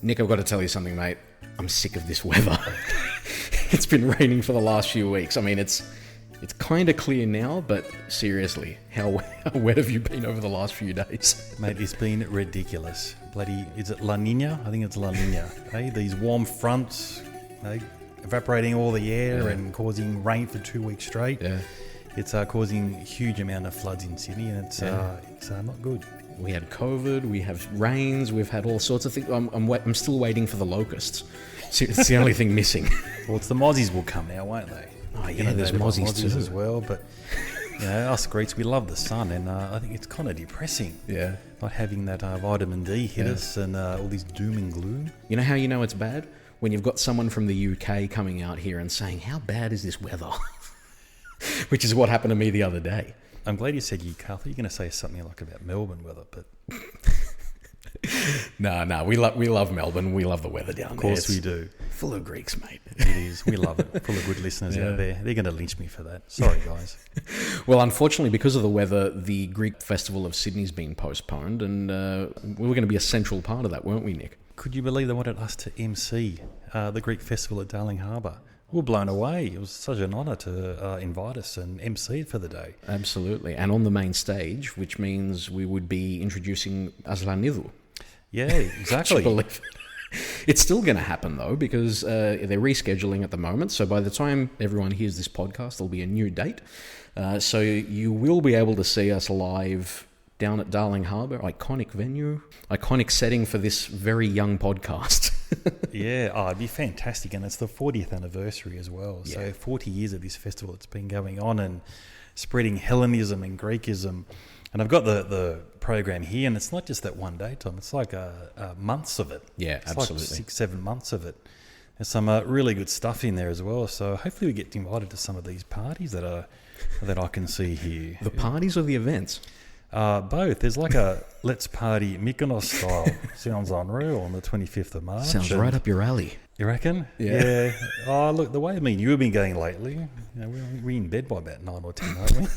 Nick, I've got to tell you something, mate. I'm sick of this weather. It's been raining for the last few weeks. I mean, it's kind of clear now, but seriously, how wet have you been over the last few days? Mate, it's been ridiculous. Bloody, is it La Nina? I think it's La Nina. Hey, these warm fronts, evaporating all the air and causing rain for 2 weeks straight. Yeah. It's causing a huge amount of floods in Sydney, and it's not good. We had COVID, we have rains, we've had all sorts of things. I'm still waiting for the locusts. It's the only thing missing. Well, it's the mozzies will come now, won't they? Oh, yeah, there's mozzies too. As well, but us Greeks, we love the sun, and I think it's kind of depressing. Yeah. Not having that vitamin D hit us and all this doom and gloom. You know how you know it's bad? When you've got someone from the UK coming out here and saying, how bad is this weather? Which is what happened to me the other day. I'm glad you said UK. I thought you were going to say something like about Melbourne weather, but... No, we love Melbourne. We love the weather down there. Of course we do. Full of Greeks, mate. It is. We love it. Full of good listeners out there. They're going to lynch me for that. Sorry, guys. Well, unfortunately, because of the weather, the Greek Festival of Sydney's been postponed, and we were going to be a central part of that, weren't we, Nick? Could you believe they wanted us to MC the Greek Festival at Darling Harbour? We were blown away. It was such an honour to invite us and MC it for the day. Absolutely. And on the main stage, which means we would be introducing Aslanidou. Yeah, exactly. Believe it. It's still going to happen, though, because they're rescheduling at the moment. So by the time everyone hears this podcast, there'll be a new date. So you will be able to see us live down at Darling Harbour, iconic venue, iconic setting for this very young podcast. Yeah, it'd be fantastic. And it's the 40th anniversary as well. Yeah. So 40 years of this festival, it's been going on and spreading Hellenism and Greekism. And I've got the program here, and it's not just that one day, Tom. It's like months of it. Yeah, it's absolutely. Like 6-7 months of it. There's some really good stuff in there as well. So hopefully we get invited to some of these parties that I can see here. The parties or the events? Both. There's like a Let's Party Mykonos style. Sounds unreal on the 25th of March. Sounds right up your alley. You reckon? Yeah. Oh, look, the way me and you have been going lately, we're in bed by about 9 or 10, aren't we?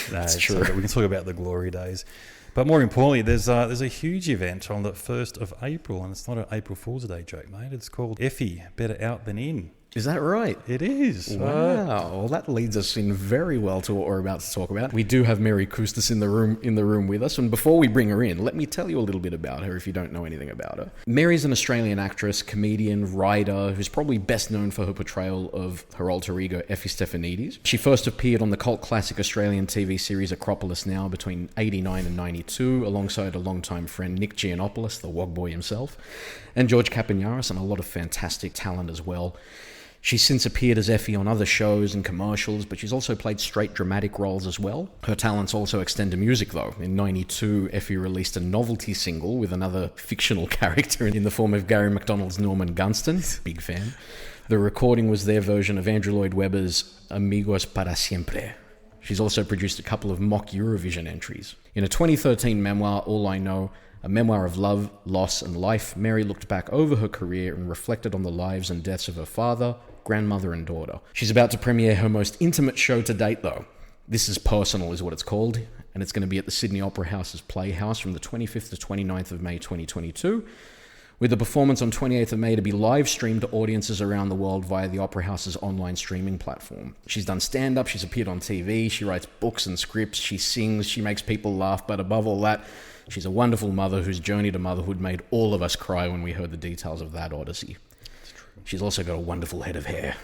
That's true. Okay. We can talk about the glory days. But more importantly, there's a huge event on the 1st of April, and it's not an April Fool's Day joke, mate. It's called Effie, Better Out Than In. Is that right? It is. Wow. Well, that leads us in very well to what we're about to talk about. We do have Mary Coustas in the room with us. And before we bring her in, let me tell you a little bit about her if you don't know anything about her. Mary's an Australian actress, comedian, writer, who's probably best known for her portrayal of her alter ego, Effie Stephanides. She first appeared on the cult classic Australian TV series Acropolis now between 89 and 92, alongside a longtime friend, Nick Giannopoulos, the Wog boy himself, and George Kapanaris, and a lot of fantastic talent as well. She's since appeared as Effie on other shows and commercials, but she's also played straight dramatic roles as well. Her talents also extend to music, though. In 92, Effie released a novelty single with another fictional character in the form of Gary McDonald's Norman Gunston. Big fan. The recording was their version of Andrew Lloyd Webber's Amigos para Siempre. She's also produced a couple of mock Eurovision entries. In a 2013 memoir, All I Know, a memoir of love, loss, and life, Mary looked back over her career and reflected on the lives and deaths of her father, grandmother, and daughter. She's about to premiere her most intimate show to date, though. This Is Personal is what it's called, and it's going to be at the Sydney Opera House's Playhouse from the 25th to 29th of May 2022, with the performance on 28th of May to be live streamed to audiences around the world via the Opera House's online streaming platform. She's done stand-up, she's appeared on TV, she writes books and scripts, she sings, she makes people laugh, but above all that, she's a wonderful mother whose journey to motherhood made all of us cry when we heard the details of that odyssey. She's also got a wonderful head of hair.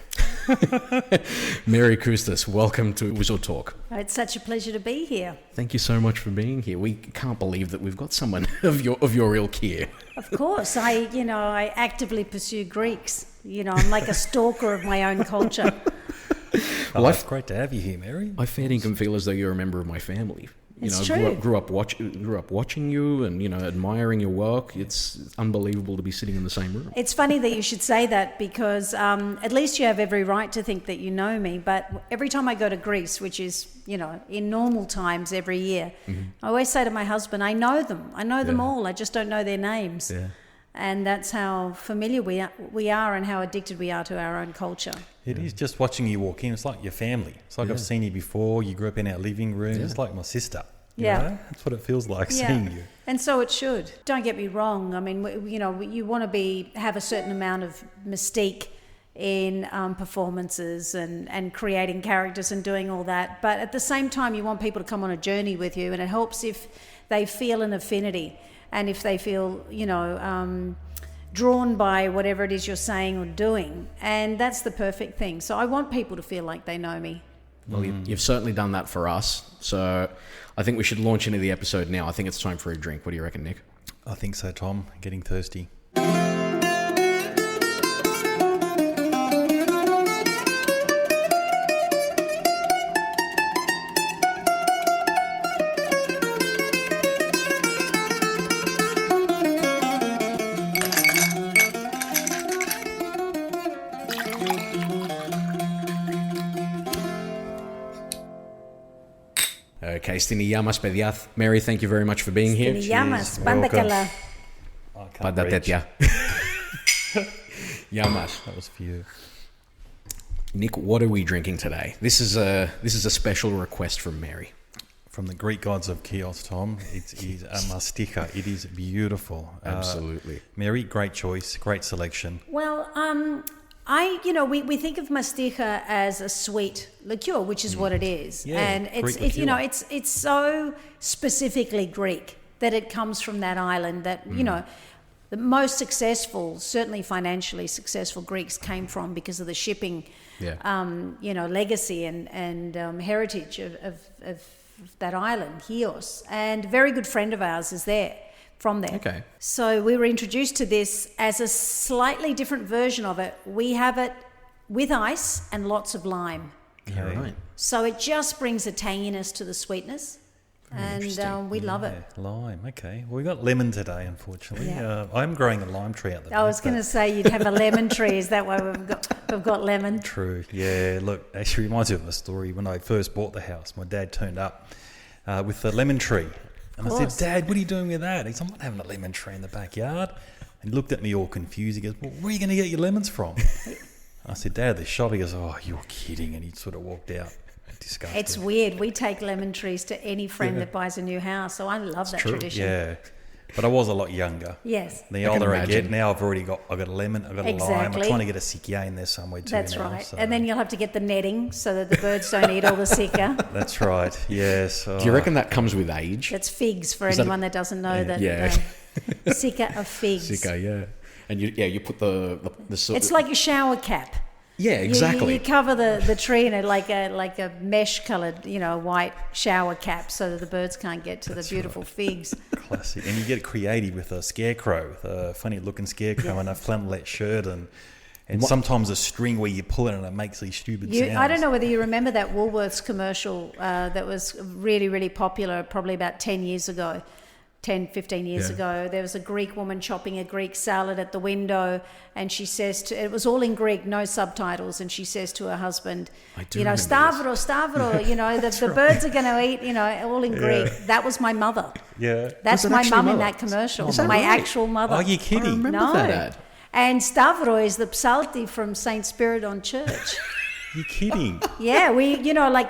Mary Coustas, welcome to Ouzo Talk. It's such a pleasure to be here. Thank you so much for being here. We can't believe that we've got someone of your ilk here. Of course, I actively pursue Greeks. I'm like a stalker of my own culture. Well, it's great to have you here, Mary. I fair dinkum feel as though you're a member of my family. It's true. Grew up watching you and admiring your work. It's unbelievable to be sitting in the same room. It's funny that you should say that because at least you have every right to think that you know me. But every time I go to Greece, which is in normal times every year, I always say to my husband, I know them. I know them all. I just don't know their names. Yeah. And that's how familiar we are and how addicted we are to our own culture. It is just watching you walk in. It's like your family. It's like I've seen you before. You grew up in our living room. It's like my sister. Yeah. You know? That's what it feels like seeing you. And so it should. Don't get me wrong. I mean, you want to have a certain amount of mystique in performances and creating characters and doing all that. But at the same time, you want people to come on a journey with you, and it helps if they feel an affinity and if they feel, drawn by whatever it is you're saying or doing. And that's the perfect thing. So I want people to feel like they know me. Well, you've certainly done that for us. So I think we should launch into the episode now. I think it's time for a drink. What do you reckon, Nick? I think so, Tom. Getting thirsty. Okay, Stini Yamas, παιδιά. Mary, thank you very much for being here. Stini Yamas, πάντα καλά. Πάντα τέτοια. Yamas. That was for you. Nick, what are we drinking today? This is a special request from Mary. From the Greek gods of chaos, Tom. It is a mastika. It is beautiful. Absolutely. Mary, great choice, great selection. Well, we think of masticha as a sweet liqueur, which is what it is, Yeah, and it's so specifically Greek that it comes from that island that the most successful, certainly financially successful Greeks came from because of the shipping, legacy and heritage of that island, Chios, and a very good friend of ours is there. From there. Okay. So we were introduced to this as a slightly different version of it. We have it with ice and lots of lime. Okay. Yeah, right. So it just brings a tanginess to the sweetness. And we love it. Lime, okay. Well, we got lemon today, unfortunately. Yeah. I'm growing a lime tree at the I was going to say you'd have a lemon tree. Is that why we've got lemon? True. Yeah. Look, actually reminds me of a story. When I first bought the house, my dad turned up with the lemon tree. And I said, Dad, what are you doing with that? He said, I'm not having a lemon tree in the backyard. And he looked at me all confused. He goes, well, where are you going to get your lemons from? I said, Dad, the shop. He goes, oh, you're kidding. And he sort of walked out. Disgusting. It's weird. We take lemon trees to any friend that buys a new house. So I love that tradition. Yeah. But I was a lot younger. Yes. The older I get, now I've got a lemon, I've got a lime. I'm trying to get a sika in there somewhere too. That's now, right. So. And then you'll have to get the netting so that the birds don't eat all the sika. That's right. Yes. Do you reckon that comes with age? That's figs for anyone that doesn't know that. Yeah. Sika of figs. Sika, yeah. And you put the sort. It's like a shower cap. Yeah, exactly. You cover the tree in it like a mesh coloured, white shower cap so that the birds can't get to the beautiful figs. Classic. And you get creative with a scarecrow, with a funny looking scarecrow and a flannelette shirt and sometimes a string where you pull it and it makes these stupid sounds. I don't know whether you remember that Woolworths commercial that was really, really popular probably about 10 years ago. 10, 15 years ago, there was a Greek woman chopping a Greek salad at the window, and she says it was all in Greek, no subtitles, and she says to her husband, Stavro, the birds are going to eat, all in Greek. That was my mother. Yeah. That's my mum in that commercial, my actual mother. Are you kidding? I remember that. And Stavro is the psalti from St. Spiridon Church. You're kidding. Yeah,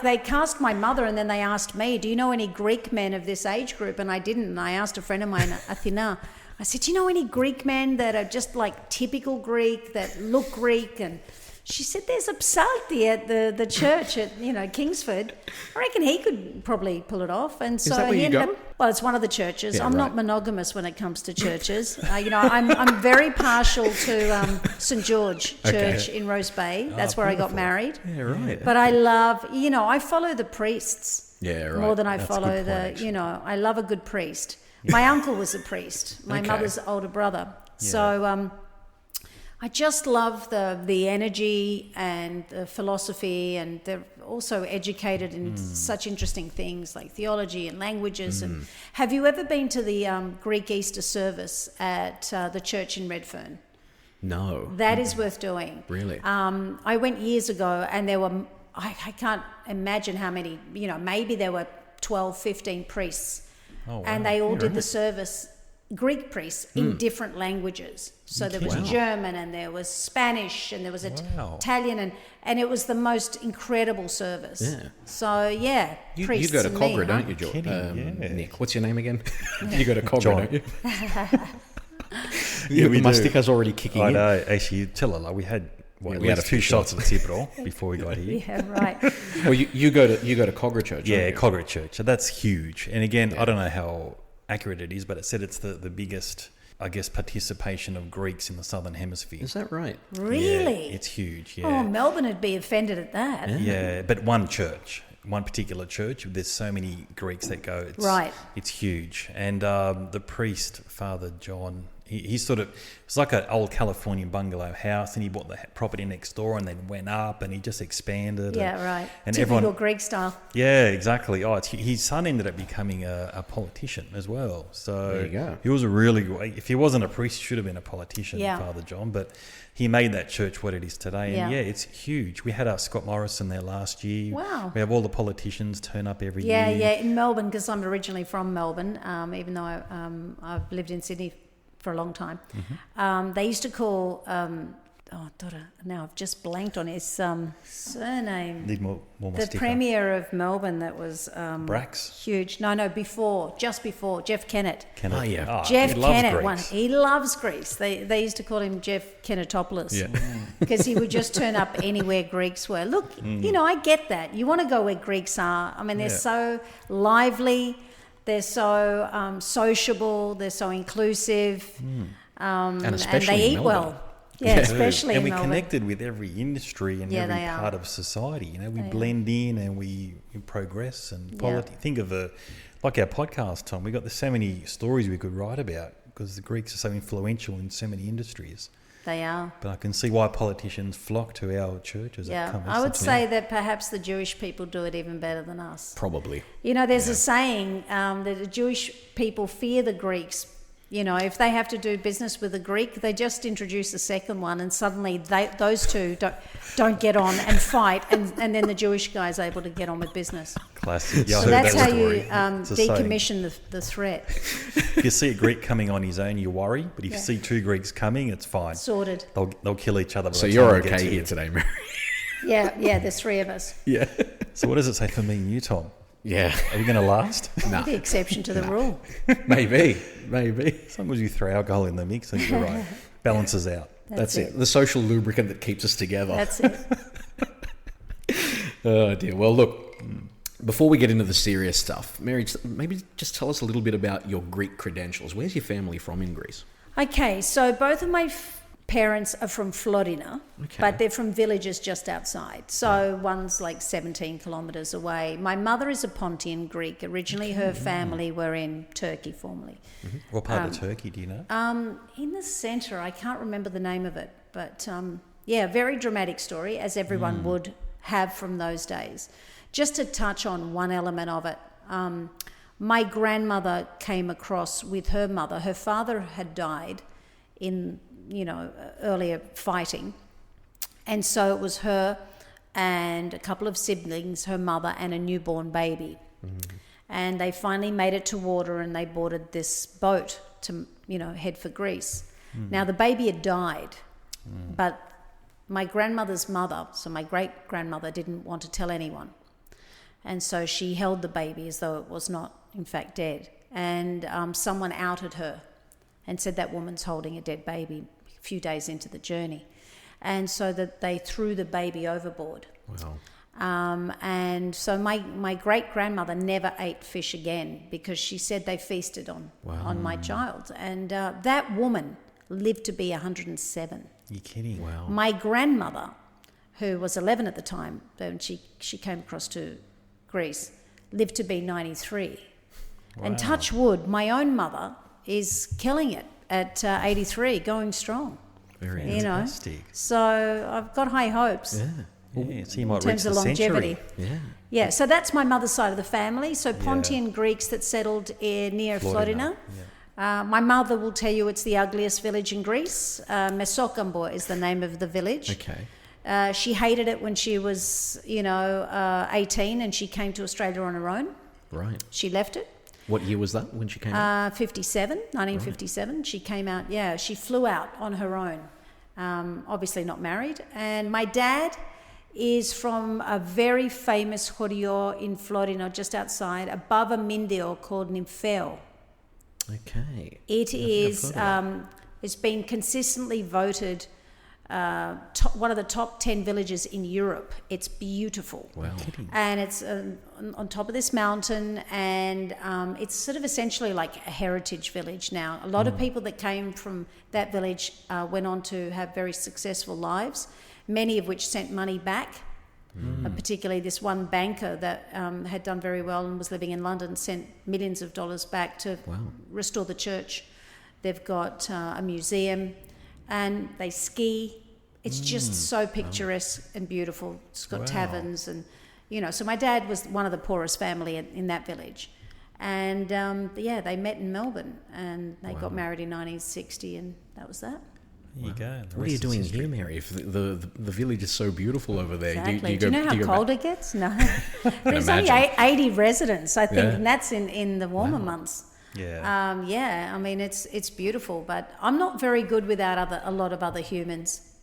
they cast my mother and then they asked me, do you know any Greek men of this age group? And I didn't. And I asked a friend of mine, Athena, I said, do you know any Greek men that are just like typical Greek, that look Greek? And she said, there's a psalti at the church at, Kingsford. I reckon he could probably pull it off. And so is that where you go? Well, it's one of the churches. Yeah, I'm not monogamous when it comes to churches. I'm very partial to St. George Church in Rose Bay. That's where beautiful. I got married. Yeah, right. But I love, I follow the priests more than I follow a good point, I love a good priest. My uncle was a priest, my mother's older brother. Yeah. So I just love the energy and the philosophy, and they're also educated in such interesting things like theology and languages. And have you ever been to the Greek Easter service at the church in Redfern? No. That is worth doing. Really? I went years ago, and there were, I can't imagine how many, maybe there were 12, 15 priests. Oh, wow. And they all did the service Greek priests in different languages. So there was German and there was Spanish and there was Italian and it was the most incredible service. Yeah. So you go to Cogra, don't you, George? Nick, what's your name again? You go to Cogra, don't you? We my do. sticker's already kicking in. I know. Actually, tell her, like, we had a few shots of Tipperol before we got here. Yeah, right. Well, you go to Cogra Church. Yeah, Cogra Church. So that's huge. And again, I don't know how accurate it is, but it said it's the biggest, I guess, participation of Greeks in the Southern Hemisphere. Is that right? Really? Yeah, it's huge. Oh, Melbourne would be offended at that. Yeah, but one particular church, there's so many Greeks that go. It's huge. And the priest, Father John, he sort of, it's like an old Californian bungalow house, and he bought the property next door and then went up and he just expanded. Yeah, right. And typical Greek style. Yeah, exactly. His son ended up becoming a politician as well. So there you go. He was a really good, if he wasn't a priest, he should have been a politician, Father John, but he made that church what it is today. And it's huge. We had Scott Morrison there last year. Wow. We have all the politicians turn up every year. Yeah, in Melbourne, because I'm originally from Melbourne, even though I've lived in Sydney for a long time. They used to call now I've just blanked on his surname. Need more the Premier of Melbourne that was Brax? Huge. Just before Jeff Kennett. Oh yeah. Jeff Kennett. He loves Greece. They used to call him Jeff Kennetopoulos. Yeah. Because he would just turn up anywhere Greeks were. Look, I get that. You want to go where Greeks are. I mean, they're so lively. They're so sociable. They're so inclusive. And especially and they eat Melbourne. well. Yeah, especially and in we Melbourne. connected with every industry and every part of society. We blend in and we progress and think of like our podcast, Tom. We got so many stories we could write about because the Greeks are so influential in so many industries. They are. But I can see why politicians flock to our churches. Yeah, I would say that perhaps the Jewish people do it even better than us. Probably. There's a saying that the Jewish people fear the Greeks. If they have to do business with a Greek, they just introduce a second one, and suddenly those two don't get on and fight, and then the Jewish guy is able to get on with business. Classic. So that's how you decommission the threat. If you see a Greek coming on his own, you worry, but if you see two Greeks coming, it's fine. Sorted. They'll kill each other. So you're okay here today, Mary? Yeah, there's three of us. Yeah. So what does it say for me and you, Tom? Yeah. Are we going to last? No. The exception to the rule. Maybe. As long as you throw alcohol in the mix, then you're right. Balances out. That's it. The social lubricant that keeps us together. That's it. Oh, dear. Well, look, before we get into the serious stuff, Mary, maybe just tell us a little bit about your Greek credentials. Where's your family from in Greece? Okay, so both of my parents are from Florina, but they're from villages just outside. So one's like 17 kilometres away. My mother is a Pontian Greek. Originally, her family were in Turkey formerly. What part of Turkey do you know? In the centre, I can't remember the name of it. But very dramatic story, as everyone would have from those days. Just to touch on one element of it, my grandmother came across with her mother. Her father had died in earlier fighting. And so it was her and a couple of siblings, her mother and a newborn baby. And they finally made it to water and they boarded this boat to, head for Greece. Now the baby had died, but my grandmother's mother, so my great-grandmother, didn't want to tell anyone. And so she held the baby as though it was not, in fact, dead. And someone outed her and said that woman's holding a dead baby a few days into the journey. And so that they threw the baby overboard. Wow. And so my great-grandmother never ate fish again because she said they feasted on my child. And that woman lived to be 107. You're kidding. Wow. My grandmother, who was 11 at the time when she came across to Greece, lived to be 93. Wow. And touch wood, my own mother is killing it at 83, going strong. Very fantastic. So I've got high hopes. Yeah, so you might in terms of longevity. Century. Yeah, so that's my mother's side of the family. So Pontian Greeks that settled near Florina. My mother will tell you it's the ugliest village in Greece. Mesokambor is the name of the village. Okay. She hated it when she was, 18 and she came to Australia on her own. Right. She left it. What year was that when she came out? 1957. Right. She came out, she flew out on her own, obviously not married. And my dad is from a very famous Horio in Florida, just outside, above a Mindio called Ninfeo. Okay. It is, it's been consistently voted one of the top 10 villages in Europe. It's beautiful. Wow. And it's on top of this mountain, and it's sort of essentially like a heritage village now. A lot of people that came from that village went on to have very successful lives, many of which sent money back. Particularly this one banker that had done very well and was living in London sent millions of dollars back to restore the church. They've got a museum, and they ski. It's just so picturesque and beautiful. It's got taverns, and so my dad was one of the poorest family in that village, and they met in Melbourne, and they got married in 1960, and that was that. There you go. What are you doing here, Mary? If the village is so beautiful over there. Exactly. Do you know how cold it gets? No. There's only 80 residents, I think, and that's in the warmer months. Yeah. I mean, it's beautiful, but I'm not very good without a lot of other humans.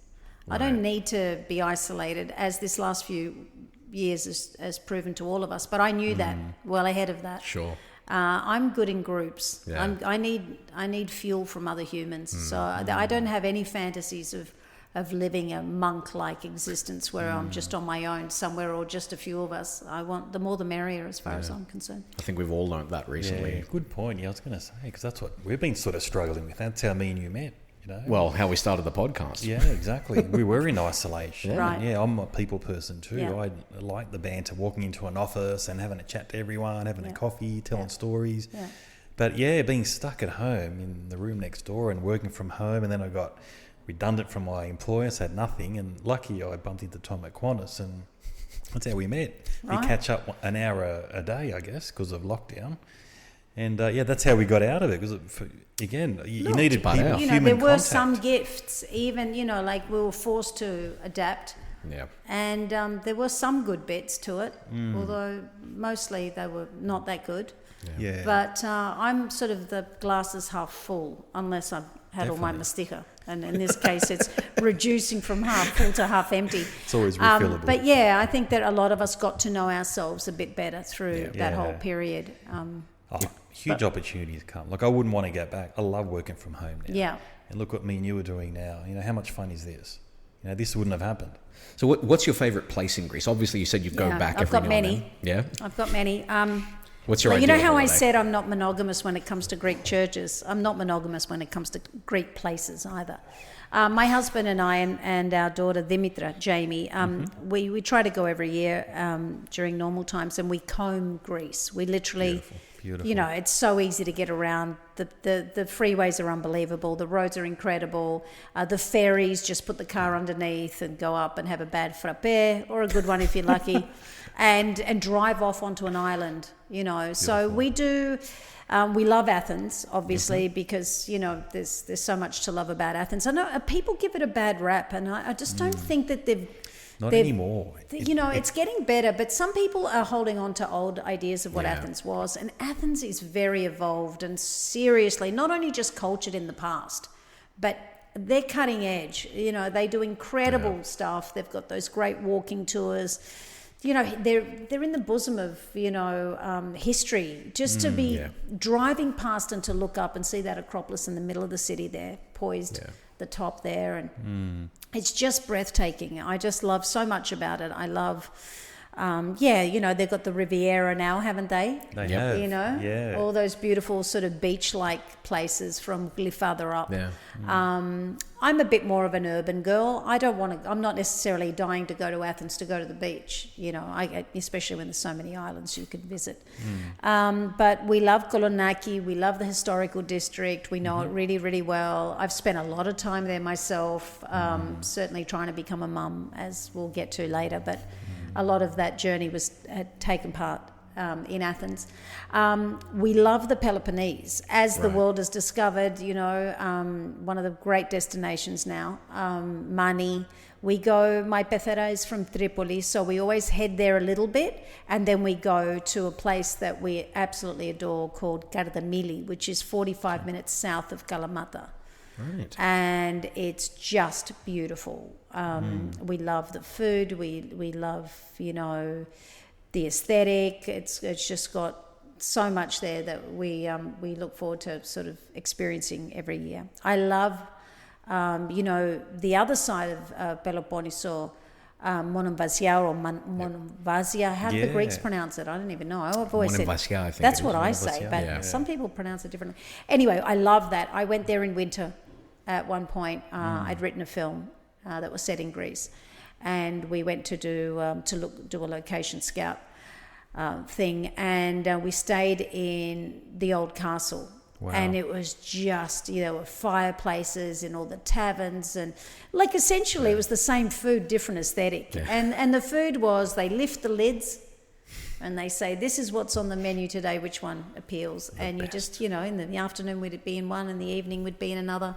Right. I don't need to be isolated, as this last few years has proven to all of us, but I knew that well ahead of that. Sure. I'm good in groups. Yeah. I need fuel from other humans. So I don't have any fantasies of living a monk-like existence where I'm just on my own somewhere, or just a few of us. I want the more the merrier, as far as I'm concerned. I think we've all learned that recently. Yeah, good point. Yeah, I was going to say, because that's what we've been sort of struggling with. That's how me and you met. Well, how we started the podcast. Yeah, exactly. We were in isolation. Right. Yeah, I'm a people person too. Yeah. I like the banter, walking into an office and having a chat to everyone, having a coffee, telling stories. Yeah. But being stuck at home in the room next door and working from home, and then I got redundant from my employer, so I had nothing. And lucky I bumped into Tom at Qantas, and that's how we met. Right. We catch up an hour a day, I guess, because of lockdown. And that's how we got out of it. Because again, you needed people, human there were contact. some gifts, even like we were forced to adapt. Yeah. And there were some good bits to it, although mostly they were not that good. Yeah. But I'm sort of the glass is half full, unless I've had all my mastica. And in this case, it's reducing from half full to half empty. It's always refillable. But I think that a lot of us got to know ourselves a bit better through that whole period. Huge opportunities come. Like, I wouldn't want to get back. I love working from home now. Yeah. And look what me and you are doing now. How much fun is this? This wouldn't have happened. So what's your favourite place in Greece? Obviously, you said you'd go back every now and then. Yeah? I've got many. What's your idea? You know how I said I'm not monogamous when it comes to Greek churches? I'm not monogamous when it comes to Greek places either. My husband and I and our daughter Dimitra, Jamie, we try to go every year during normal times, and we comb Greece. We literally... Beautiful. It's so easy to get around. The freeways are unbelievable. The roads are incredible. The ferries, just put the car underneath and go up and have a bad frappe, or a good one if you're lucky, and drive off onto an island. So we do. We love Athens, obviously, because there's so much to love about Athens. I know people give it a bad rap, and I just don't think that they've. Not anymore. It's getting better, but some people are holding on to old ideas of what Athens was, and Athens is very evolved and seriously not only just cultured in the past, but they're cutting edge. They do incredible stuff. They've got those great walking tours. They're in the bosom of history. Just to be driving past and to look up and see that Acropolis in the middle of the city there, poised the top there, and it's just breathtaking. I just love so much about it. I love, they've got the Riviera now, haven't they? They have. All those beautiful sort of beach-like places from farther up. Yeah. I'm a bit more of an urban girl. I'm not necessarily dying to go to Athens to go to the beach, especially when there's so many islands you can visit. But we love Kolonaki, we love the historical district, we know it really, really well. I've spent a lot of time there myself, certainly trying to become a mum, as we'll get to later, but a lot of that journey had taken part in Athens. We love the Peloponnese, as the world has discovered, one of the great destinations now. Mani, My pethera is from Tripoli, so we always head there a little bit, and then we go to a place that we absolutely adore called Kardamili, which is 45 minutes south of Kalamata. Right. And it's just beautiful. We love the food. We love, the aesthetic. It's just got so much there that we look forward to sort of experiencing every year. I love, the other side of Peloponneso, Monemvasia or Monemvasia. How do the Greeks pronounce it? I don't even know. I've always said Monemvasia, I think that's it what I is. say, but some people pronounce it differently. Anyway, I love that. I went there in winter at one point. I'd written a film that was set in Greece, and we went to do a location scout thing, and we stayed in the old castle. Wow. And it was just, there were fireplaces in all the taverns, and like essentially it was the same food, different aesthetic. Yeah. And the food was, they lift the lids and they say, this is what's on the menu today, which one appeals. And you just, in the afternoon we'd be in one, in the evening we'd be in another.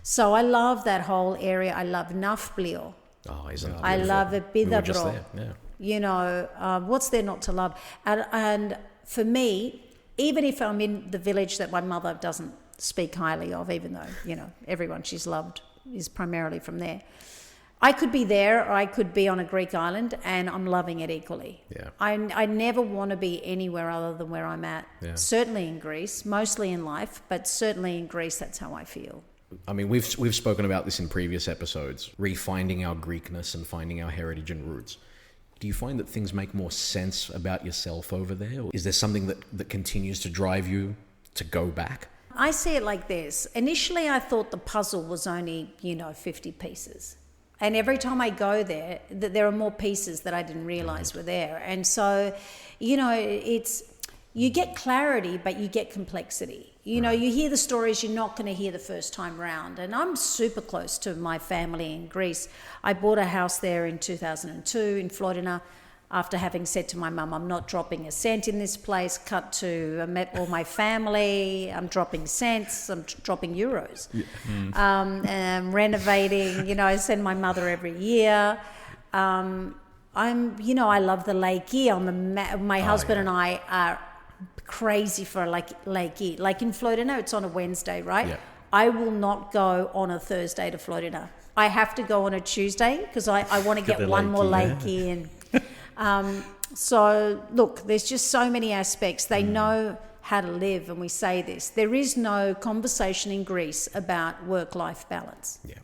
So I love that whole area. I love Nafplio. Oh, isn't it? I love We were just Epidabro. there, yeah. What's there not to love? And for me, even if I'm in the village that my mother doesn't speak highly of, even though, everyone she's loved is primarily from there, I could be there or I could be on a Greek island and I'm loving it equally. Yeah. I never want to be anywhere other than where I'm at. Yeah. Certainly in Greece, mostly in life, but certainly in Greece, that's how I feel. I mean, we've spoken about this in previous episodes, refinding our Greekness and finding our heritage and roots. Do you find that things make more sense about yourself over there? Or is there something that continues to drive you to go back? I see it like this. Initially, I thought the puzzle was only, 50 pieces. And every time I go there, there are more pieces that I didn't realize were there. And so, you get clarity, but you get complexity. You hear the stories you're not going to hear the first time round. And I'm super close to my family in Greece. I bought a house there in 2002 in Florina after having said to my mum, I'm not dropping a cent in this place. Cut to, I met all my family. I'm dropping cents. I'm dropping euros. Yeah. I'm renovating. I send my mother every year. I love the Lake Erie. My husband and I are crazy for Lake Erie. Like in Florina, it's on a Wednesday, right? Yeah. I will not go on a Thursday to Florina. I have to go on a Tuesday because I want to get one more Lake Erie in. So look, there's just so many aspects. They know how to live, and we say this. There is no conversation in Greece about work-life balance. Yeah.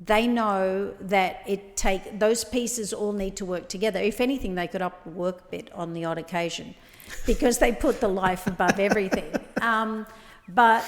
They know that those pieces all need to work together. If anything, they could up the work a bit on the odd occasion, because they put the life above everything. But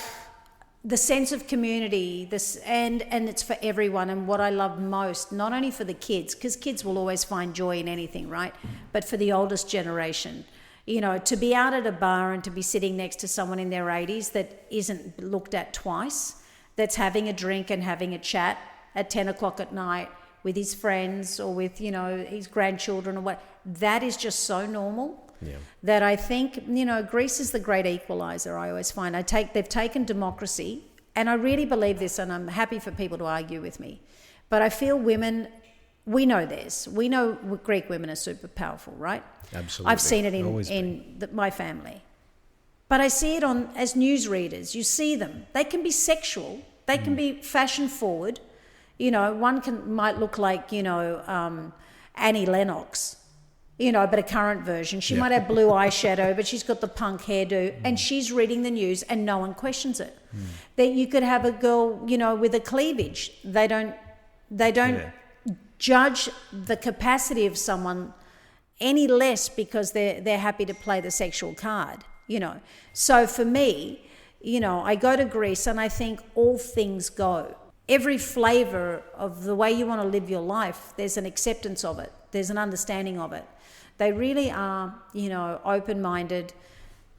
the sense of community, and it's for everyone. And what I love most, not only for the kids, because kids will always find joy in anything, right? But for the oldest generation, to be out at a bar and to be sitting next to someone in their 80s that isn't looked at twice, that's having a drink and having a chat at 10 o'clock at night with his friends or with, his grandchildren or what, that is just so normal. Yeah. That I think, Greece is the great equalizer, I always find. They've taken democracy, and I really believe this, and I'm happy for people to argue with me. But I feel women, we know this. We know Greek women are super powerful, right? Absolutely. I've seen it in my family. But I see it as news readers. You see them. They can be sexual. They can be fashion forward. One might look like, Annie Lennox. But a current version. She might have blue eyeshadow, but she's got the punk hairdo, and she's reading the news and no one questions it. That you could have a girl, with a cleavage. They don't judge the capacity of someone any less because they're happy to play the sexual card, So for me, I go to Greece and I think all things go. Every flavour of the way you want to live your life, there's an acceptance of it. There's an understanding of it. They really are, open-minded.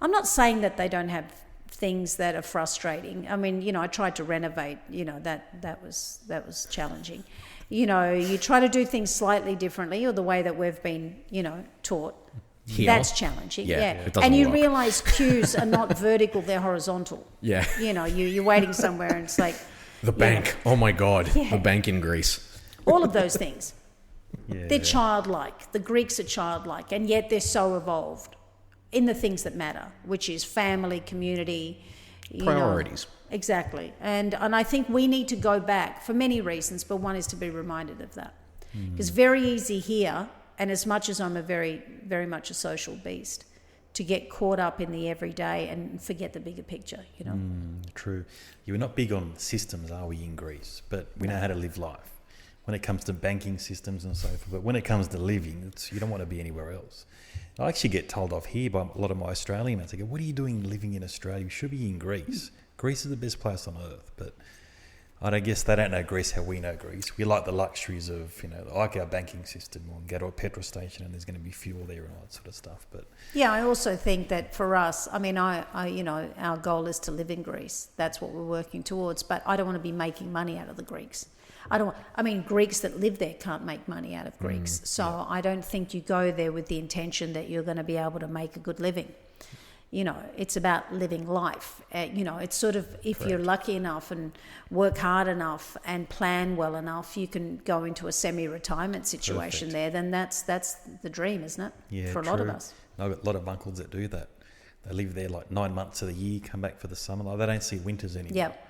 I'm not saying that they don't have things that are frustrating. I mean, I tried to renovate, that was challenging. You try to do things slightly differently or the way that we've been, taught. Here. That's challenging. Yeah. Yeah. And you realise queues are not vertical, they're horizontal. Yeah. You're waiting somewhere and it's like... The bank. Oh my God. Yeah. The bank in Greece. all of those things. Yeah. They're childlike. The Greeks are childlike, and yet they're so evolved in the things that matter, which is family, community, Priorities. Exactly. And I think we need to go back for many reasons, but one is to be reminded of that. It's very easy here, and as much as I'm a very, very much a social beast, to get caught up in the everyday and forget the bigger picture, True. Yeah, we're not big on systems, are we, in Greece? But we know how to live life. When it comes to banking systems and so forth, but when it comes to living, you don't want to be anywhere else. I actually get told off here by a lot of my Australian mates. They go, "What are you doing living in Australia? You should be in Greece. Greece is the best place on earth." But I guess they don't know Greece how we know Greece. We like the luxuries of, like our banking system. We'll go to a petrol station and there's going to be fuel there and all that sort of stuff. But yeah, I also think that for us, I mean, our goal is to live in Greece. That's what we're working towards. But I don't want to be making money out of the Greeks. Greeks that live there can't make money out of Greeks. So I don't think you go there with the intention that you're going to be able to make a good living. It's about living life. It's sort of, if you're lucky enough and work hard enough and plan well enough, you can go into a semi-retirement situation there. Then that's the dream, isn't it? Yeah, for a lot of us. I've got a lot of uncles that do that. They live there like 9 months of the year, come back for the summer. Like, they don't see winters anymore. Yep.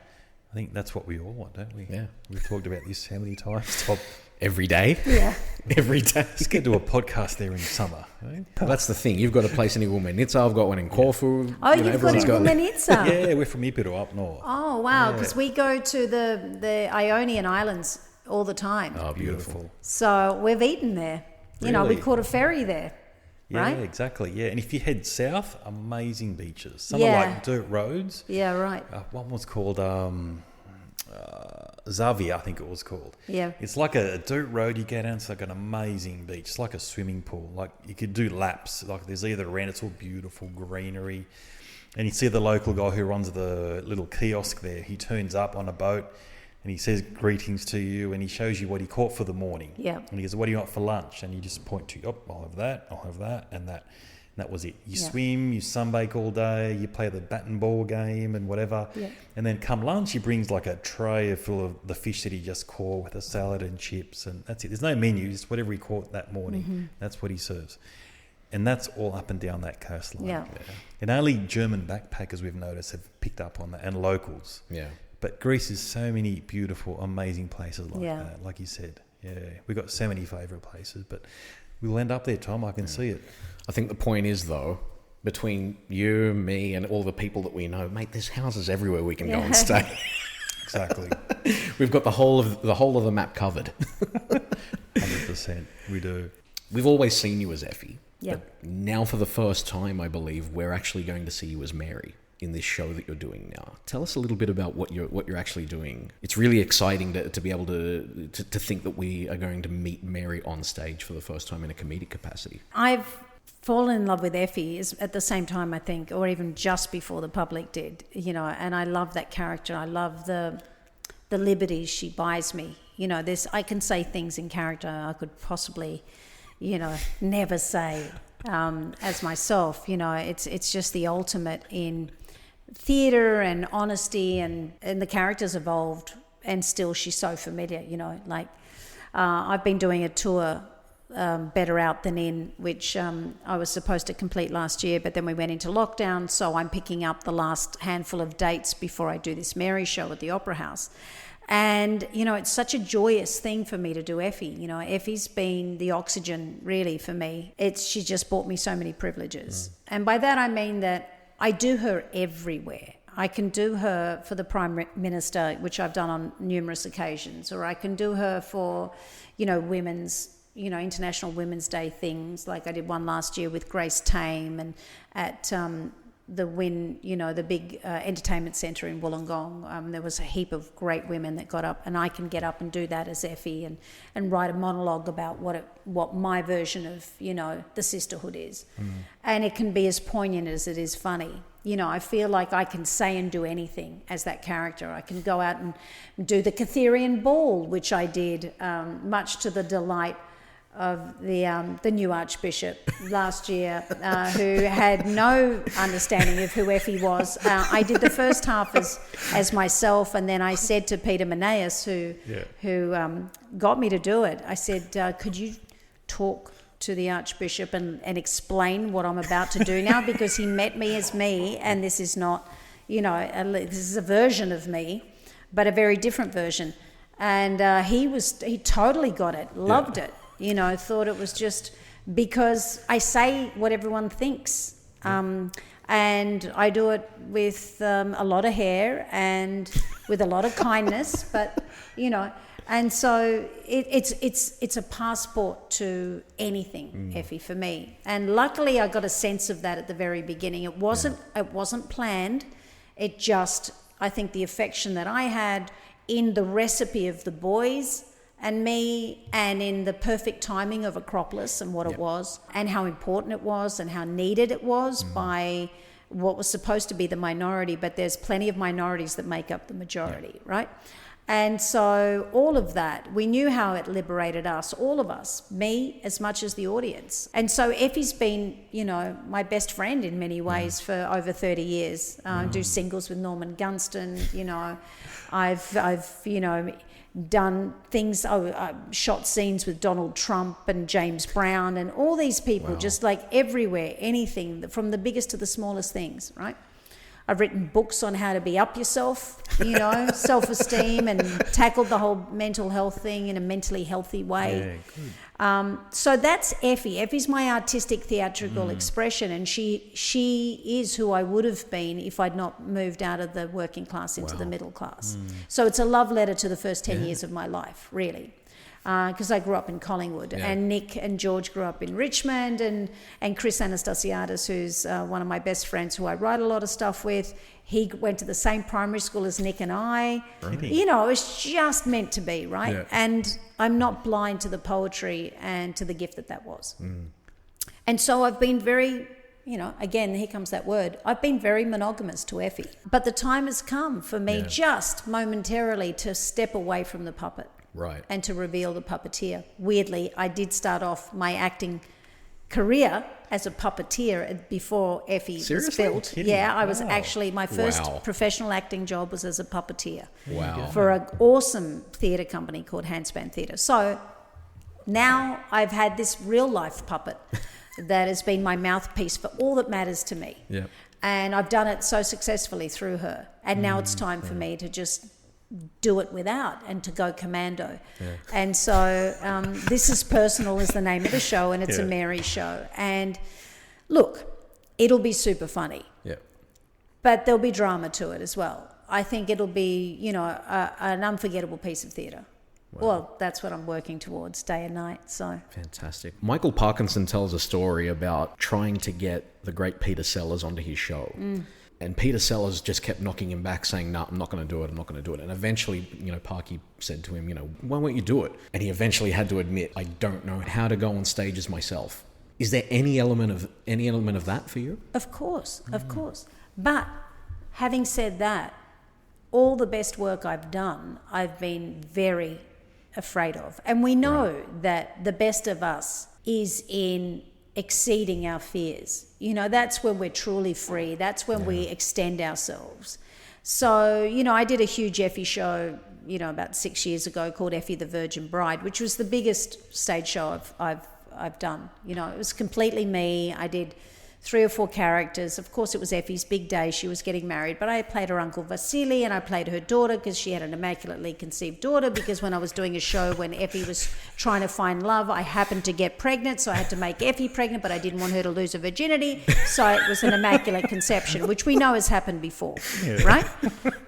I think that's what we all want, don't we? Yeah. We've talked about this how many times, Todd? Every day. Yeah. Every day. Let's get to a podcast there in summer. Right? Well, that's the thing. You've got a place in Womenitsa. I've got one in Corfu. Oh, you've got Womenitsa. Yeah, we're from Ipiro up north. Oh, wow. Because we go to the Ionian Islands all the time. Oh, beautiful. So we've eaten there. Really? We caught a ferry there. Yeah, right? Exactly. Yeah, and if you head south, amazing beaches. Some are like dirt roads. Yeah, right. One was called Zavia, I think it was called. Yeah. It's like a dirt road you go down. It's like an amazing beach. It's like a swimming pool. Like, you could do laps. Like, there's either around. It's all beautiful greenery. And you see the local guy who runs the little kiosk there. He turns up on a boat and he says greetings to you and he shows you what he caught for the morning. Yeah. And he goes, "What do you want for lunch?" And you just point to, I'll have that, and that. And that was it. You swim, you sunbake all day, you play the bat and ball game and whatever. Yeah. And then come lunch, he brings like a tray full of the fish that he just caught with a salad and chips. And that's it. There's no menu. It's whatever he caught that morning. Mm-hmm. That's what he serves. And that's all up and down that coastline. Yeah. And only German backpackers, we've noticed, have picked up on that, and locals. Yeah. But Greece is so many beautiful, amazing places like that, like you said. Yeah. We've got so many favourite places, but we'll end up there, Tom. I can see it. I think the point is, though, between you, me, and all the people that we know, mate, there's houses everywhere we can go and stay. Exactly. We've got the whole of the map covered. 100%. We do. We've always seen you as Effie. Yeah. But now, for the first time, I believe we're actually going to see you as Mary in this show that you're doing now. Tell us a little bit about what you're actually doing. It's really exciting to be able to think that we are going to meet Mary on stage for the first time in a comedic capacity. I've fallen in love with Effie at the same time, I think, or even just before the public did, and I love that character. I love the liberties she buys me. I can say things in character I could possibly, never say as myself. It's just the ultimate in theatre and honesty, and the character's evolved, and still she's so familiar. I've been doing a tour, Better Out Than In, which I was supposed to complete last year, but then we went into lockdown, so I'm picking up the last handful of dates before I do this Mary show at the Opera House. And, it's such a joyous thing for me to do Effie. Effie's been the oxygen, really, for me. She just brought me so many privileges. And by that I mean that I do her everywhere. I can do her for the Prime Minister, which I've done on numerous occasions, or I can do her for, women's, International Women's Day things. Like I did one last year with Grace Tame, and at the Wynn, the big entertainment centre in Wollongong. There was a heap of great women that got up, and I can get up and do that as Effie and write a monologue about what my version of, the sisterhood is. And it can be as poignant as it is funny. I feel like I can say and do anything as that character. I can go out and do the Catherian ball, which I did, much to the delight the new Archbishop last year, who had no understanding of who Effie was. I did the first half as myself, and then I said to Peter Maneas, who got me to do it, I said, could you talk to the Archbishop and explain what I'm about to do now, because he met me as me, and this is not, this is a version of me, but a very different version. And he totally got it, loved it, thought it was just because I say what everyone thinks. And I do it with a lot of hair and with a lot of kindness, but, and so it's a passport to anything, Effie, for me. And luckily I got a sense of that at the very beginning. It wasn't planned. It just, I think the affection that I had in the recipe of the boys and me, and in the perfect timing of Acropolis and what it was, and how important it was, and how needed it was by what was supposed to be the minority, but there's plenty of minorities that make up the majority, right? And so all of that, we knew how it liberated us, all of us, me as much as the audience. And so Effie's been, my best friend in many ways for over 30 years. Do singles with Norman Gunston, I've done things, shot scenes with Donald Trump and James Brown and all these people, just like everywhere, anything, from the biggest to the smallest things, right? I've written books on how to be up yourself, self-esteem, and tackled the whole mental health thing in a mentally healthy way. Yeah, good. So that's Effie. Effie's my artistic theatrical expression, and she is who I would have been if I'd not moved out of the working class into the middle class. So it's a love letter to the first 10 years of my life, really. Because I grew up in Collingwood, and Nick and George grew up in Richmond, and Chris Anastasiadis, who's one of my best friends who I write a lot of stuff with, he went to the same primary school as Nick and I. Right. It was just meant to be, right? Yeah. And I'm not blind to the poetry and to the gift that was. And so I've been very, again, here comes that word, I've been very monogamous to Effie. But the time has come for me just momentarily to step away from the puppet. Right. And to reveal the puppeteer. Weirdly, I did start off my acting career as a puppeteer before Effie was built. Yeah, I was actually, my first professional acting job was as a puppeteer. Wow. For an awesome theatre company called Handspan Theatre. So now I've had this real life puppet that has been my mouthpiece for all that matters to me. Yeah. And I've done it so successfully through her. And now it's time for me to just do it without and to go commando. And so This Is Personal is the name of the show, and it's a Mary show. And look, it'll be super funny. But there'll be drama to it as well. I think it'll be, an unforgettable piece of theatre. Well, that's what I'm working towards day and night. So fantastic. Michael Parkinson tells a story about trying to get the great Peter Sellers onto his show. And Peter Sellers just kept knocking him back, saying, "No, I'm not going to do it. I'm not going to do it." And eventually, Parky said to him, "Why won't you do it?" And he eventually had to admit, "I don't know how to go on stages myself." Is there any element of that for you? Of course. But having said that, all the best work I've done, I've been very afraid of. And we know that the best of us is in exceeding our fears. That's when we're truly free. That's when we extend ourselves. So, I did a huge Effie show, about 6 years ago called Effie the Virgin Bride, which was the biggest stage show I've done. It was completely me. I did 3 or 4 characters. Of course, it was Effie's big day. She was getting married, but I played her Uncle Vasily, and I played her daughter because she had an immaculately conceived daughter, because when I was doing a show when Effie was trying to find love, I happened to get pregnant, so I had to make Effie pregnant, but I didn't want her to lose her virginity, so it was an immaculate conception, which we know has happened before, right?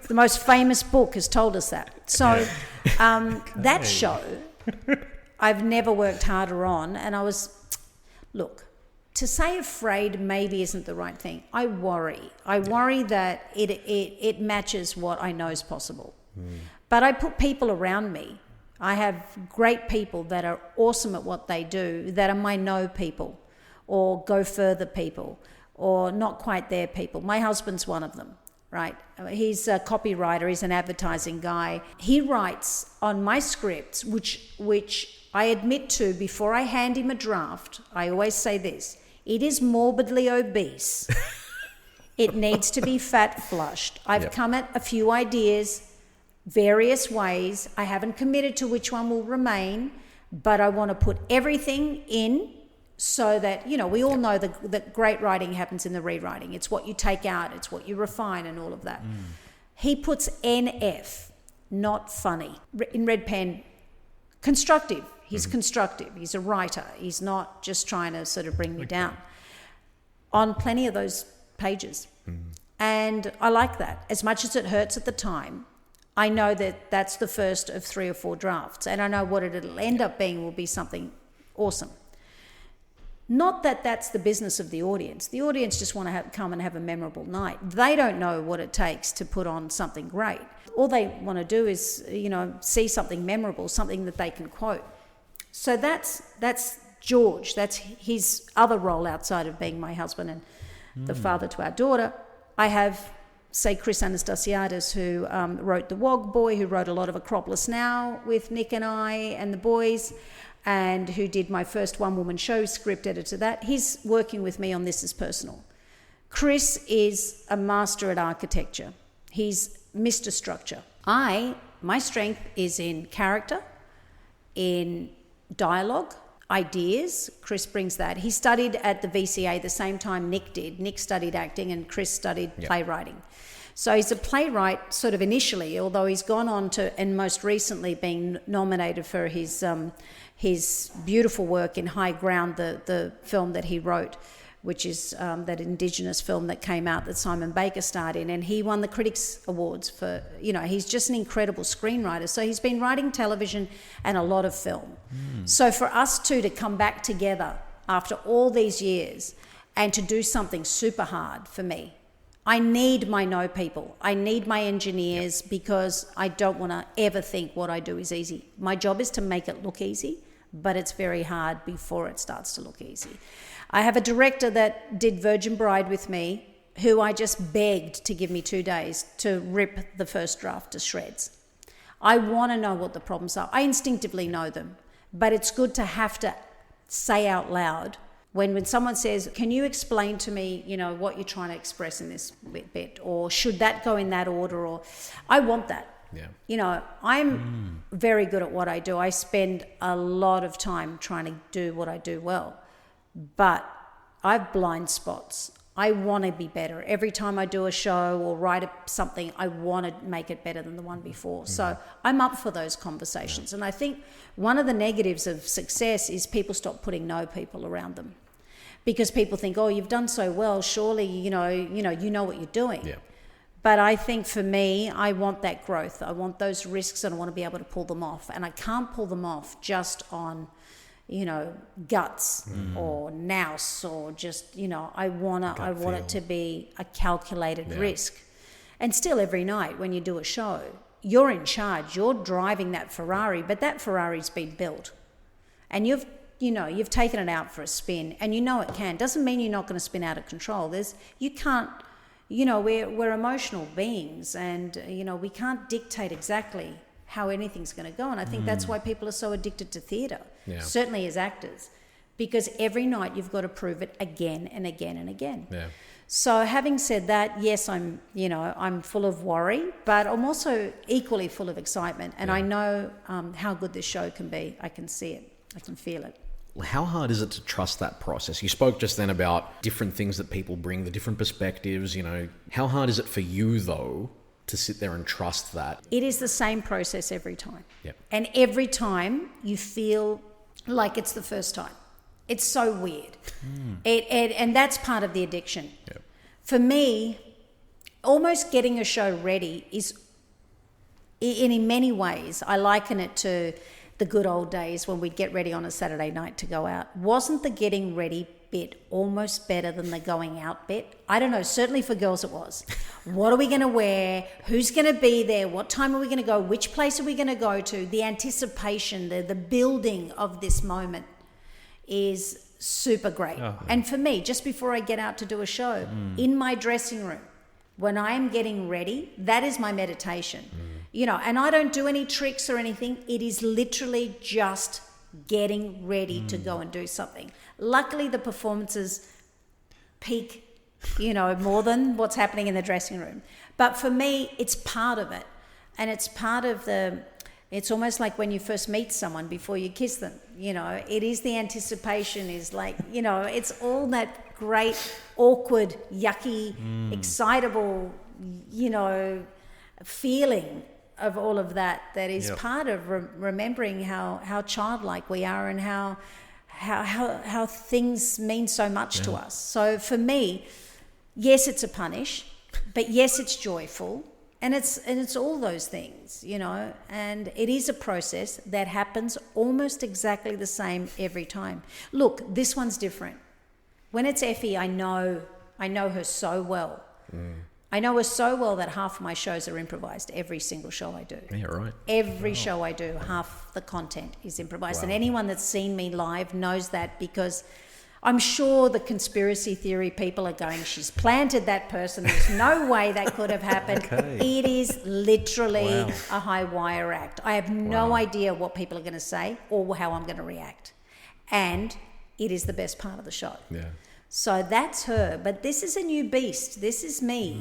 The most famous book has told us that. So that show, I've never worked harder on, and look, to say afraid maybe isn't the right thing. I worry that it matches what I know is possible. But I put people around me. I have great people that are awesome at what they do, that are my no people, or go further people, or not quite there people. My husband's one of them. right? He's a copywriter. He's an advertising guy. He writes on my scripts, which I admit to before I hand him a draft. I always say this: it is morbidly obese. It needs to be fat flushed. I've come at a few ideas, various ways. I haven't committed to which one will remain, but I want to put everything in so that, we all know that great writing happens in the rewriting. It's what you take out, it's what you refine and all of that. He puts NF, not funny, in red pen. Constructive. He's constructive. He's a writer. He's not just trying to sort of bring me down. On plenty of those pages. And I like that. As much as it hurts at the time, I know that that's the first of 3 or 4 drafts, and I know what it'll end up being will be something awesome. Not that that's the business of the audience. The audience just want to come and have a memorable night. They don't know what it takes to put on something great. All they want to do is, see something memorable, something that they can quote. So that's George. That's his other role outside of being my husband and the father to our daughter. I have, say, Chris Anastasiadis, who wrote The Wog Boy, who wrote a lot of Acropolis Now with Nick and I and the boys, and who did my first one-woman show, script editor that. He's working with me on This Is Personal. Chris is a master at architecture. He's Mr. Structure. My strength is in character, in dialogue, ideas. Chris brings that. He studied at the VCA the same time Nick did. Nick studied acting and Chris studied playwriting. So he's a playwright sort of initially, although he's gone on to, and most recently being nominated for his beautiful work in High Ground, the film that he wrote, which is that Indigenous film that came out that Simon Baker starred in, and he won the Critics Awards for, he's just an incredible screenwriter. So he's been writing television and a lot of film. So for us two to come back together after all these years and to do something super hard for me, I need my no people. I need my engineers because I don't want to ever think what I do is easy. My job is to make it look easy, but it's very hard before it starts to look easy. I have a director that did Virgin Bride with me, who I just begged to give me 2 days to rip the first draft to shreds. I want to know what the problems are. I instinctively know them, but it's good to have to say out loud when someone says, can you explain to me, what you're trying to express in this bit, or should that go in that order, or I want that. Yeah. I'm very good at what I do. I spend a lot of time trying to do what I do well. But I have blind spots. I want to be better. Every time I do a show or write something, I want to make it better than the one before. So I'm up for those conversations. And I think one of the negatives of success is people stop putting no people around them. Because people think, oh, you've done so well, surely, you know what you're doing. Yeah. But I think for me, I want that growth. I want those risks and I want to be able to pull them off. And I can't pull them off just on guts or nous or just, I want it to be a calculated risk. And still every night when you do a show, you're in charge, you're driving that Ferrari, but that Ferrari's been built and you've taken it out for a spin and it can. Doesn't mean you're not going to spin out of control. We're emotional beings and, we can't dictate exactly how anything's going to go. And I think that's why people are so addicted to theatre, certainly as actors, because every night you've got to prove it again and again and again. Yeah. So having said that, yes, I'm full of worry, but I'm also equally full of excitement. And I know how good this show can be. I can see it. I can feel it. How hard is it to trust that process? You spoke just then about different things that people bring, the different perspectives, How hard is it for you, though, to sit there and trust that? It is the same process every time. Yep. And every time you feel like it's the first time. It's so weird. And that's part of the addiction. Yep. For me, almost getting a show ready is, in many ways, I liken it to the good old days when we'd get ready on a Saturday night to go out. Wasn't the getting ready bit almost better than the going out bit? I don't know, certainly for girls it was. What are we going to wear? Who's going to be there? What time are we going to go? Which place are we going to go to? The anticipation, the building of this moment is super great. And for me, just before I get out to do a show, in my dressing room, When I am getting ready, that is my meditation. You know, and I don't do any tricks or anything. It is literally just getting ready to go and do something. Luckily, the performances peak, you know, more than what's happening in the dressing room. But for me, it's part of it. And it's part of it's almost like when you first meet someone before you kiss them, you know, it is the anticipation is like, you know, it's all that great, awkward, yucky, excitable, you know, feeling of all of that is part of remembering how childlike we are and how things mean so much to us. So for me, yes, it's a punish, but yes, it's joyful. And it's all those things, you know, and it is a process that happens almost exactly the same every time. Look, this one's different. When it's Effie, I know her so well. I know her so well that half of my shows are improvised, every single show I do. Yeah, right. Every show I do, half the content is improvised. And anyone that's seen me live knows that, because I'm sure the conspiracy theory people are going, she's planted that person. There's no way that could have happened. Okay. It is literally a high wire act. I have no idea what people are going to say or how I'm going to react. And it is the best part of the show. Yeah. So that's her. But this is a new beast. This is me.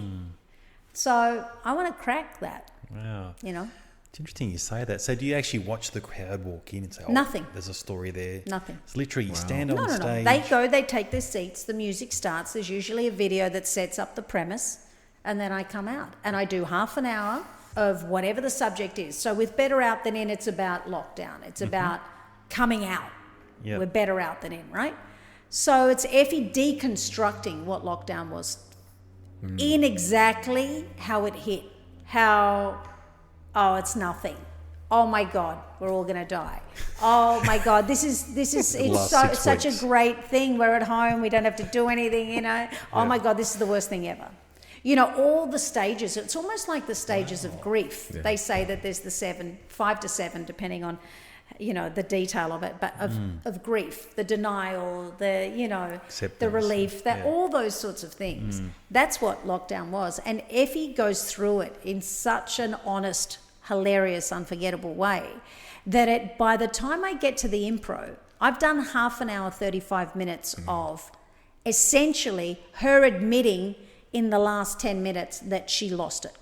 So I want to crack that. Wow. You know? It's interesting you say that. So do you actually watch the crowd walk in and say, Nothing. There's a story there? Nothing. It's literally you stand on stage. They go, they take their seats, the music starts, there's usually a video that sets up the premise, and then I come out. And I do half an hour of whatever the subject is. So with Better Out Than In, it's about lockdown. It's about coming out. Yep. We're better out than in, right? So it's Effie deconstructing what lockdown was in exactly how it hit. Oh, it's nothing. Oh my God, we're all gonna die. Oh my God, this is it's such a great thing. We're at home, we don't have to do anything, you know. Oh my God, this is the worst thing ever. You know, all the stages, it's almost like the stages of grief. Yeah. They say that there's the 5 to 7, depending on, you know, the detail of it, but of grief, the denial, the, you know, acceptance, the relief, that all those sorts of things. That's what lockdown was. And Effie goes through it in such an honest, hilarious, unforgettable way that by the time I get to the impro, I've done half an hour, 35 minutes of essentially her admitting in the last 10 minutes that she lost it.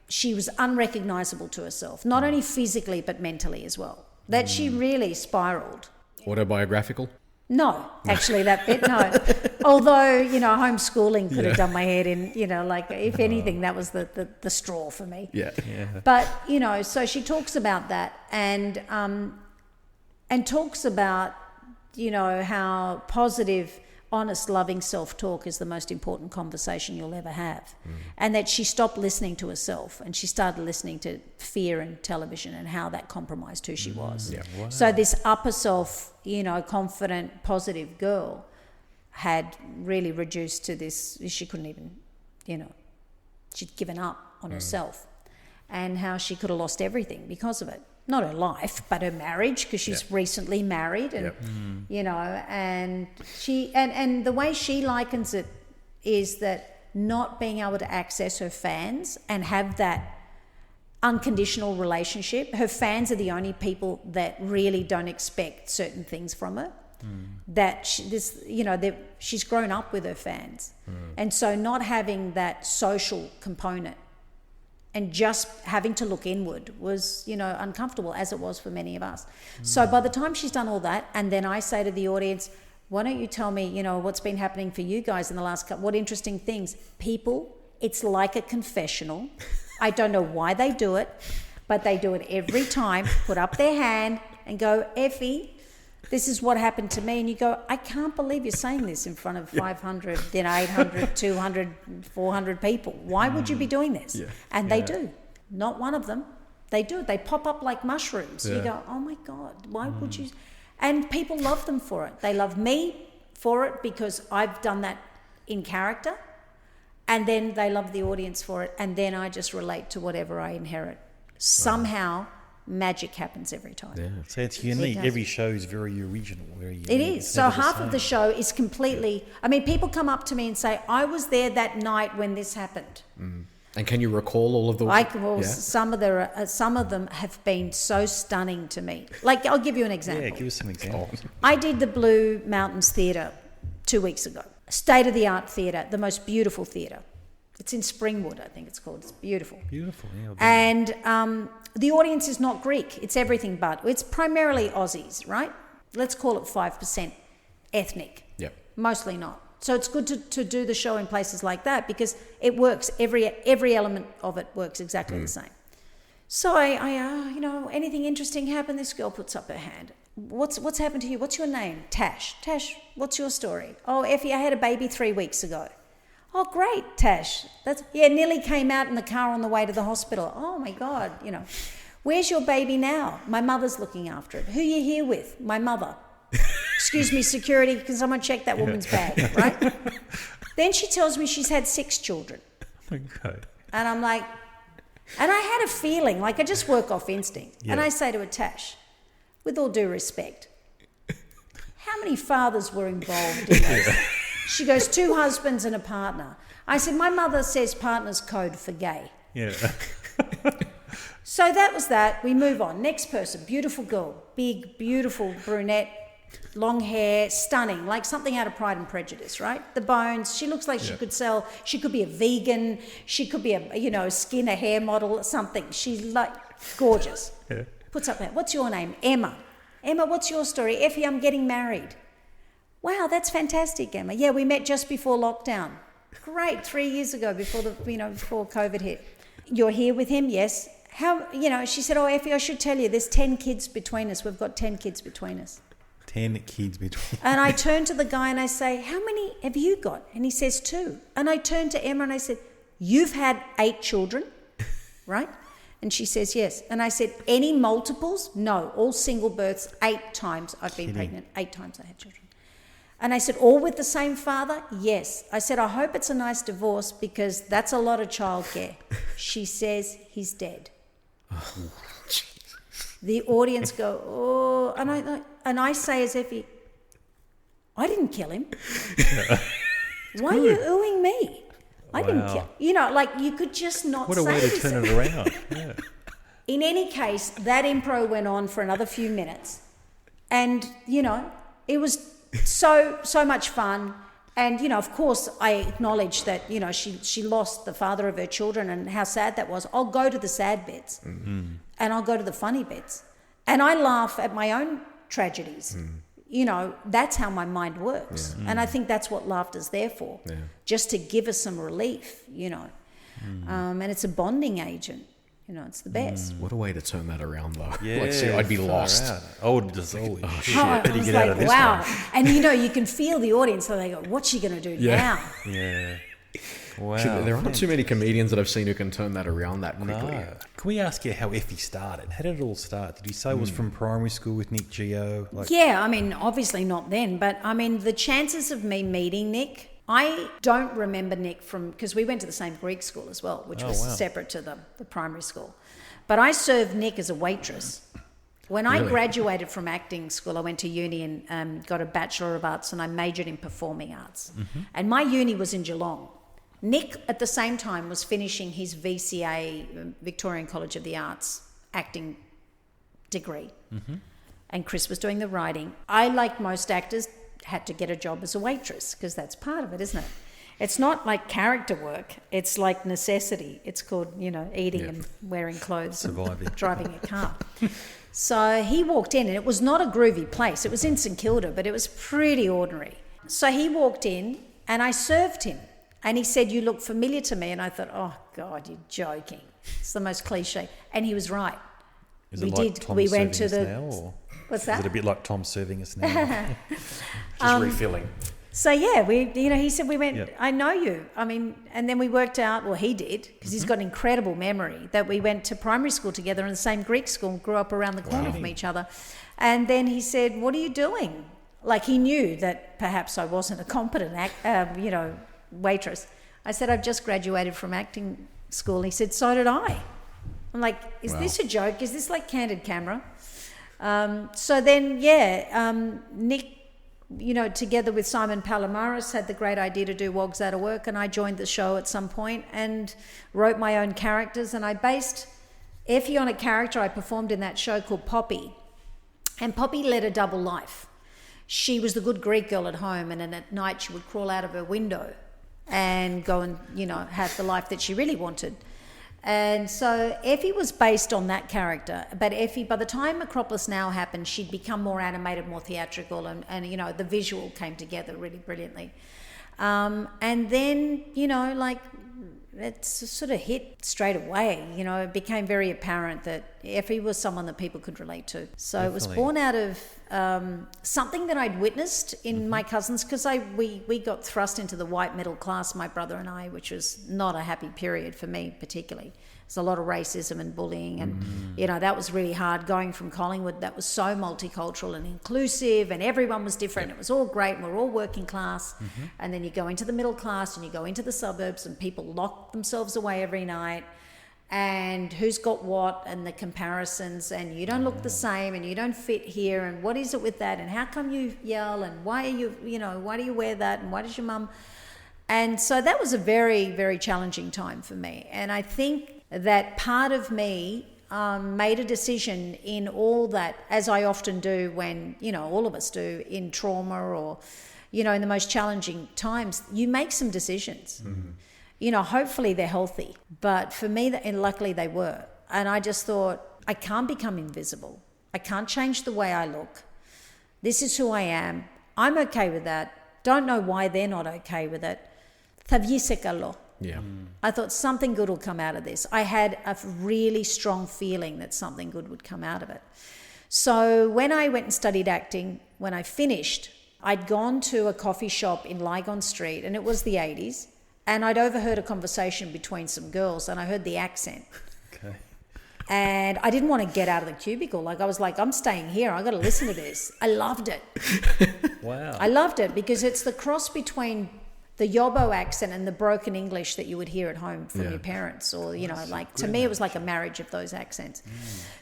She was unrecognizable to herself, not only physically, but mentally as well. That she really spiraled. Autobiographical? No, actually that bit, no. Although, you know, homeschooling could have done my head in, you know, like if anything, that was the straw for me. Yeah. But, you know, so she talks about that and talks about, you know, how positive, honest, loving self-talk is the most important conversation you'll ever have. And that she stopped listening to herself and she started listening to fear and television and how that compromised who she was. Yeah. Wow. So this upper self, you know, confident, positive girl had really reduced to this, she couldn't even, you know, she'd given up on herself, and how she could have lost everything because of it. Not her life, but her marriage, because she's recently married, and you know, and she and the way she likens it is that not being able to access her fans and have that unconditional relationship. Her fans are the only people that really don't expect certain things from her. That she's grown up with her fans, and so not having that social component and just having to look inward was, you know, uncomfortable, as it was for many of us. So by the time she's done all that, and then I say to the audience, why don't you tell me, you know, what's been happening for you guys in the last couple, what interesting things? People, it's like a confessional. I don't know why they do it, but they do it every time, put up their hand and go, Effie, this is what happened to me. And you go, I can't believe you're saying this in front of 500, then 800, 200, 400 people. Why would you be doing this? Yeah. And they do. Not one of them. They do it. They pop up like mushrooms. You go, oh my God, why would you? And people love them for it. They love me for it because I've done that in character. And then they love the audience for it. And then I just relate to whatever I inherit. Somehow magic happens every time. Yeah. So it's unique. does. Every show is very original, very unique. It is. It's So never half same. of the show is completely, I mean, people come up to me and say, I was there that night when this happened. And can you recall all of the... Some of them have been so stunning to me. Like, I'll give you an example. Yeah, give us some examples. I did the Blue Mountains Theatre 2 weeks ago. State-of-the-art theatre, the most beautiful theatre. It's in Springwood, I think it's called. It's beautiful. Beautiful, yeah. And the audience is not Greek. It's everything but. It's primarily Aussies, right? Let's call it 5% ethnic. Yep. Mostly not. So it's good to do the show in places like that because it works. Every element of it works exactly the same. So I anything interesting happened? This girl puts up her hand. What's happened to you? What's your name? Tash. Tash, what's your story? Oh, Effie, I had a baby 3 weeks ago. Oh, great, Tash. Nearly came out in the car on the way to the hospital. Oh, my God, Where's your baby now? My mother's looking after it. Who are you here with? My mother. Excuse me, security, can someone check that woman's bag, right? Then she tells me she's had 6 children. Okay. And I'm like, and I had a feeling, like I just work off instinct. Yeah. And I say to her, Tash, with all due respect, how many fathers were involved in this? She goes, 2 husbands and a partner. I said, my mother says partner's code for gay. Yeah. So that was that. We move on. Next person, beautiful girl, big, beautiful brunette, long hair, stunning, like something out of Pride and Prejudice, right? The bones. She looks like she could sell. She could be a vegan. She could be a skin, a hair model, something. She's like gorgeous. Yeah. Puts up that. What's your name? Emma. Emma, what's your story? Effie, I'm getting married. Wow, that's fantastic, Emma. Yeah, we met just before lockdown. Great, 3 years ago before before COVID hit. You're here with him? Yes. How, she said, oh, Effie, I should tell you, there's 10 kids between us. We've got 10 kids between us. 10 kids between. And I turn to the guy and I say, how many have you got? And he says 2. And I turn to Emma and I said, you've had 8 children, right? And she says, yes. And I said, any multiples? No, all single births. 8 times I've been pregnant. 8 times I had children. And I said, all with the same father? Yes. I said, I hope it's a nice divorce because that's a lot of childcare. She says, he's dead. The audience go, oh, and I say as Effie, I didn't kill him. Why are you oohing me? I didn't kill. You could just not What say a way to turn it around. Yeah. In any case, that impro went on for another few minutes. And, it was so much fun. And, of course, I acknowledge that, she lost the father of her children and how sad that was. I'll go to the sad bits and I'll go to the funny bits. And I laugh at my own tragedies. That's how my mind works. And I think that's what laughter's there for, just to give us some relief, and it's a bonding agent. It's the best. What a way to turn that around, though. Yeah, I'd be far lost. out. I would just, holy shit, I how do you was get like, out of this wow. one? And you can feel the audience, so they go, what's she going to do now? Yeah. Wow. There aren't too many comedians that I've seen who can turn that around that quickly. No. Can we ask you how Effie started? How did it all start? Did you say it was from primary school with Nick Geo? Yeah, obviously not then, but the chances of me meeting Nick, I don't remember Nick because we went to the same Greek school as well, which was separate to the primary school. But I served Nick as a waitress. When I graduated from acting school, I went to uni and got a Bachelor of Arts and I majored in Performing Arts. And my uni was in Geelong. Nick, at the same time, was finishing his VCA, Victorian College of the Arts, acting degree. And Chris was doing the writing. I, like most actors, had to get a job as a waitress because that's part of it, isn't it? It's not like character work. It's like necessity. It's called, eating and wearing clothes Surviving. and driving a car. So he walked in and it was not a groovy place. It was in St Kilda, but it was pretty ordinary. So he walked in and I served him. And he said, you look familiar to me. And I thought, oh, God, you're joking. It's the most cliche. And he was right. Is it like Tom serving us now? Or What's that? is it a bit like Tom serving us now? Just refilling. So he said, we went, I know you. And then we worked out, well, he did, because he's got an incredible memory, that we went to primary school together in the same Greek school and grew up around the corner from each other. And then he said, what are you doing? Like he knew that perhaps I wasn't a competent waitress. I said, I've just graduated from acting school. He said, so did I. I'm like, is Wow. this a joke? Is this like candid camera? So then, Nick, together with Simon Palomares, had the great idea to do Wogs Out of Work, and I joined the show at some point and wrote my own characters, and I based Effie on a character I performed in that show called Poppy. And Poppy led a double life. She was the good Greek girl at home, and then at night she would crawl out of her window and go and, have the life that she really wanted. And so Effie was based on that character. But Effie, by the time Acropolis Now happened, she'd become more animated, more theatrical, and the visual came together really brilliantly. And then, it sort of hit straight away. It became very apparent that Effie was someone that people could relate to. So Definitely. It was born out of something that I'd witnessed in my cousins, because we got thrust into the white middle class, my brother and I, which was not a happy period for me particularly. There's a lot of racism and bullying, and that was really hard. Going from Collingwood, that was so multicultural and inclusive, and everyone was different. It was all great, and we're all working class. And then you go into the middle class, and you go into the suburbs, and people lock themselves away every night, and who's got what, and the comparisons, and you don't look the same, and you don't fit here, and what is it with that, and how come you yell, and why are you, why do you wear that, and why does your mum? And so that was a very, very challenging time for me. And I think that part of me made a decision in all that, as I often do when, all of us do in trauma or, in the most challenging times, you make some decisions. Hopefully they're healthy. But for me, and luckily they were. And I just thought, I can't become invisible. I can't change the way I look. This is who I am. I'm okay with that. Don't know why they're not okay with it. Yeah. I thought something good will come out of this. I had a really strong feeling that something good would come out of it. So when I went and studied acting, when I finished, I'd gone to a coffee shop in Lygon Street, and it was the 80s, and I'd overheard a conversation between some girls, and I heard the accent. Okay. And I didn't want to get out of the cubicle. I was like, I'm staying here. I got to listen to this. I loved it. Wow. I loved it because it's the cross between the Yobbo accent and the broken English that you would hear at home from your parents, or, to me, it was like a marriage of those accents.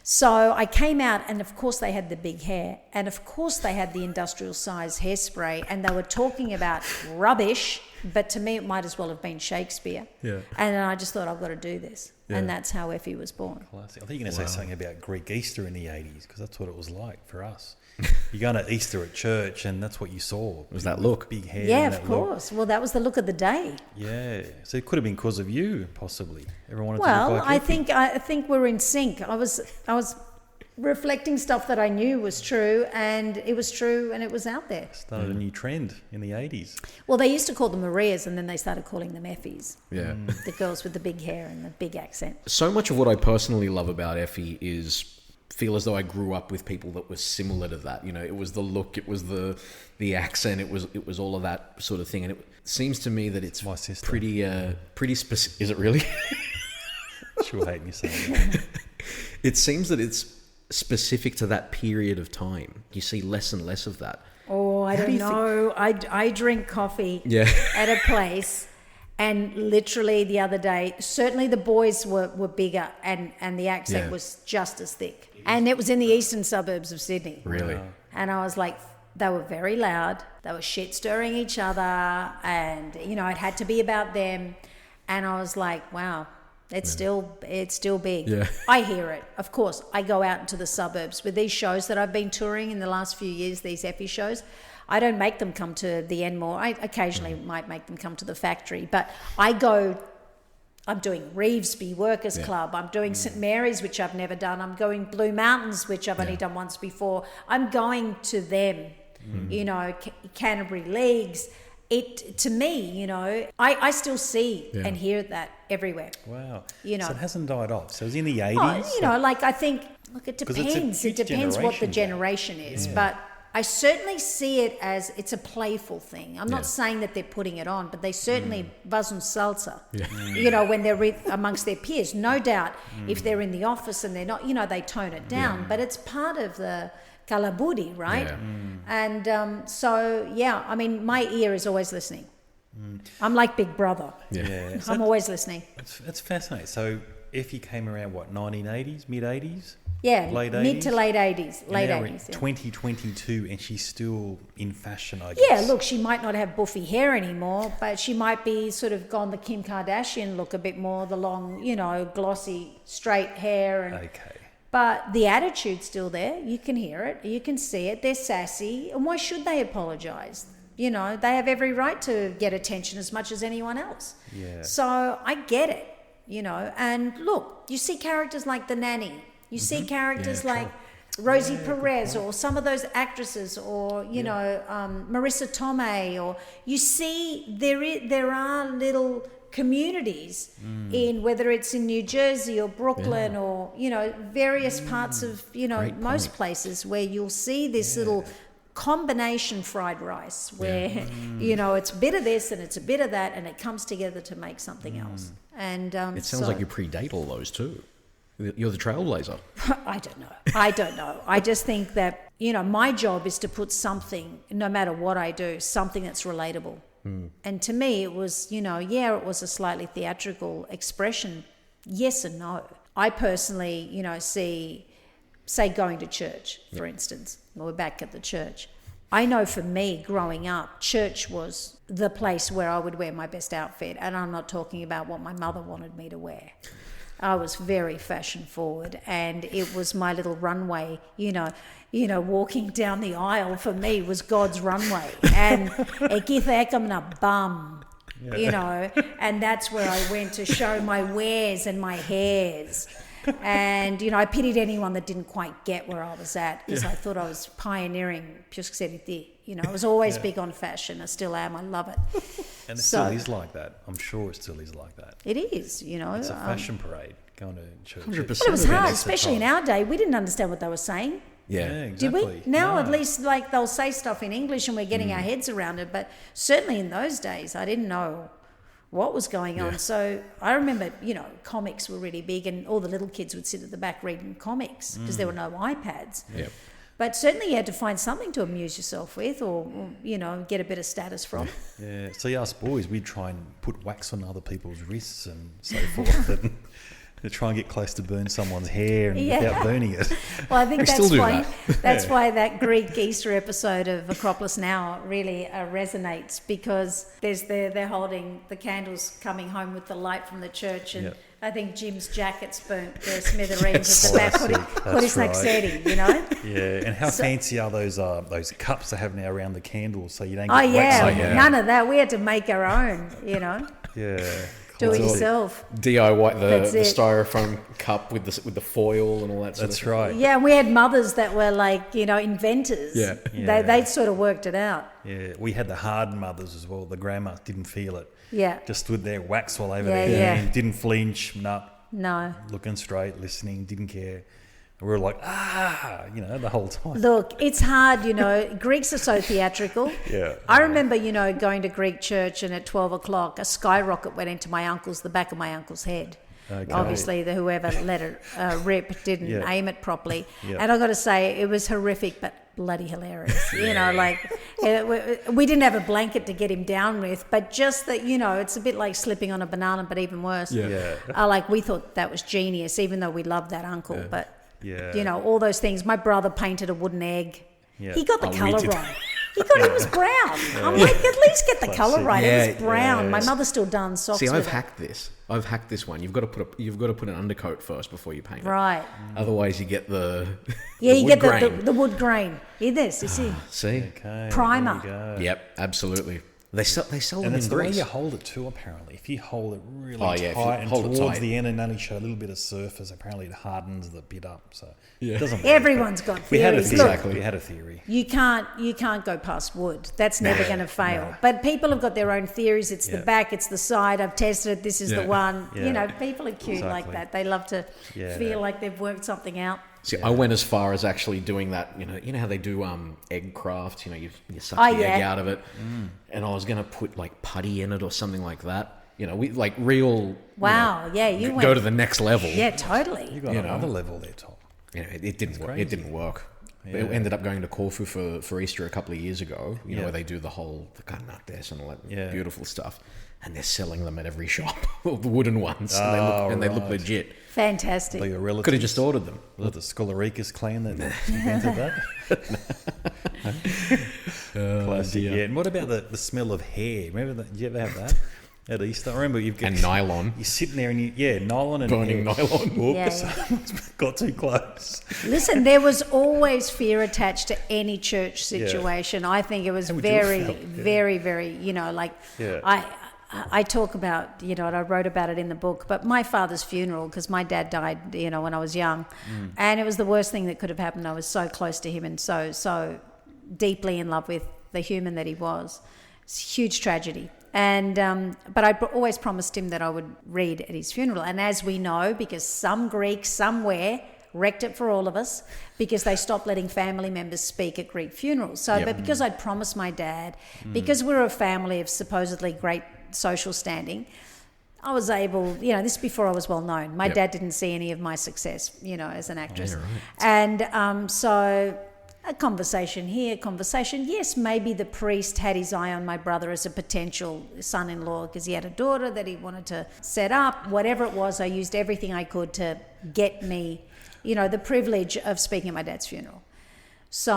So I came out, and of course they had the big hair, and of course they had the industrial size hairspray, and they were talking about rubbish, but to me it might as well have been Shakespeare. Yeah. And I just thought, I've got to do this. Yeah. And that's how Effie was born. Classic. I think you're going to say something about Greek Easter in the 80s, because that's what it was like for us. You're going to Easter at church, and that's what you saw. Was that look? Big hair. Yeah, and of that course. Look. Well, that was the look of the day. Yeah. So it could have been because of you, possibly. Everyone wanted Well, to look like I think we're in sync. I was reflecting stuff that I knew was true, and it was true, and it was out there. Started a new trend in the 80s. Well, they used to call them Marias, and then they started calling them Effies. Yeah. The girls with the big hair and the big accent. So much of what I personally love about Effie is feel as though I grew up with people that were similar to that. It was the look, it was the accent, it was all of that sort of thing. And it seems to me that it's my sister. pretty specific. Is it really? She'll hate me saying that. It seems that it's specific to that period of time. You see less and less of that. Oh, I don't know. I drink coffee at a place, and literally the other day, certainly the boys were bigger, and the accent was just as thick. And it was in the eastern suburbs of Sydney. Really? Wow. And I was like, they were very loud. They were shit stirring each other, and it had to be about them. And I was like, wow. It's still big. Yeah. I hear it. Of course, I go out into the suburbs with these shows that I've been touring in the last few years, these Effie shows. I don't make them come to the Enmore. I occasionally might make them come to the factory, but I'm doing Revesby Workers Club. I'm doing St Mary's, which I've never done. I'm going Blue Mountains, which I've only done once before. I'm going to them, Canterbury Leagues. It, to me, I still see and hear that everywhere. Wow. So it hasn't died off. So it was in the 80s. I think, look, it depends. It depends what the generation is. Yeah. But I certainly see it as it's a playful thing. I'm not saying that they're putting it on, but they certainly buzz and salsa, when they're amongst their peers. No doubt if they're in the office and they're not, they tone it down. Yeah. But it's part of the kalabudi, right? Yeah. And I mean, my ear is always listening. I'm like Big Brother. Yeah. I'm always listening. It's fascinating. So Effie came around, what, 1980s, mid-80s? Yeah, late mid 80s? to late 80s. Late Now we're 80s. Yeah. 2022, and she's still in fashion, I guess. Yeah, look, she might not have buffy hair anymore, but she might be sort of gone the Kim Kardashian look a bit more, the long, glossy, straight hair. And, Okay. But the attitude's still there. You can hear it. You can see it. They're sassy. And why should they apologise? They have every right to get attention as much as anyone else. Yeah. So I get it, And look, you see characters like The Nanny. You see characters like Rosie Perez or some of those actresses or, Marissa Tomei, or you see there are little communities in, whether it's in New Jersey or Brooklyn or, various parts of, most places where you'll see this little combination fried rice where, it's a bit of this and it's a bit of that and it comes together to make something else. And it sounds like you predate all those too. You're the trailblazer. I don't know. I just think that, my job is to put something, no matter what I do, something that's relatable. And to me, it was, it was a slightly theatrical expression. Yes and no. I personally, say going to church, for instance. We're back at the church. I know for me, growing up, church was the place where I would wear my best outfit. And I'm not talking about what my mother wanted me to wear. I was very fashion forward, and it was my little runway, walking down the aisle for me was God's runway. And ekithekam bum, and that's where I went to show my wares and my hairs. And, I pitied anyone that didn't quite get where I was at, because I thought I was pioneering. I was always big on fashion. I still am. I love it. And it still is like that. I'm sure it still is like that. It is, It's a fashion parade going to church. 100%. But it was hard, especially in our day. We didn't understand what they were saying. Yeah, exactly. Did we? Now at least they'll say stuff in English and we're getting our heads around it. But certainly in those days, I didn't know what was going on. So I remember, comics were really big and all the little kids would sit at the back reading comics because there were no iPads. Yep. But certainly you had to find something to amuse yourself with or get a bit of status from. Yeah. See, us boys, we'd try and put wax on other people's wrists and so forth and to try and get close to burn someone's hair and without burning it. Well, I think I still do that. That's why that Greek Easter episode of Acropolis Now really resonates, because they're holding the candles coming home with the light from the church, and I think Jim's jacket's burnt to smithereens at the back. Put his Naxeti, Yeah, and how fancy are those cups they have now around the candles so you don't get wax? wax on None of that. We had to make our own, Yeah. Do it yourself. DIY the styrofoam cup with the foil and all that sort of stuff. That's right. Yeah, and we had mothers that were like, inventors. Yeah. They sort of worked it out. Yeah, we had the hard mothers as well. The grandma didn't feel it. Yeah. Just stood there, wax all over their hand, didn't flinch, No. looking straight, listening, didn't care. We were like, the whole time. Look, it's hard, Greeks are so theatrical. Yeah. I remember, going to Greek church, and at 12 o'clock, a skyrocket went into the back of my uncle's head. Okay. Obviously, whoever let it rip didn't aim it properly. Yeah. And I've got to say, it was horrific, but bloody hilarious. We didn't have a blanket to get him down with, but just that, it's a bit like slipping on a banana, but even worse. Yeah. We thought that was genius, even though we loved that uncle, but... Yeah. all those things. My brother painted a wooden egg. Yeah. He got the colour right. It was brown. I'm like, at least get the colour right. It was brown. My mother still done socks. See, with I've hacked this. I've hacked this one. You've got to put an undercoat first before you paint it. Right. Otherwise, you get the you wood get grain. the wood grain. Hear this? You see? See? Okay. Primer. There you go. Yep, absolutely. They sell them And it's in the way Greece. you hold it too, apparently. If you hold it really Oh, yeah, if you tight and hold it towards tight. the end and only show a little bit of surface, apparently it hardens the bit up. So it doesn't work. Everyone's got We had a theories. theory. Look, We had a theory. you can't go past wood. That's never going to fail. But people have got their own theories. It's the back, it's the side. I've tested it. This is the one. Yeah. People are cute like Exactly. that. They love to Yeah. feel like they've worked something out. See, I went as far as actually doing that. You know how they do egg crafts. You suck the egg out of it, and I was gonna put like putty in it or something like that. We like real. Wow, you went. Go to the next level. Yeah, totally. You got another level there, Tom. It didn't work. It crazy. didn't work. Yeah. It ended up going to Corfu for Easter a couple of years ago. Where they do the carnaktes and all that beautiful stuff. and they're selling them at every shop, the wooden ones, and they look legit. Fantastic. Like your relatives. Could have just ordered them. Was it the Scholaricus clan that invented that? Classic. dear. Yeah. And what about the smell of hair? Remember that? Did you ever have that at Easter? I remember you've got And nylon. You're sitting there and nylon and Burning hair. nylon. Oops, Yeah, got too close. Listen, there was always fear attached to any church situation. I think it was How would you have very, felt? Yeah. very, very, like I talk about, and I wrote about it in the book, but my father's funeral, because my dad died, when I was young, and it was the worst thing that could have happened. I was so close to him and so deeply in love with the human that he was. It's a huge tragedy. And but I always promised him that I would read at his funeral. And as we know, because some Greek somewhere wrecked it for all of us, because they stopped letting family members speak at Greek funerals. So, but because I'd promised my dad, because we're a family of supposedly great social standing, I was able, this before I was well known. My dad didn't see any of my success, as an actress. Yeah, right. And so a conversation here, yes, maybe the priest had his eye on my brother as a potential son-in-law because he had a daughter that he wanted to set up. Whatever it was, I used everything I could to get me, the privilege of speaking at my dad's funeral. So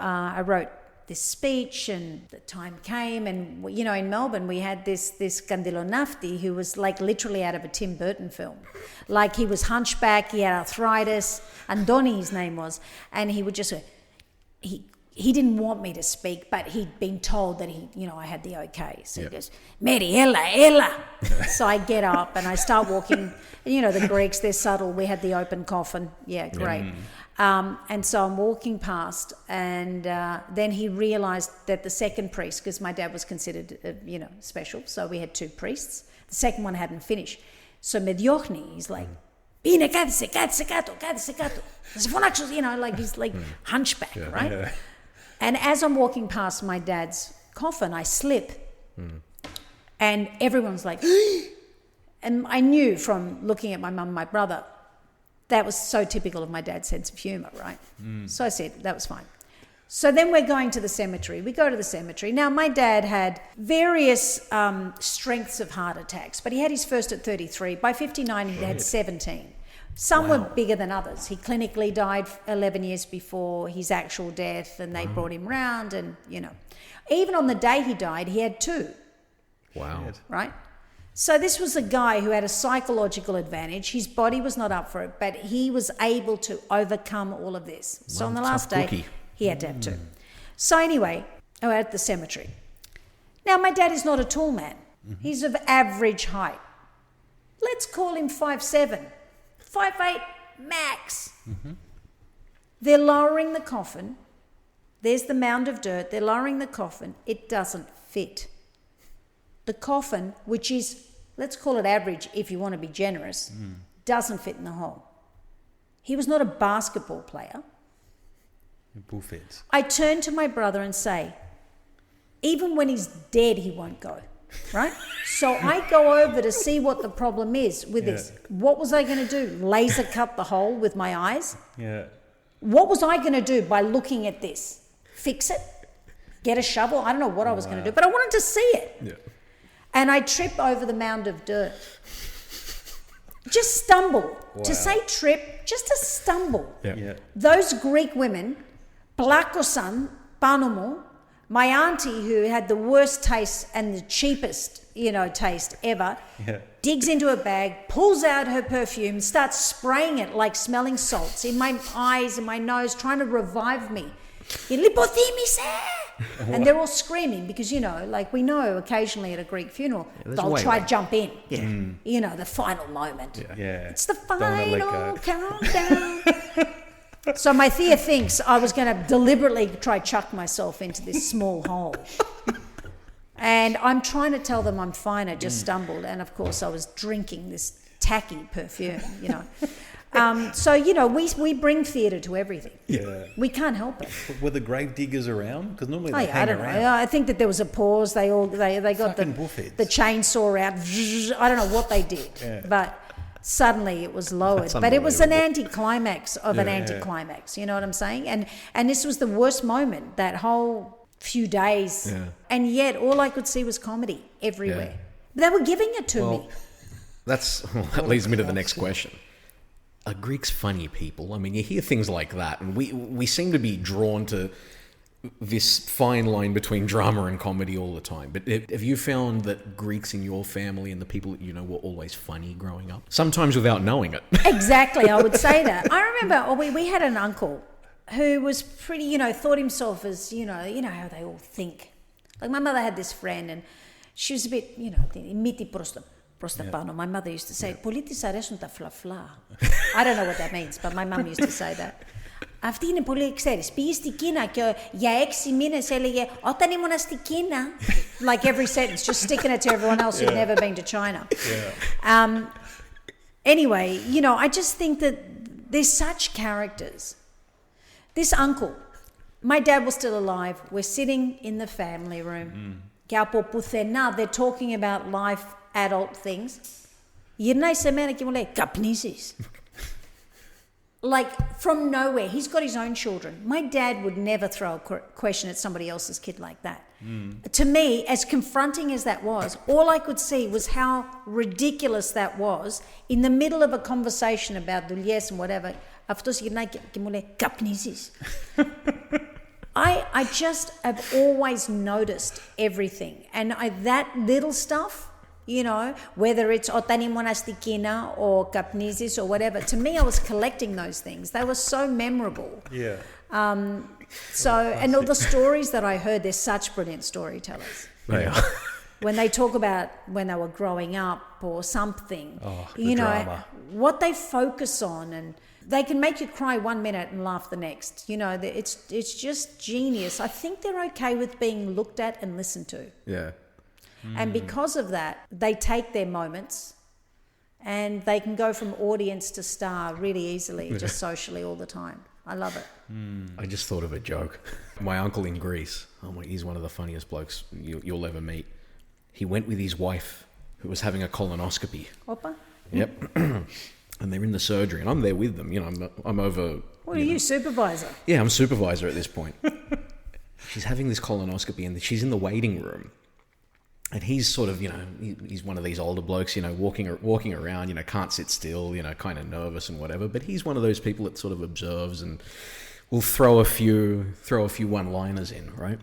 I wrote this speech, and the time came, and in Melbourne we had this Nafti who was like literally out of a Tim Burton film. Like, he was hunchback, he had arthritis, Andoni his name was, and he would just he didn't want me to speak, but he'd been told that I had the okay. So he goes, Mary, Ella. So I get up and I start walking. The Greeks, they're subtle. We had the open coffin. Yeah, great. And so I'm walking past, and then he realised that the second priest, because my dad was considered, special, so we had two priests. The second one hadn't finished. So Mediochni, he's like, Bine, kádese kato. Like he's like hunchback, right? Yeah. And as I'm walking past my dad's coffin, I slip. And everyone's like, and I knew from looking at my mum and my brother, that was so typical of my dad's sense of humour, right? So I said, that was fine. So then we're going to the cemetery. We go to the cemetery. Now, my dad had various strengths of heart attacks, but he had his first at 33. By 59, he had 17. Some were bigger than others. He clinically died 11 years before his actual death, and they brought him round, and, Even on the day he died, he had two. Wow. Right? So this was a guy who had a psychological advantage. His body was not up for it, but he was able to overcome all of this. So on the last day, cookie. he had to have two. So anyway, we're at the cemetery. Now, my dad is not a tall man. He's of average height. Let's call him 5'7", 5'8", max. They're lowering the coffin. There's the mound of dirt. They're lowering the coffin. It doesn't fit. The coffin, which is, let's call it average if you want to be generous, doesn't fit in the hole. He was not a basketball player. Bullfeds. I turn to my brother and say, even when he's dead, he won't go, right? So I go over to see what the problem is with this. What was I going to do? Laser cut the hole with my eyes? Yeah. What was I going to do by looking at this? Fix it? Get a shovel? I don't know what I was going to do, but I wanted to see it. Yeah. And I trip over the mound of dirt. Just stumble. Wow. To say trip, just to stumble. Yeah. Those Greek women, Plakosan, Panomo, my auntie who had the worst taste and the cheapest, taste ever, digs into a bag, pulls out her perfume, starts spraying it like smelling salts in my eyes and my nose, trying to revive me. And they're all screaming because, like we know occasionally at a Greek funeral, they'll try to jump in. Yeah. The final moment. Yeah. It's the final countdown. So my Thea thinks I was going to deliberately try chuck myself into this small hole. And I'm trying to tell them I'm fine, I just stumbled. And of course I was drinking this tacky perfume, So, we bring theatre to everything. Yeah. We can't help it. Were the grave diggers around? Because normally they I hang don't around. know. I think that there was a pause. They got the chainsaw out. I don't know what they did. But suddenly it was lowered. But it was an anticlimax of an anticlimax. You know what I'm saying? And this was the worst moment, that whole few days. Yeah. And yet all I could see was comedy everywhere. They were giving it to me. That leads me to the next question. Are Greeks funny people? I mean, you hear things like that, and we seem to be drawn to this fine line between drama and comedy all the time. But have you found that Greeks in your family and the people that you know were always funny growing up? Sometimes without knowing it. Exactly, I would say that. I remember we had an uncle who was pretty, thought himself as, you know how they all think. Like my mother had this friend and she was a bit, miti prosta pano. My mother used to say, "Πολύ της αρέσουν τα φλαφλά." I don't know what that means, but my mum used to say that. Αυτή είναι πολύ, ξέρεις, πήγε στην Κίνα και για 6 μήνες έλεγε όταν ήμουν στην Κίνα. Like every sentence, just sticking it to everyone else who'd never been to China. Yeah. Anyway, I just think that there's such characters. This uncle, my dad was still alive. We're sitting in the family room. Και από πουθενά, they're talking about life, adult things. Γυρνάει σε μένα και μου λέει, καπνίζεις. Like, from nowhere. He's got his own children. My dad would never throw a question at somebody else's kid like that. To me, as confronting as that was, all I could see was how ridiculous that was in the middle of a conversation about δουλειές and whatever. Αυτός γυρνάει και μου λέει, καπνίζεις. I just have always noticed everything. And that little stuff, whether it's όταν ήμουν στην Κίνα or καπνίζεις or whatever, to me I was collecting those things. They were so memorable. Yeah. And all the stories that I heard, they're such brilliant storytellers. They are. When they talk about when they were growing up or something, drama. what they focus on, and they can make you cry 1 minute and laugh the next. It's just genius. I think they're okay with being looked at and listened to. Yeah. And because of that, they take their moments and they can go from audience to star really easily, just socially all the time. I love it. I just thought of a joke. My uncle in Greece, he's one of the funniest blokes you'll ever meet. He went with his wife who was having a colonoscopy. Opa? Yep. And they're in the surgery and I'm there with them. I'm over... What are you, supervisor? Yeah, I'm supervisor at this point. She's having this colonoscopy and she's in the waiting room. And he's sort of, he's one of these older blokes, walking around, can't sit still, kind of nervous and whatever. But he's one of those people that sort of observes and will throw a few one-liners in, right?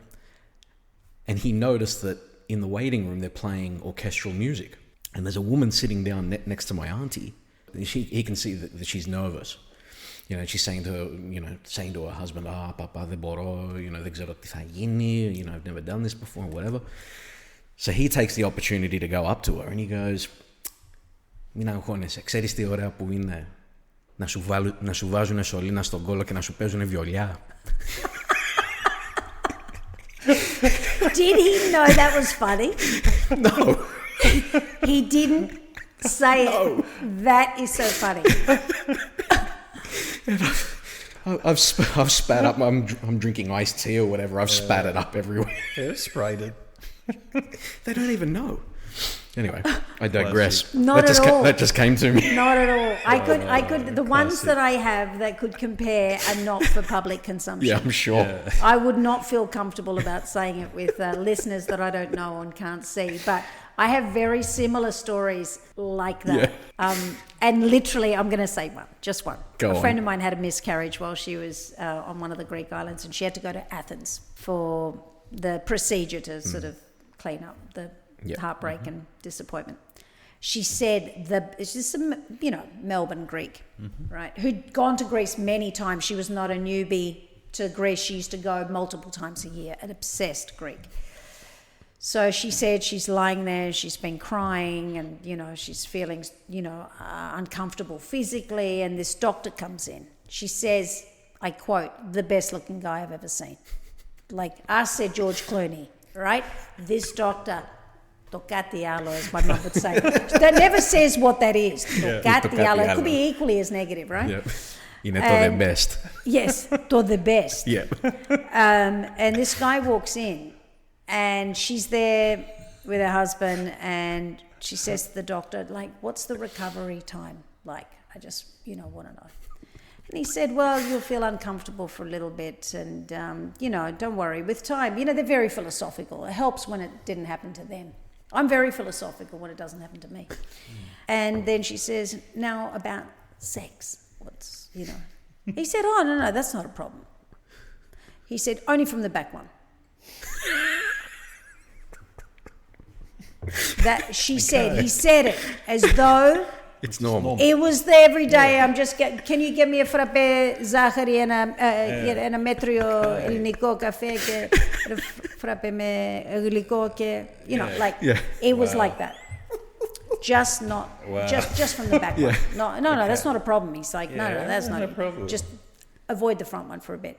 And he noticed that in the waiting room they're playing orchestral music, and there's a woman sitting down next to my auntie. He can see that she's nervous. She's saying to her husband, "Papa, δεν μπορώ, δεν ξέρω τι θα γίνει, I've never done this before," or whatever. So he takes the opportunity to go up to her and he goes, "Μην αγχώνεσαι, ξέρεις τι ωραία που είναι να σου βάζουν σωλήνα στον κόλο και να σου παίζουν βιολιά." Did he know that was funny? No. He didn't say No. it. That is so funny. I've spat up. I'm drinking iced tea or whatever. I've spat it up everywhere. Yeah, sprayed it. They don't even know. Anyway, I digress. Not at all. That just came to me. Not at all. I could. The ones that I have that could compare are not for public consumption. Yeah, I'm sure. I would not feel comfortable about saying it with listeners that I don't know and can't see. But I have very similar stories like that. Yeah. And literally, I'm going to say one, just one. Go a on. friend of mine had a miscarriage while she was on one of the Greek islands, and she had to go to Athens for the procedure to sort of clean up the heartbreak and disappointment. She said it's just some, Melbourne Greek, right, who'd gone to Greece many times. She was not a newbie to Greece. She used to go multiple times a year, an obsessed Greek. So she said she's lying there, she's been crying and, she's feeling, uncomfortable physically, and this doctor comes in. She says, I quote, "the best looking guy I've ever seen." Like us, said George Clooney, right? This doctor, το κάτι άλλο, as my mum would say. That never says what that is. Το κάτι άλλο. It could be equally as negative, right? Yeah. Είναι το the best. Yes, το the best. Yeah. And this guy walks in and she's there with her husband and she says to the doctor, like, "What's the recovery time like? I just, want to know." And he said, "Well, you'll feel uncomfortable for a little bit and, don't worry, with time." They're very philosophical. It helps when it didn't happen to them. I'm very philosophical when it doesn't happen to me. And then she says, now about sex, what's, you know. He said, oh, no, that's not a problem. He said, only from the back one. That she said, he said it as though it's normal. It was there every day. I'm just can you get me a frappe zahari and a metrio elnico cafe frappe me gliko you know, like it was like that. Just not just from the back one. No, that's not a problem. He's like, no, that's not a problem. Just avoid the front one for a bit.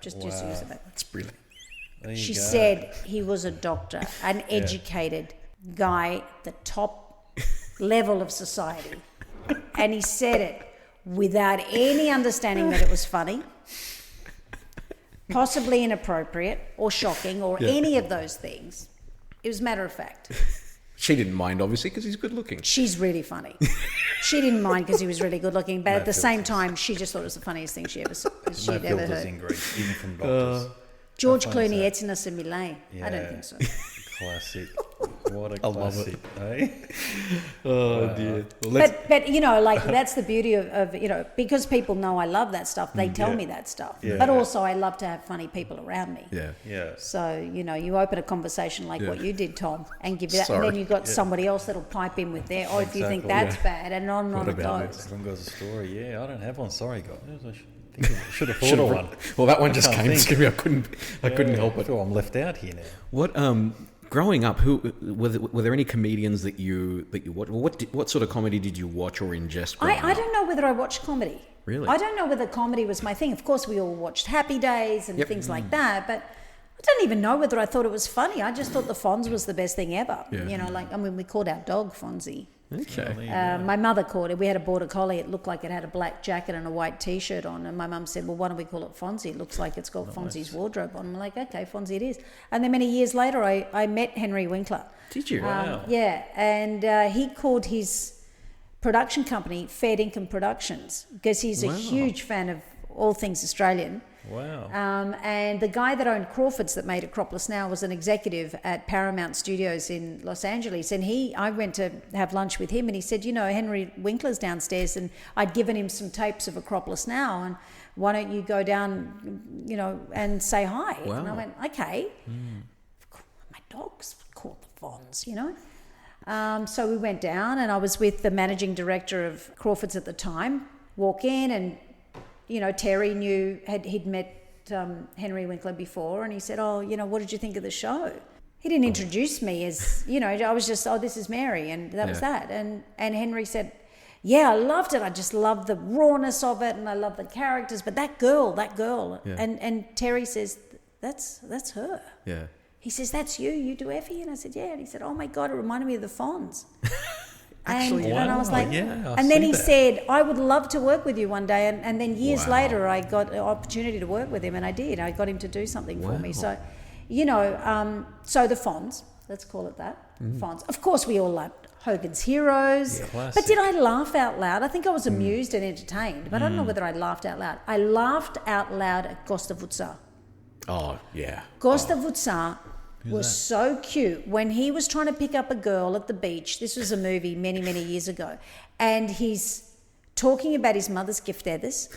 Just use the back. That's brilliant. She said he was a doctor, an educated guy, the top level of society. And he said it without any understanding that it was funny, possibly inappropriate or shocking or any of those things. It was matter of fact. She didn't mind, obviously, because he's good looking. She's really funny. She didn't mind because he was really good looking, but at the same time, she just thought it was the funniest thing she'd ever heard. In Greece, even from doctors. George Clooney, έτσι να σε μιλάει. I don't think so. Classic. What a classic, eh? Oh, dear. Well, but you know, like that's the beauty of you know, because people know I love that stuff, they tell me that stuff. But also I love to have funny people around me. Yeah. So, you know, you open a conversation like what you did, Tom, and give you that, and then you've got somebody else that'll pipe in with their, if you think that's bad, and on it goes. Everyone goes a story. Yeah, I don't have one. Sorry, guys. I should have thought of one. Well, that one just came to me. I couldn't help it. I feel I'm left out here now. What growing up, were there any comedians that you watched? What sort of comedy did you watch or ingest? I don't know whether I watched comedy. Really? I don't know whether comedy was my thing. Of course, we all watched Happy Days and things like that, but I don't even know whether I thought it was funny. I just thought the Fonz was the best thing ever. Yeah. You know, like, I mean, we called our dog Fonzie. Okay. My mother called it. We had a border collie. It looked like it had a black jacket and a white T-shirt on. And my mum said, well, why don't we call it Fonzie? It looks like it's got Fonzie's wardrobe on. I'm like, okay, Fonzie it is. And then many years later, I met Henry Winkler. Did you? Wow. Yeah. And he called his production company Fair Income Productions because he's a huge fan of all things Australian. Wow. And the guy that owned Crawford's that made Acropolis now was an executive at Paramount Studios in Los Angeles. And I went to have lunch with him and he said, you know, Henry Winkler's downstairs and I'd given him some tapes of Acropolis Now and why don't you go down, you know, and say hi? Wow. And I went, okay. My dog's called the Fonz, you know. So we went down and I was with the managing director of Crawford's at the time, walk in and you know, Terry he'd met Henry Winkler before and he said, oh, you know, what did you think of the show? He didn't introduce me as, you know, I was just, oh, this is Mary and that was that. And Henry said, yeah, I loved it. I just loved the rawness of it and I love the characters. But that girl. Yeah. And Terry says, that's her. Yeah. He says, that's you do Effie? And I said, yeah. And he said, oh my God, it reminded me of the Fonz. Actually, and I was like, and then he said, I would love to work with you one day. And then years later, I got an opportunity to work with him, and I did. I got him to do something for me. So, you know, so the Fonz, let's call it that, Fonz. Of course, we all loved Hogan's Heroes. Yeah, but did I laugh out loud? I think I was amused and entertained, but I don't know whether I laughed out loud. I laughed out loud at Costa Vutsa. Oh, yeah. Costa Vutsa was so cute when he was trying to pick up a girl at the beach. This was a movie many, many years ago. And he's talking about his mother's gift feathers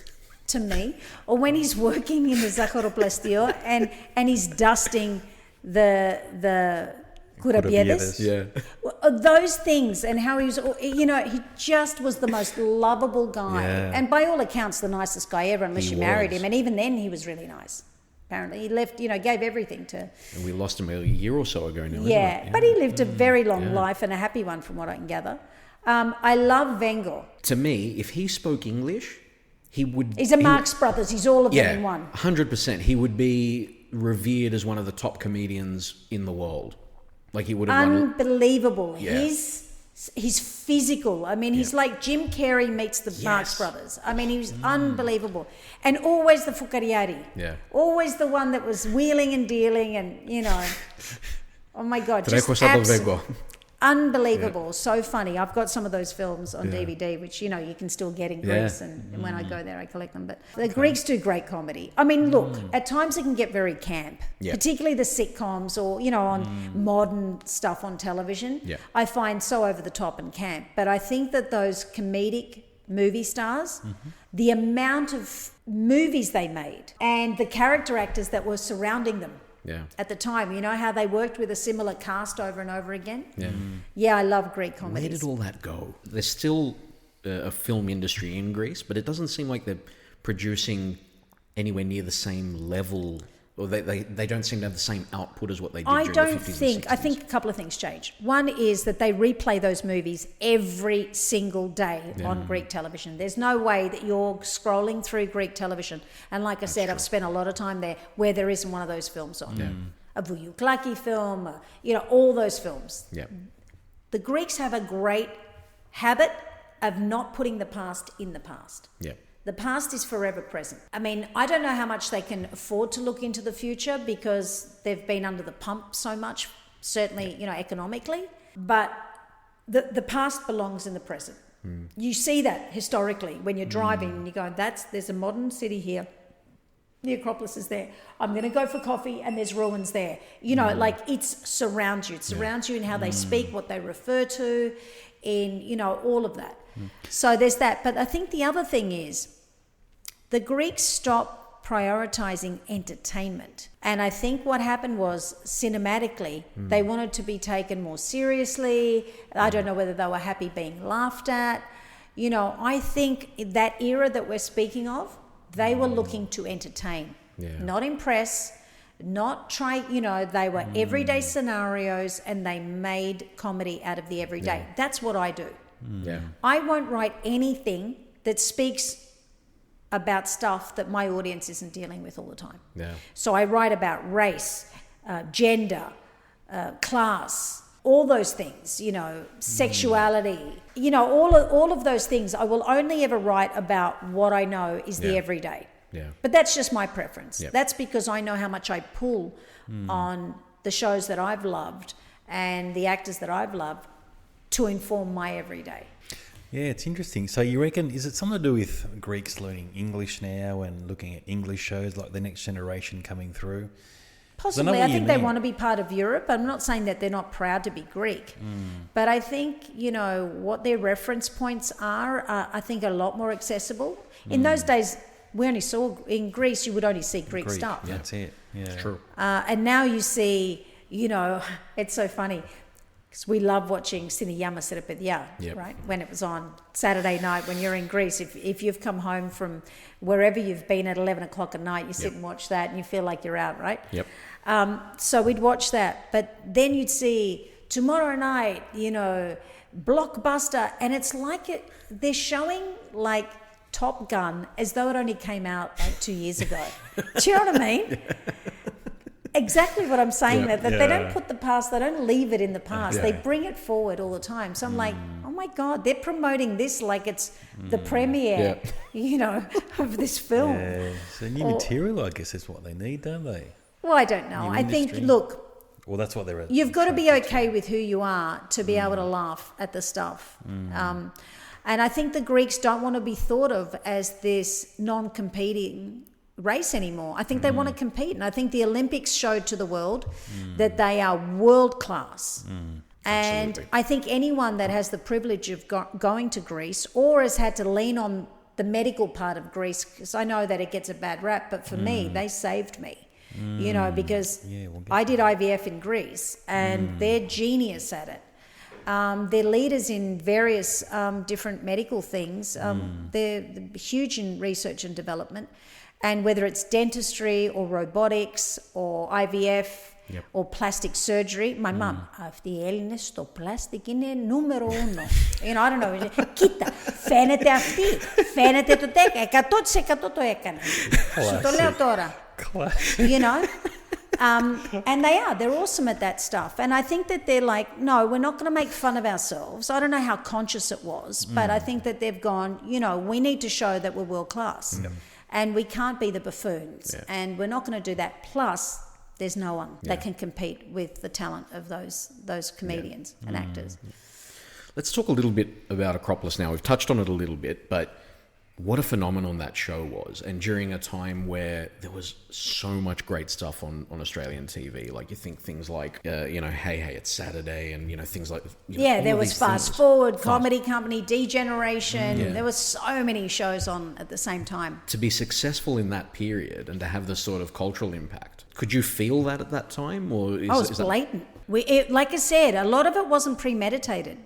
to me, or when he's working in the Acropolis and he's dusting the curabiedes. Yeah. Those things and how he was, you know, he just was the most lovable guy. Yeah. And by all accounts, the nicest guy ever, unless you married him. And even then, he was really nice. Apparently, he left, you know, gave everything to. And we lost him a year or so ago now. Yeah, but he lived a very long life and a happy one, from what I can gather. I love Vengo. To me, if he spoke English, he would. He's a Marx Brothers. He's all of them in one. 100%. He would be revered as one of the top comedians in the world. Like he would have. Unbelievable. Yeah. He's physical. I mean, he's like Jim Carrey meets the Marx Brothers. I mean, he was unbelievable. And always the Fucariari. Yeah. Always the one that was wheeling and dealing and, you know. Oh, my God. Unbelievable, so funny. I've got some of those films on DVD, which you can still get in Greece, and when I go there, I collect them. But the Greeks do great comedy. I mean, look, at times it can get very camp, particularly the sitcoms or on modern stuff on television. I find so over the top and camp. But I think that those comedic movie stars, the amount of movies they made, and the character actors that were surrounding them. At the time, how they worked with a similar cast over and over again. I love Greek comedies. Where did all that go? There's still a film industry in Greece, but it doesn't seem like they're producing anywhere near the same level, or they don't seem to have the same output as what they did during the 50s and 60s. I think a couple of things changed. One is that they replay those movies every single day on Greek television. There's no way that you're scrolling through Greek television, and like I said, I've spent a lot of time there where there isn't one of those films on. A Vouilloudaki film, all those films. The Greeks have a great habit of not putting the past in the past. The past is forever present. I mean, I don't know how much they can afford to look into the future because they've been under the pump so much, certainly, economically. But the past belongs in the present. You see that historically when you're driving and you go, there's a modern city here. The Acropolis is there. I'm going to go for coffee and there's ruins there. Like it surrounds you. It surrounds you in how they speak, what they refer to, in, all of that. So there's that. But I think the other thing is the Greeks stopped prioritizing entertainment. And I think what happened was cinematically, they wanted to be taken more seriously. I don't know whether they were happy being laughed at. I think that era that we're speaking of, they were looking to entertain, not impress, not try, they were everyday scenarios and they made comedy out of the everyday. That's what I do. I won't write anything that speaks about stuff that my audience isn't dealing with all the time. So I write about race, gender, class, all those things, sexuality, all of those things. I will only ever write about what I know is the everyday. But that's just my preference. That's because I know how much I pull on the shows that I've loved and the actors that I've loved to inform my everyday. Yeah, it's interesting. So you reckon, is it something to do with Greeks learning English now and looking at English shows, like the next generation coming through? Possibly. I think they want to be part of Europe. I'm not saying that they're not proud to be Greek. But I think, what their reference points are, I think, are a lot more accessible. In those days, we only saw, in Greece, you would only see Greek stuff. That's it. Yeah. True. And now you see, it's so funny. Because we love watching Siniyama Sirapedia, right? When it was on Saturday night, when you're in Greece, if you've come home from wherever you've been at 11 o'clock at night, you sit and watch that and you feel like you're out, right? So we'd watch that. But then you'd see tomorrow night, Blockbuster, and it's like they're showing like Top Gun as though it only came out like 2 years ago. Do you know what I mean? Exactly what I'm saying, that they don't put the past, they don't leave it in the past. They bring it forward all the time. So I'm like, oh my God, they're promoting this like it's the premiere, of this film. Yeah. So new material, I guess, is what they need, don't they? Well, I don't know. I think, look, well, that's what they're. You've got to be okay with who you are to be able to laugh at the stuff. And I think the Greeks don't want to be thought of as this non-competing race anymore. I think they want to compete, and I think the Olympics showed to the world that they are world class. And absolutely. I think anyone that has the privilege of going to Greece or has had to lean on the medical part of Greece, because I know that it gets a bad rap, but for me, they saved me. Because I did IVF in Greece and they're genius at it. They're leaders in various different medical things. They're huge in research and development. And whether it's dentistry or robotics or IVF or plastic surgery, my mum, αυτοί οι Έλληνες στο plastic είναι νούμερο 1. I don't know. Κοίτα, φαίνεται αυτή, φαίνεται το 100% το έκανε. Σου το λέω τώρα. And they're awesome at that stuff. And I think that they're like, no, we're not going to make fun of ourselves. I don't know how conscious it was, but I think that they've gone, we need to show that we're world class. And we can't be the buffoons. And we're not going to do that. Plus, there's no one that can compete with the talent of those comedians and actors. Let's talk a little bit about Acropolis now. We've touched on it a little bit, but what a phenomenon that show was. And during a time where there was so much great stuff on Australian TV. Like you think things like, Hey, It's Saturday, and, things like... there was Fast Forward, Comedy Company, Degeneration. Yeah. There were so many shows on at the same time. To be successful in that period and to have the sort of cultural impact, could you feel that at that time? Or it was blatant. Like I said, a lot of it wasn't premeditated.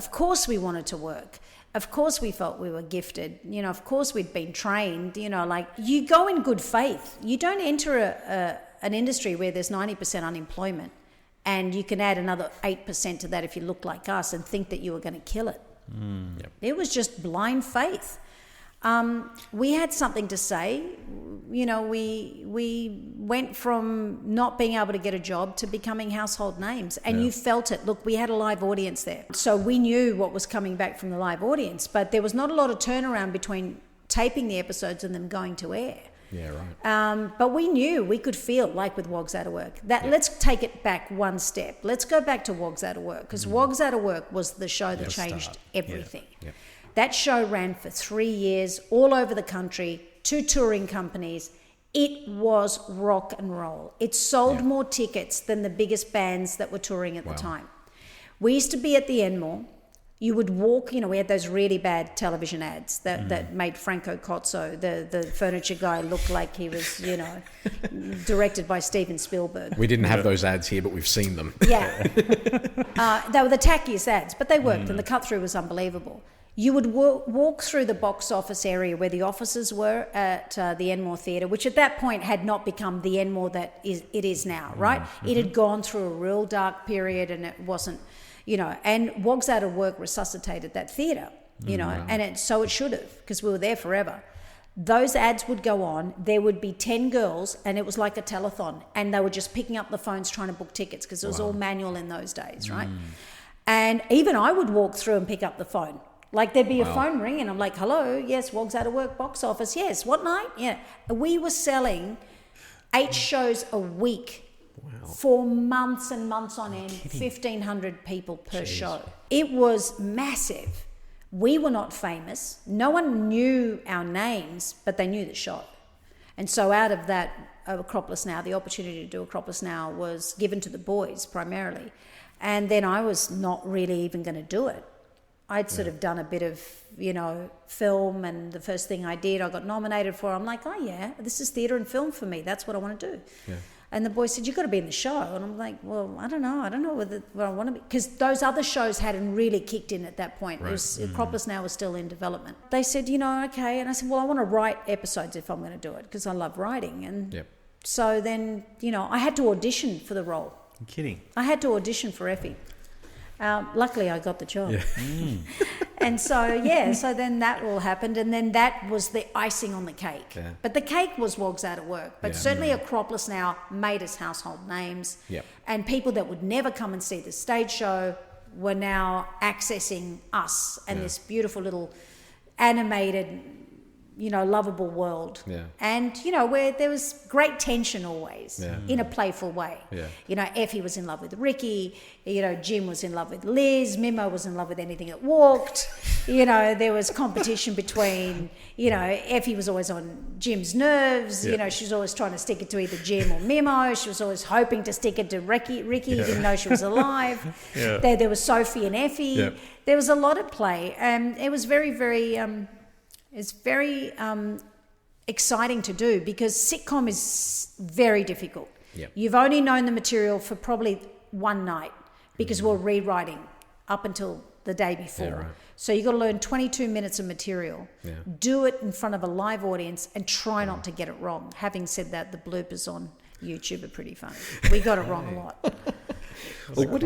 Of course we wanted to work. Of course we felt we were gifted. Of course we'd been trained. You go in good faith. You don't enter an industry where there's 90% unemployment and you can add another 8% to that if you look like us and think that you were going to kill it. Yep. It was just blind faith. We had something to say. We went from not being able to get a job to becoming household names, and you felt it. Look, we had a live audience there, so we knew what was coming back from the live audience, but there was not a lot of turnaround between taping the episodes and them going to air. Yeah, right. But we knew, we could feel, like with Wogs Out of Work, that let's take it back one step. Let's go back to Wogs Out of Work, because Wogs Out of Work was the show that changed everything. Yeah. That show ran for 3 years, all over the country, 2 touring companies. It was rock and roll. It sold more tickets than the biggest bands that were touring at the time. We used to be at the Enmore. You would walk, we had those really bad television ads that made Franco Cozzo, the furniture guy, look like he was, directed by Steven Spielberg. We didn't have those ads here, but we've seen them. Yeah. They were the tackiest ads, but they worked, and the cut-through was unbelievable. You would walk through the box office area where the offices were at the Enmore Theatre, which at that point had not become the Enmore that it is now, right? Mm-hmm. It had gone through a real dark period, and it wasn't, and Wogs Out of Work resuscitated that theatre, and so it should have, because we were there forever. Those ads would go on. There would be 10 girls, and it was like a telethon, and they were just picking up the phones trying to book tickets, because it was all manual in those days, right? And even I would walk through and pick up the phone. Like there'd be a phone ring and I'm like, hello, yes, Wogs Out of Work, box office, yes, what night? Yeah. We were selling 8 shows a week for months and months on end, 1,500 people per show. It was massive. We were not famous. No one knew our names, but they knew the show. And so out of that, Acropolis Now, the opportunity to do Acropolis Now was given to the boys primarily. And then I was not really even going to do it. I'd sort of done a bit of, film, and the first thing I did, I got nominated for. I'm like, oh yeah, this is theatre and film for me. That's what I want to do. Yeah. And the boy said, you've got to be in the show. And I'm like, well, I don't know whether I want to be. Because those other shows hadn't really kicked in at that point. Right. Acropolis Now was still in development. They said, okay. And I said, well, I want to write episodes if I'm going to do it, because I love writing. And so then, I had to audition for the role. You're kidding. I had to audition for Effie. Luckily, I got the job. Yeah. And so then that all happened, and then that was the icing on the cake. Yeah. But the cake was Wogs Out of Work. But certainly Acropolis Now made us household names. Yep. And people that would never come and see the stage show were now accessing us and this beautiful little animated, lovable world. Yeah. And, where there was great tension always in a playful way. Yeah. Effie was in love with Ricky, Jim was in love with Liz, Mimo was in love with anything that walked. There was competition between, Effie was always on Jim's nerves. She was always trying to stick it to either Jim or Mimo. She was always hoping to stick it to Ricky, even though she was alive. There was Sophie and Effie. Yeah. There was a lot at play. It was very, very... It's very exciting to do, because sitcom is very difficult. Yep. You've only known the material for probably one night, because we're rewriting up until the day before. Yeah, right. So you've got to learn 22 minutes of material, do it in front of a live audience, and try not to get it wrong. Having said that, the bloopers on YouTube are pretty funny. We got it wrong a lot. Well,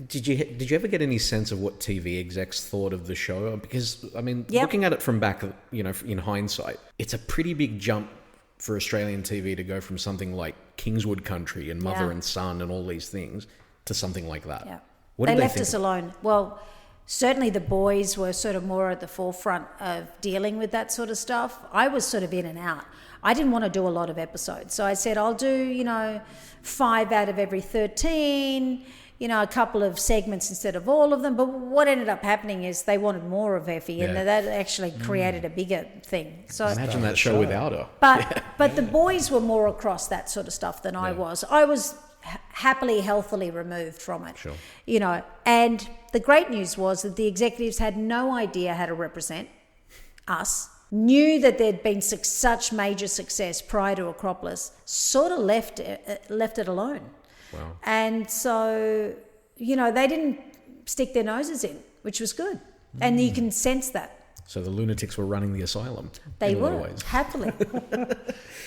did you ever get any sense of what TV execs thought of the show? Because, looking at it from back, in hindsight, it's a pretty big jump for Australian TV to go from something like Kingswood Country and Mother and Son and all these things to something like that. Yeah. They left us alone. Well, Certainly the boys were sort of more at the forefront of dealing with that sort of stuff. I was sort of in and out. I didn't want to do a lot of episodes. So I said, I'll do, 5 out of every 13, a couple of segments instead of all of them. But what ended up happening is they wanted more of Effie, and that actually created a bigger thing. So imagine that show without her. But the boys were more across that sort of stuff than I was. I was happily, healthily removed from it. Sure. And the great news was that the executives had no idea how to represent us, knew that there'd been such major success prior to Acropolis, sort of left it alone. Wow. And so, they didn't stick their noses in, which was good. And you can sense that. So the lunatics were running the asylum. They were, happily.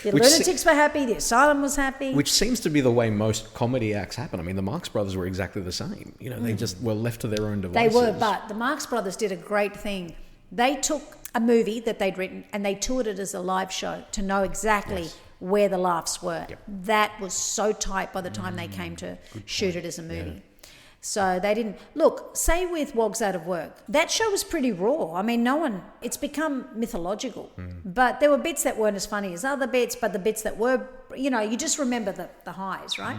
The lunatics were happy, the asylum was happy. Which seems to be the way most comedy acts happen. I mean, the Marx Brothers were exactly the same. They just were left to their own devices. They were, but the Marx Brothers did a great thing. They took a movie that they'd written and they toured it as a live show to know exactly where the laughs were. Yep. That was so tight by the time they came to shoot it as a movie. Yeah. So they didn't... Look, say with Wogs Out of Work, that show was pretty raw. I mean, it's become mythological. But there were bits that weren't as funny as other bits, but the bits that were, you just remember the highs, right?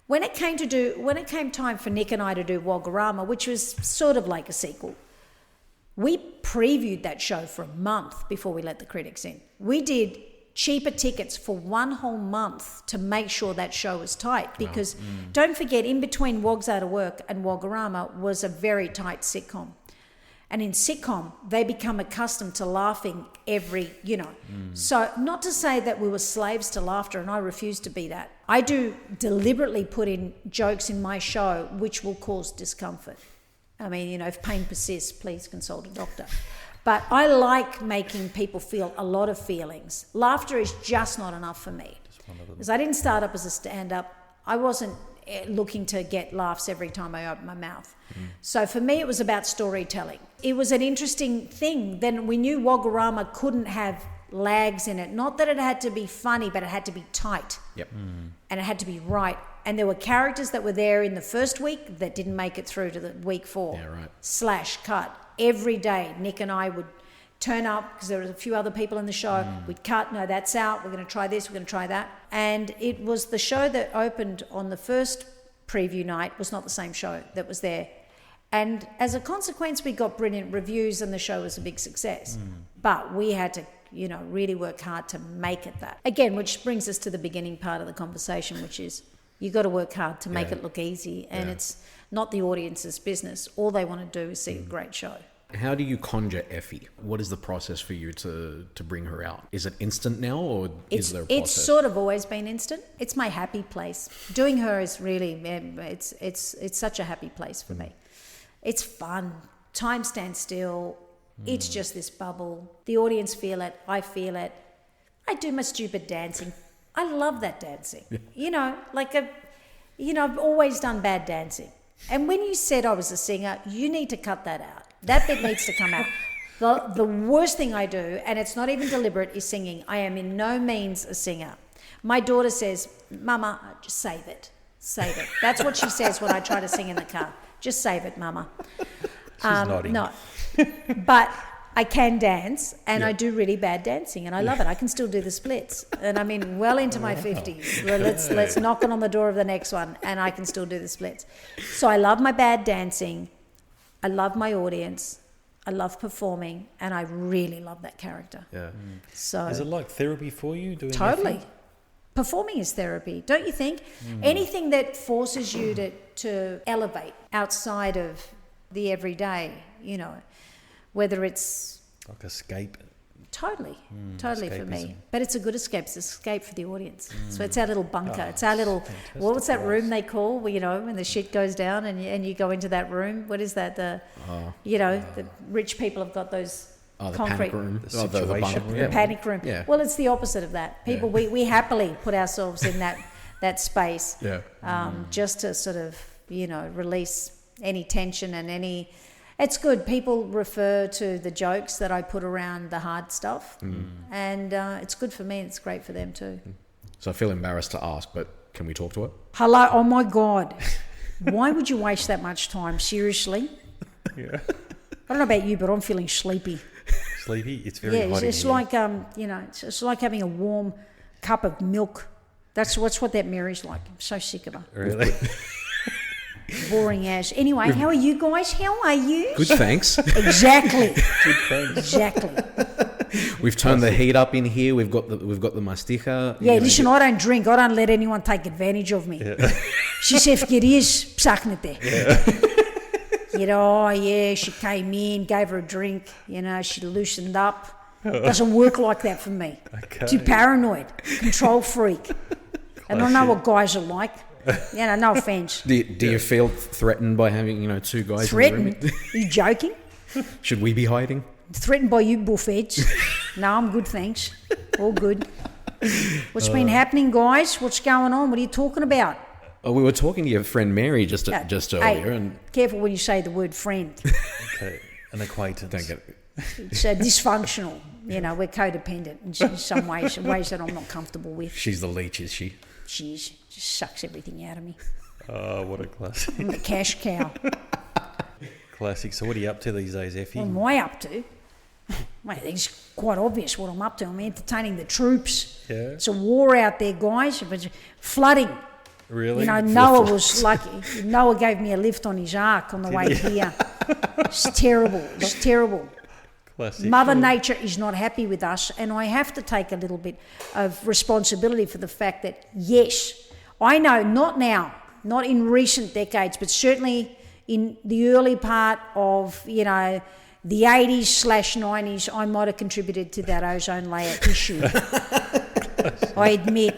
When it came time for Nick and I to do Wogorama, which was sort of like a sequel, we previewed that show for a month before we let the critics in. We did cheaper tickets for 1 whole month to make sure that show was tight, because don't forget, in between Wogs Out of Work and Wogorama was a very tight sitcom. And in sitcom, they become accustomed to laughing So not to say that we were slaves to laughter, and I refuse to be that. I do deliberately put in jokes in my show which will cause discomfort. I mean, if pain persists, please consult a doctor. But I like making people feel a lot of feelings. Laughter is just not enough for me. Because I didn't start up as a stand-up. I wasn't looking to get laughs every time I opened my mouth. So for me, it was about storytelling. It was an interesting thing. Then we knew Wogorama couldn't have lags in it. Not that it had to be funny, but it had to be tight. Yep. And it had to be right. And there were characters that were there in the first week that didn't make it through to the week 4. Yeah, right. Slash cut. Every day, Nick and I would turn up because there were a few other people in the show. We'd cut, no, that's out. We're going to try this, we're going to try that. And it was the show that opened on the first preview night was not the same show that was there. And as a consequence, we got brilliant reviews and the show was a big success. But we had to, really work hard to make it that. Again, which brings us to the beginning part of the conversation, which is you got to work hard to make it look easy, and it's not the audience's business. All they want to do is see a great show. How do you conjure Effie? What is the process for you to bring her out? Is it instant now, or is there a process? It's sort of always been instant. It's my happy place. Doing her is really, it's such a happy place for me. It's fun. Time stands still. It's just this bubble. The audience feel it. I feel it. I do my stupid dancing. I love that dancing. I've always done bad dancing. And when you said I was a singer, you need to cut that out. That bit needs to come out. The worst thing I do, and it's not even deliberate, is singing. I am in no means a singer. My daughter says, Mama, just save it. Save it. That's what she says when I try to sing in the car. Just save it, Mama. She's nodding. No. But I can dance, and I do really bad dancing, and I love it. I can still do the splits, and I'm in well into my 50s. Let's knock on the door of the next one, and I can still do the splits. So I love my bad dancing. I love my audience. I love performing, and I really love that character. Yeah. So is it like therapy for you? Doing totally. Effie? Performing is therapy, don't you think? Anything that forces you to elevate outside of the everyday, whether it's like escape. Totally escapism. for me. But it's a good escape. It's escape for the audience. So it's our little bunker. It's our little, what's that room they call, when the shit goes down and you go into that room? What is that? The rich people have got those concrete. Panic room. The situation room. Panic room. Yeah. Well, it's the opposite of that. People, we happily put ourselves in that space just to sort of, release any tension and any... It's good. People refer to the jokes that I put around the hard stuff, and it's good for me and it's great for them too. So I feel embarrassed to ask, but can we talk to her? Hello? Oh my God. Why would you waste that much time? Seriously? Yeah. I don't know about you, but I'm feeling sleepy. Sleepy? It's very hot it's in here. like it's like having a warm cup of milk. That's what that Mary's like. I'm so sick of her. Really? Boring as. Anyway, how are you guys? How are you? Good, thanks. Exactly. Good thanks. Exactly. We've turned the heat up in here. We've got the masticha. Yeah, listen, I don't drink. I don't let anyone take advantage of me. Yeah. She said, "Querias, ψάχνετε." You know, she came in, gave her a drink. You know, she loosened up. Doesn't work like that for me. Okay. Too paranoid, control freak. And I know what guys are like. You know, no offence. Do you feel threatened by having two guys Threatened? in the room? Are you joking? Should we be hiding? Threatened by you buffheads? No, I'm good, thanks. All good. What's been happening, guys? What's going on? What are you talking about? Oh, we were talking to your friend Mary just Hey, earlier, and careful when you say the word friend. Okay. An acquaintance. don't get it. It's dysfunctional. You know, we're codependent in some ways that I'm not comfortable with. She's the leech, is she? She is. Just sucks everything out of me. Oh, what a classic. I'm the cash cow. Classic. So what are you up to these days, Effie? What am I up to? Mate, it's quite obvious what I'm up to. I'm entertaining the troops. Yeah. It's a war out there, guys. It's flooding. Really? You know, Noah was lucky. Noah gave me a lift on his ark on the way here. It's terrible. It's terrible. Classic. Mother Nature is not happy with us, and I have to take a little bit of responsibility for the fact that, yes, I know, not now, not in recent decades, but certainly in the early part of, the 80s/90s, I might have contributed to that ozone layer issue. I admit.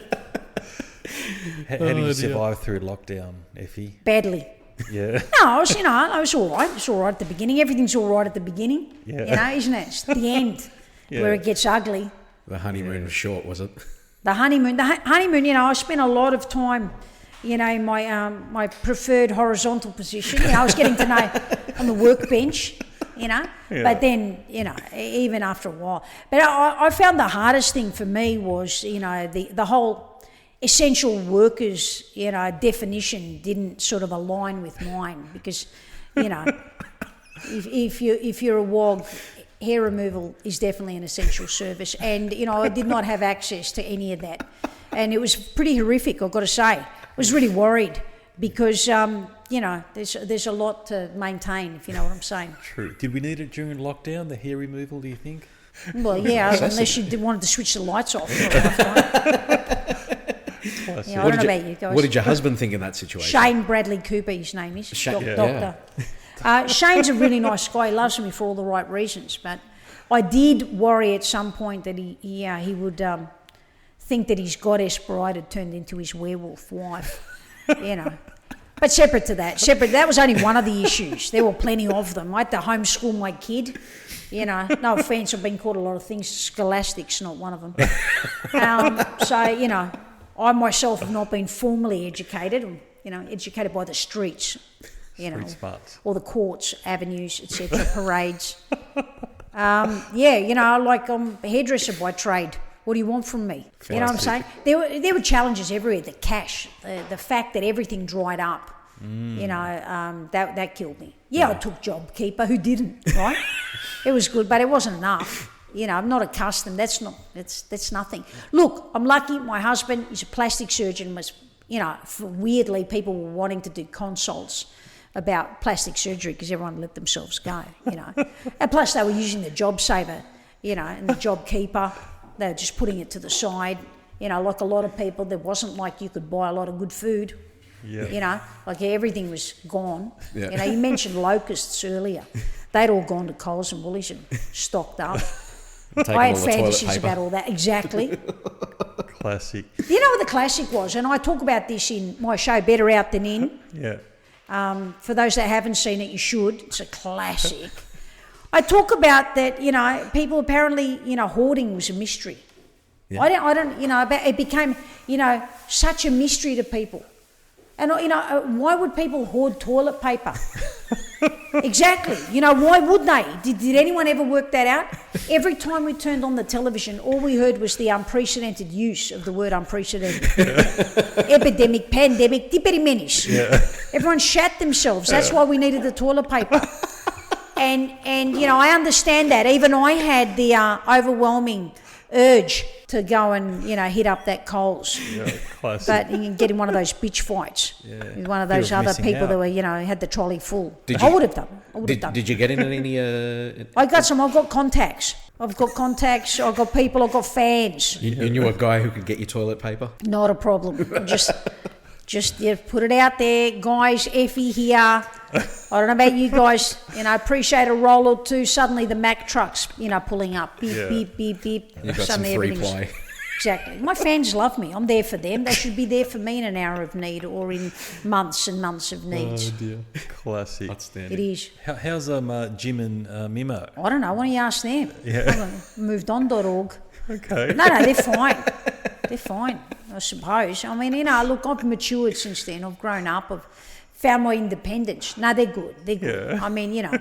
How did you survive through lockdown, Effie? Badly. Yeah. No, I was all right. It's all right at the beginning. Everything's all right at the beginning. Yeah. Isn't it? It's the end where it gets ugly. The honeymoon was short, was it? The honeymoon, I spent a lot of time, in my preferred horizontal position. I was getting to know on the workbench, But then, even after a while. But I found the hardest thing for me was, the whole essential workers, definition didn't sort of align with mine because, if you're a wog, hair removal is definitely an essential service, and I did not have access to any of that, and it was pretty horrific. I've got to say, I was really worried because there's a lot to maintain, if you know what I'm saying. True. Did we need it during lockdown? The hair removal? Do you think? Well, yeah, unless you wanted to switch the lights off for a lifetime. I don't know about you guys. What did your husband think in that situation? Shane Bradley Cooper, his name is. Doctor. Shane's a really nice guy. He loves me for all the right reasons. But I did worry at some point that he would think that his goddess bride had turned into his werewolf wife. But separate to that. That was only one of the issues. There were plenty of them. I had to homeschool my kid. No offence, I've been called a lot of things. Scholastic's not one of them. I myself have not been formally educated, educated by the streets, Street smarts. or the courts, avenues, etc., parades. I'm a hairdresser by trade. What do you want from me? Fantastic. You know what I'm saying? There were challenges everywhere. The cash, the fact that everything dried up, that killed me. Yeah, I took JobKeeper. Who didn't, right? It was good, but it wasn't enough. I'm not accustomed. That's nothing. Look, I'm lucky. My husband is a plastic surgeon. Weirdly, people were wanting to do consults about plastic surgery because everyone let themselves go, And plus they were using the JobSaver, and the JobKeeper. They were just putting it to the side, like a lot of people. There wasn't like you could buy a lot of good food. Yeah. Like everything was gone. Yeah. You mentioned locusts earlier. They'd all gone to Coles and Woolies and stocked up. I had fantasies about all that. Exactly. Classic. You know what the classic was? And I talk about this in my show, Better Out Than In. Yeah. For those that haven't seen it, you should. It's a classic. I talk about that, people apparently, hoarding was a mystery. Yeah. I don't, it became, such a mystery to people. And, why would people hoard toilet paper? Exactly. Why would they? Did anyone ever work that out? Every time we turned on the television, all we heard was the unprecedented use of the word unprecedented. Epidemic, pandemic, dippity menace. Yeah. Everyone shat themselves. That's why we needed the toilet paper. And you know, I understand that. Even I had the overwhelming urge to go and, you know, hit up that Coles. Yeah, classic. But you can get in one of those bitch fights with one of those Fear of other missing people out. that were, you know, had the trolley full. Did I you- would have done. Did you get in any? I've got contacts. I've got people, I've got fans. You knew a guy who could get you toilet paper? Not a problem. Just yeah, put it out there, guys. Effie here. I don't know about you guys. You know, appreciate a roll or two. Suddenly the Mack trucks, you know, pulling up. Beep, beep, beep, beep. You've got some Suddenly free everything's- play. Exactly. My fans love me. I'm there for them. They should be there for me in an hour of need or in months and months of needs. dear. Classic. It is. How's Jim and Mimo? I don't know. Why don't you ask them? Yeah. Movedon.org. Okay. No, they're fine. They're fine, I suppose. I mean, you know, look, I've matured since then. I've grown up. I've found my independence. No, they're good. They're good. Yeah. I mean, you know,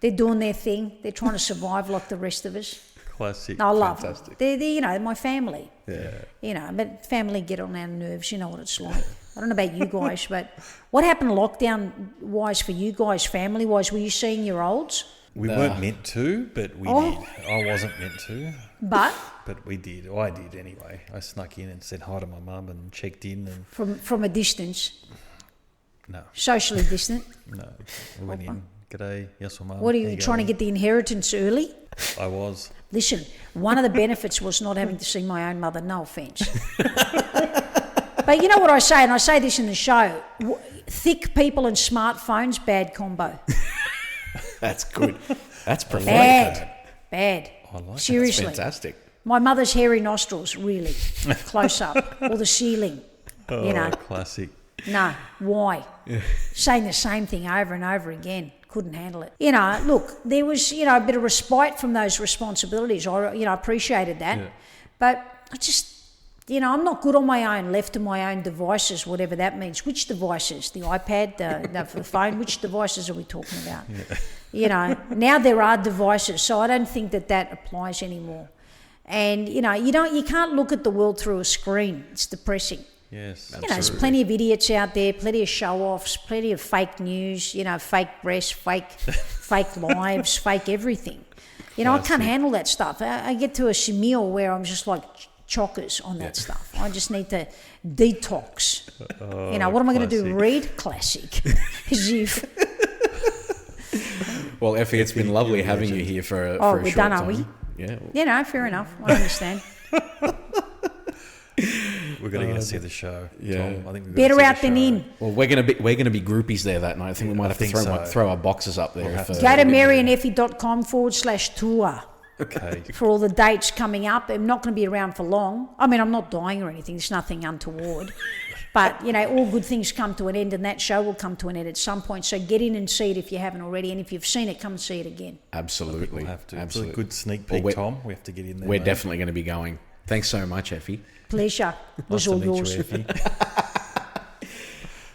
they're doing their thing. They're trying to survive like the rest of us. Classic. I love them. Fantastic. They're, you know, my family. Yeah. You know, but family get on our nerves. You know what it's like. I don't know about you guys, but what happened lockdown-wise for you guys, family-wise? Were you seeing your olds? We weren't meant to, but we Oh. did. I wasn't meant to, But but we did. I did anyway. I snuck in and said hi to my mum and checked in and from a distance, no, socially distant. no. We went in. G'day, yes or mum. What are How you trying to get the inheritance early? I was. Listen, one of the benefits was not having to see my own mother, no offence. But you know what I say, and I say this in the show, thick people and smartphones, bad combo. That's good. That's prophetic. Bad. I like it. Seriously. Fantastic. My mother's hairy nostrils, really, close up, or the ceiling, Oh, you know. classic. No, why? Saying the same thing over and over again. Couldn't handle it. You know, look, there was, you know, a bit of respite from those responsibilities. I, you know, appreciated that. Yeah. But I just, you know, I'm not good on my own, left to my own devices, whatever that means. Which devices? The iPad, the phone? Which devices are we talking about? Yeah. You know, now there are devices, so I don't think that applies anymore. And, you know, you can't look at the world through a screen. It's depressing. Yes. You know, there's plenty of idiots out there, plenty of show-offs, plenty of fake news, you know, fake breasts, fake lives, fake everything. You know, I can't handle that stuff. I get to a meal where I'm just like chockers on that stuff. I just need to detox. You know, what am I going to do? classic. Read classic? As if. Well, Effie, it's been lovely having you here for a we're short done, time. are we? Yeah. You know, fair enough. I understand. We're going to go see the show. yeah. Tom. I think we've Better got to out see the than show. in. Well, we're gonna be groupies there that night. I think we might have to think so. throw our boxes up there. have if, to. Go to maryandeffie.com/tour. Okay. for all the dates coming up. I'm not going to be around for long. I mean, I'm not dying or anything. There's nothing untoward. But, you know, all good things come to an end, and that show will come to an end at some point. So get in and see it if you haven't already. And if you've seen it, come and see it again. Absolutely. We'll have to. Absolutely. It's a good sneak Well, peek, Tom. We have to get in there. We're mate. definitely going to be going. Thanks so much, Effie. Pleasure. It was Nice all to meet yours. you, Effie.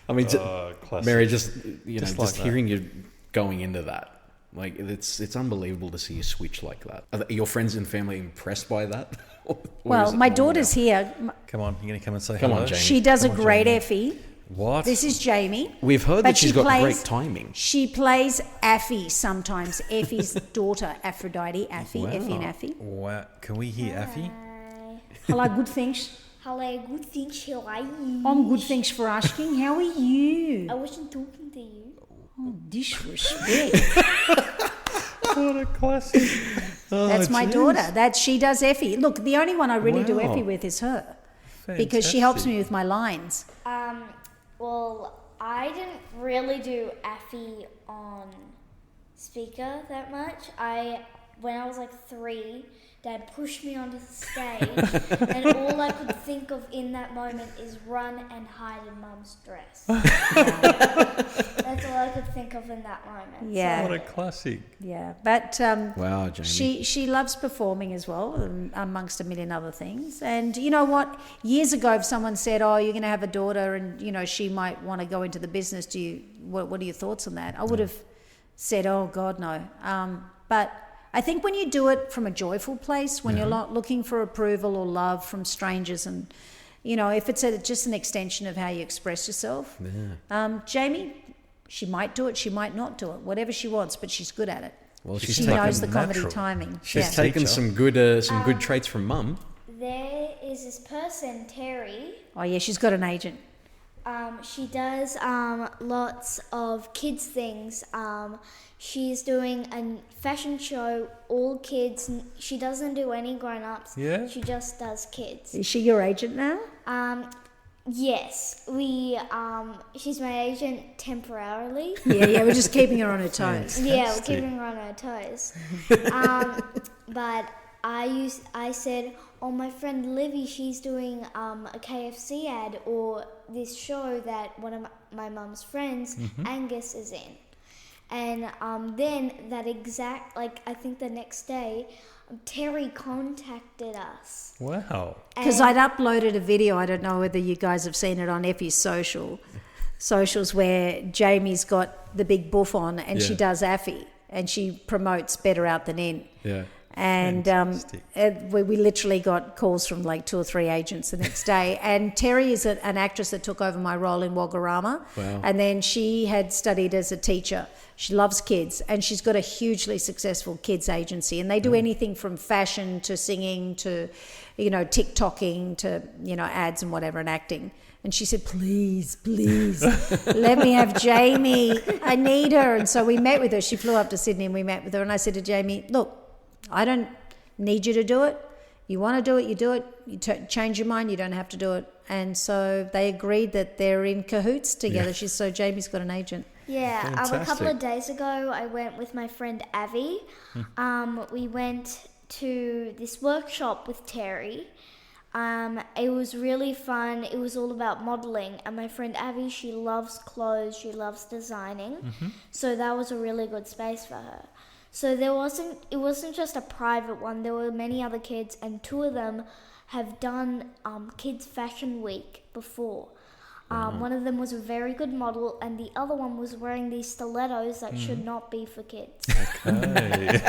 I mean, Classic. Mary, just Just like just that. hearing you going into that, like it's unbelievable to see you switch like that. Are your friends and family impressed by that? Or Well, is it my normal daughter's now? here. Come on, you're going to come and say Come on, hello? Jamie. She does a Come on, great Jamie. Effie. What? This is Jamie. We've heard But that she's she got plays- great timing. She plays Effie sometimes. Effie's daughter, Aphrodite. Effie and Effie. Wow. Can we hear Effie? Hello, good thanks. Hello, good things. How are you? I'm good, thanks for asking. How are you? I wasn't talking to you. Oh, disrespect. What a classic. That's my daughter. She does Effie. Look, the only one I really do Wow. Effie with is her. Because she helps me with my lines. Well, I didn't really do Effie on speaker that much. When I was like 3, Dad pushed me onto the stage, and all I could think of in that moment is run and hide in Mum's dress. That's all I could think of in that moment. Yeah. What a classic. Yeah. But Wow, Jamie. she loves performing as well, amongst a million other things. And you know what? Years ago, if someone said, "Oh, you're going to have a daughter, and you know she might want to go into the business," what are your thoughts on that? I would have said, "Oh God, no." But I think when you do it from a joyful place, when you're not looking for approval or love from strangers, and you know, if it's just an extension of how you express yourself, Jamie, She might do it, she might not do it, whatever she wants, but she's good at it. Well, She knows the comedy timing. She's taken some good traits from mum. There is this person, Terry. Oh yeah, she's got an agent. She does lots of kids things. She's doing a fashion show, all kids. She doesn't do any grown-ups. Yeah? She just does kids. Is she your agent now? Yes, she's my agent temporarily. Yeah, we're just keeping her on her toes. Yeah, we're keeping her on her toes. But I said, oh, my friend Livy, she's doing a KFC ad or this show that one of my mum's friends, Angus, is in. And then I think the next day, Terry contacted us. Wow. Because I'd uploaded a video, I don't know whether you guys have seen it on Effie's socials, where Jamie's got the big buff on and she does Effie and she promotes Better Out Than In. Yeah. And we literally got calls from like 2 or 3 agents the next day. And Terry is an actress that took over my role in Wogorama. Wow. And then she had studied as a teacher. She loves kids, and she's got a hugely successful kids agency. And they do anything from fashion to singing to, TikToking to, ads and whatever and acting. And she said, please, let me have Jamie. I need her. And so we met with her. She flew up to Sydney and we met with her. And I said to Jamie, look, I don't need you to do it. You want to do it, you do it. You change your mind, you don't have to do it. And so they agreed that they're in cahoots together. Yeah. So Jamie's got an agent. Yeah, a couple of days ago, I went with my friend Avi. We went to this workshop with Terry. It was really fun. It was all about modelling. And my friend Avi, she loves clothes. She loves designing. So that was a really good space for her. So it wasn't just a private one. There were many other kids, and 2 of them have done Kids Fashion Week before. One of them was a very good model, and the other one was wearing these stilettos that should not be for kids. Okay.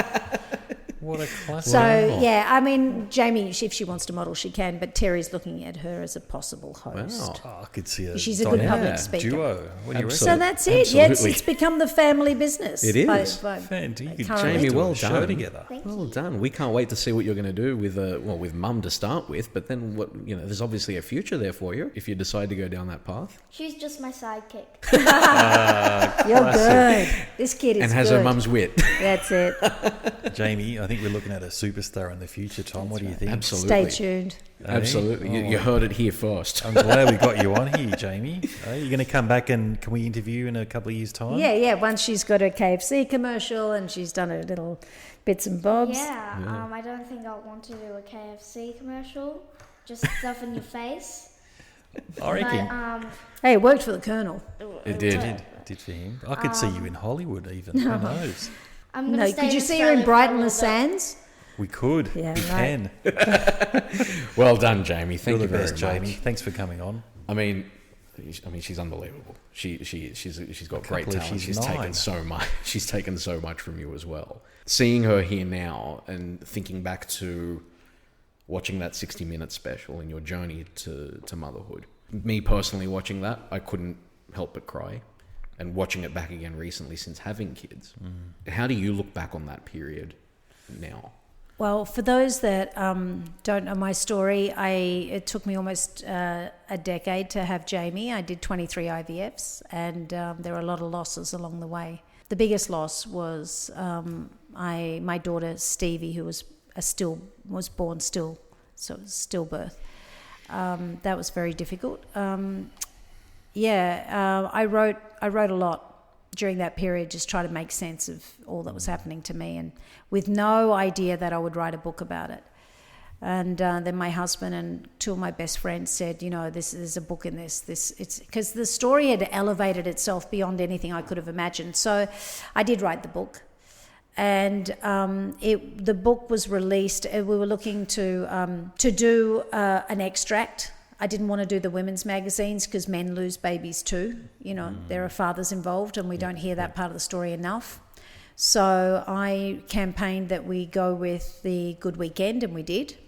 What a classic. So, yeah, I mean, Jamie, if she wants to model, she can, but Terry's looking at her as a possible host. Wow. Oh, I could see a She's a good public speaker. duo. What do you reckon? So that's it. Absolutely. Yeah, it's become the family business. It is. Fantastic. Jamie, Do a well show done. together. Well done. We can't wait to see what you're going to do with mum to start with, but then there's obviously a future there for you if you decide to go down that path. She's just my sidekick. You're good. This kid is And has good. her mum's wit. That's it. Jamie, I think we're looking at a superstar in the future, Tom. What do you think? Absolutely. Stay tuned. Absolutely. Oh. You heard it here first. I'm glad we got you on here, Jamie. Are you going to come back and can we interview in a couple of years' time? Yeah. Once she's got her KFC commercial and she's done her little bits and bobs. Yeah, I don't think I'll want to do a KFC commercial. Just stuff in your face. I reckon. But, Hey, it worked for the Colonel. It did. It did for him. I could see you in Hollywood even. Who knows? I'm gonna No, stay could you in see her in Australia Brighton for a Le little bit. Sands? We could. Yeah, we right. can. Well done, Jamie. Thank You're you the very best, Jamie. much. Thanks for coming on. I mean, she's unbelievable. She's got great believe talent. she's She's 9. taken so much. She's taken so much from you as well. Seeing her here now and thinking back to watching that 60-minute special and your journey to motherhood. Me personally watching that, I couldn't help but cry. And watching it back again recently since having kids. How do you look back on that period now? Well, for those that don't know my story, it took me almost a decade to have Jamie. I did 23 IVFs, and there were a lot of losses along the way. The biggest loss was my daughter Stevie, who was born stillbirth. That was very difficult. I wrote a lot during that period, just trying to make sense of all that was happening to me, and with no idea that I would write a book about it. And then my husband and 2 of my best friends said, there's a book in this. It's because the story had elevated itself beyond anything I could have imagined. So I did write the book, and the book was released. We were looking to do an extract. I didn't want to do the women's magazines because men lose babies too. There are fathers involved, and we don't hear that part of the story enough. So I campaigned that we go with the Good Weekend, and we did.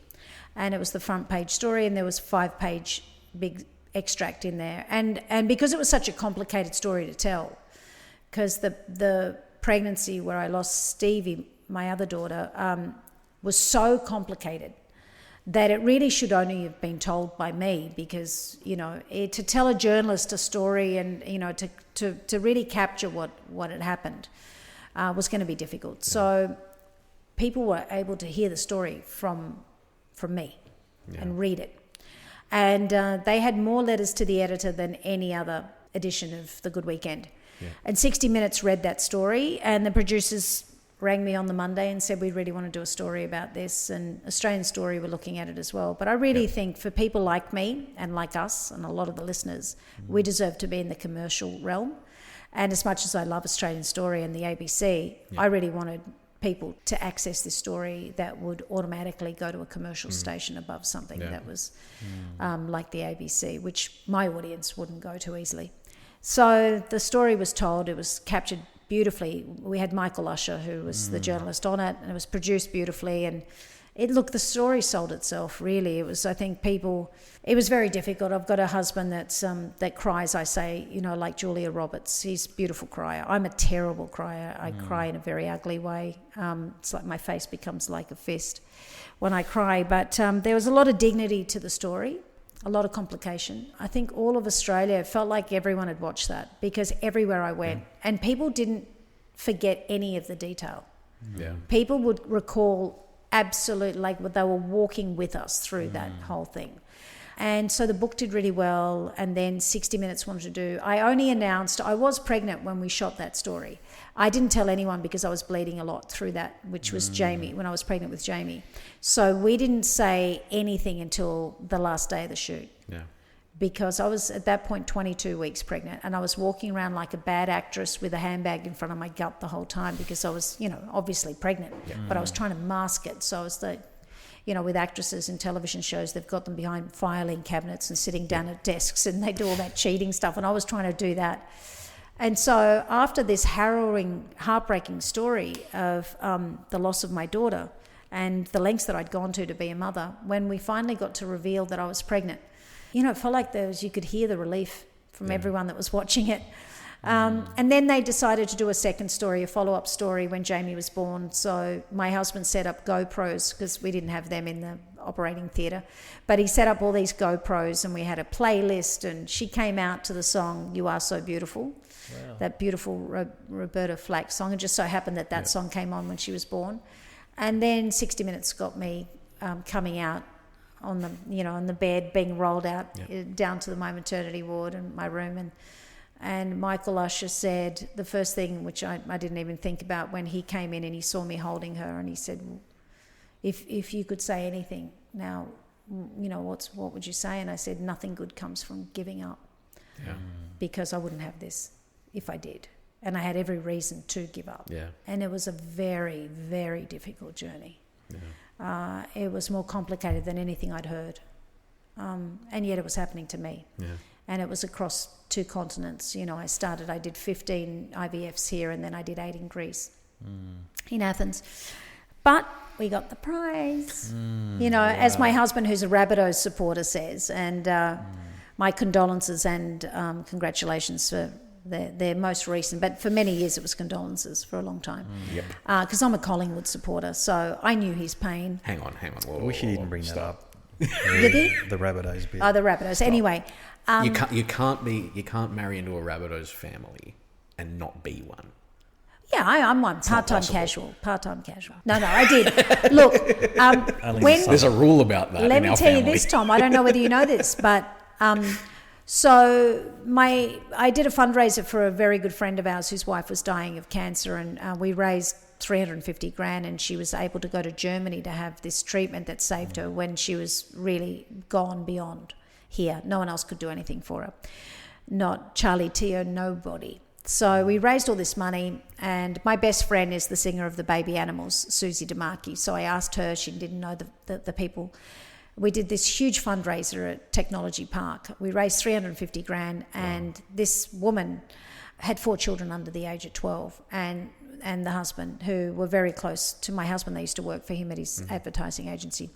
And it was the front page story, and there was 5-page big extract in there. And because it was such a complicated story to tell, because the pregnancy where I lost Stevie, my other daughter, was so complicated that it really should only have been told by me, because, you know, to tell a journalist a story and, you know, to really capture what had happened was going to be difficult. Yeah. So people were able to hear the story from me and read it. And they had more letters to the editor than any other edition of The Good Weekend. Yeah. And 60 Minutes read that story, and the producers rang me on the Monday and said, we really want to do a story about this, and Australian Story were looking at it as well. But I really think for people like me and like us and a lot of the listeners, we deserve to be in the commercial realm. And as much as I love Australian Story and the ABC, I really wanted people to access this story that would automatically go to a commercial station above something that was like the ABC, which my audience wouldn't go to easily. So the story was told, it was captured beautifully. We had Michael Usher, who was the journalist on it, and it was produced beautifully. And the story sold itself, really. It was, I think, it was very difficult. I've got a husband that cries, I say, you know, like Julia Roberts. He's a beautiful crier. I'm a terrible crier. I cry in a very ugly way. It's like my face becomes like a fist when I cry. But there was a lot of dignity to the story, a lot of complication. I think all of Australia, it felt like everyone had watched that, because everywhere I went, and people didn't forget any of the detail. Yeah. People would recall absolute, like they were walking with us through that whole thing. And so the book did really well, and then 60 Minutes wanted to do. I only announced I was pregnant when we shot that story. I didn't tell anyone because I was bleeding a lot through that, which was Jamie, when I was pregnant with Jamie. So we didn't say anything until the last day of the shoot. Yeah. Because I was at that point 22 weeks pregnant, and I was walking around like a bad actress with a handbag in front of my gut the whole time, because I was, you know, obviously pregnant, but I was trying to mask it. So I was you know, with actresses in television shows, they've got them behind filing cabinets and sitting down at desks, and they do all that cheating stuff, and I was trying to do that. And so after this harrowing, heartbreaking story of the loss of my daughter and the lengths that I'd gone to be a mother, when we finally got to reveal that I was pregnant, you know, it felt like you could hear the relief from everyone that was watching it. And then they decided to do a second story, a follow-up story, when Jamie was born. So my husband set up GoPros, because we didn't have them in the operating theatre. But he set up all these GoPros, and we had a playlist, and she came out to the song You Are So Beautiful, that beautiful Roberta Flack song. It just so happened that song came on when she was born. And then 60 Minutes got me coming out on the bed, being rolled out down to my maternity ward and my room. And Michael Usher said the first thing, which I didn't even think about, when he came in and he saw me holding her, and he said, well, if you could say anything now, you know, what would you say? And I said, nothing good comes from giving up, because I wouldn't have this if I did. And I had every reason to give up. Yeah. And it was a very, very difficult journey. Yeah. It was more complicated than anything I'd heard. And yet it was happening to me. Yeah. And it was across 2 continents. You know, I did 15 IVFs here, and then I did 8 in Greece, in Athens. But we got the prize, you know, as my husband, who's a Rabbitohs supporter, says. And my condolences and congratulations for their most recent. But for many years it was condolences for a long time. Because I'm a Collingwood supporter, so I knew his pain. Hang on. Whoa, I wish you didn't bring that up. The Rabbitohs bit. Oh, the Rabbitohs. Stop. Anyway. You can't marry into a Rabbitohs family and not be one. Yeah, I'm one. Part-time casual. No, I did. Look, there's a rule about that. Let me tell you this, Tom. I don't know whether you know this, but so I did a fundraiser for a very good friend of ours whose wife was dying of cancer, and we raised $350,000, and she was able to go to Germany to have this treatment that saved her when she was really gone beyond here. No one else could do anything for her. Not Charlie Teo, nobody. So we raised all this money, and my best friend is the singer of the Baby Animals, Susie DeMarchi. So I asked her, she didn't know the people. We did this huge fundraiser at Technology Park. We raised $350,000, and this woman had 4 children under the age of 12, and the husband, who were very close to my husband. They used to work for him at his advertising agency.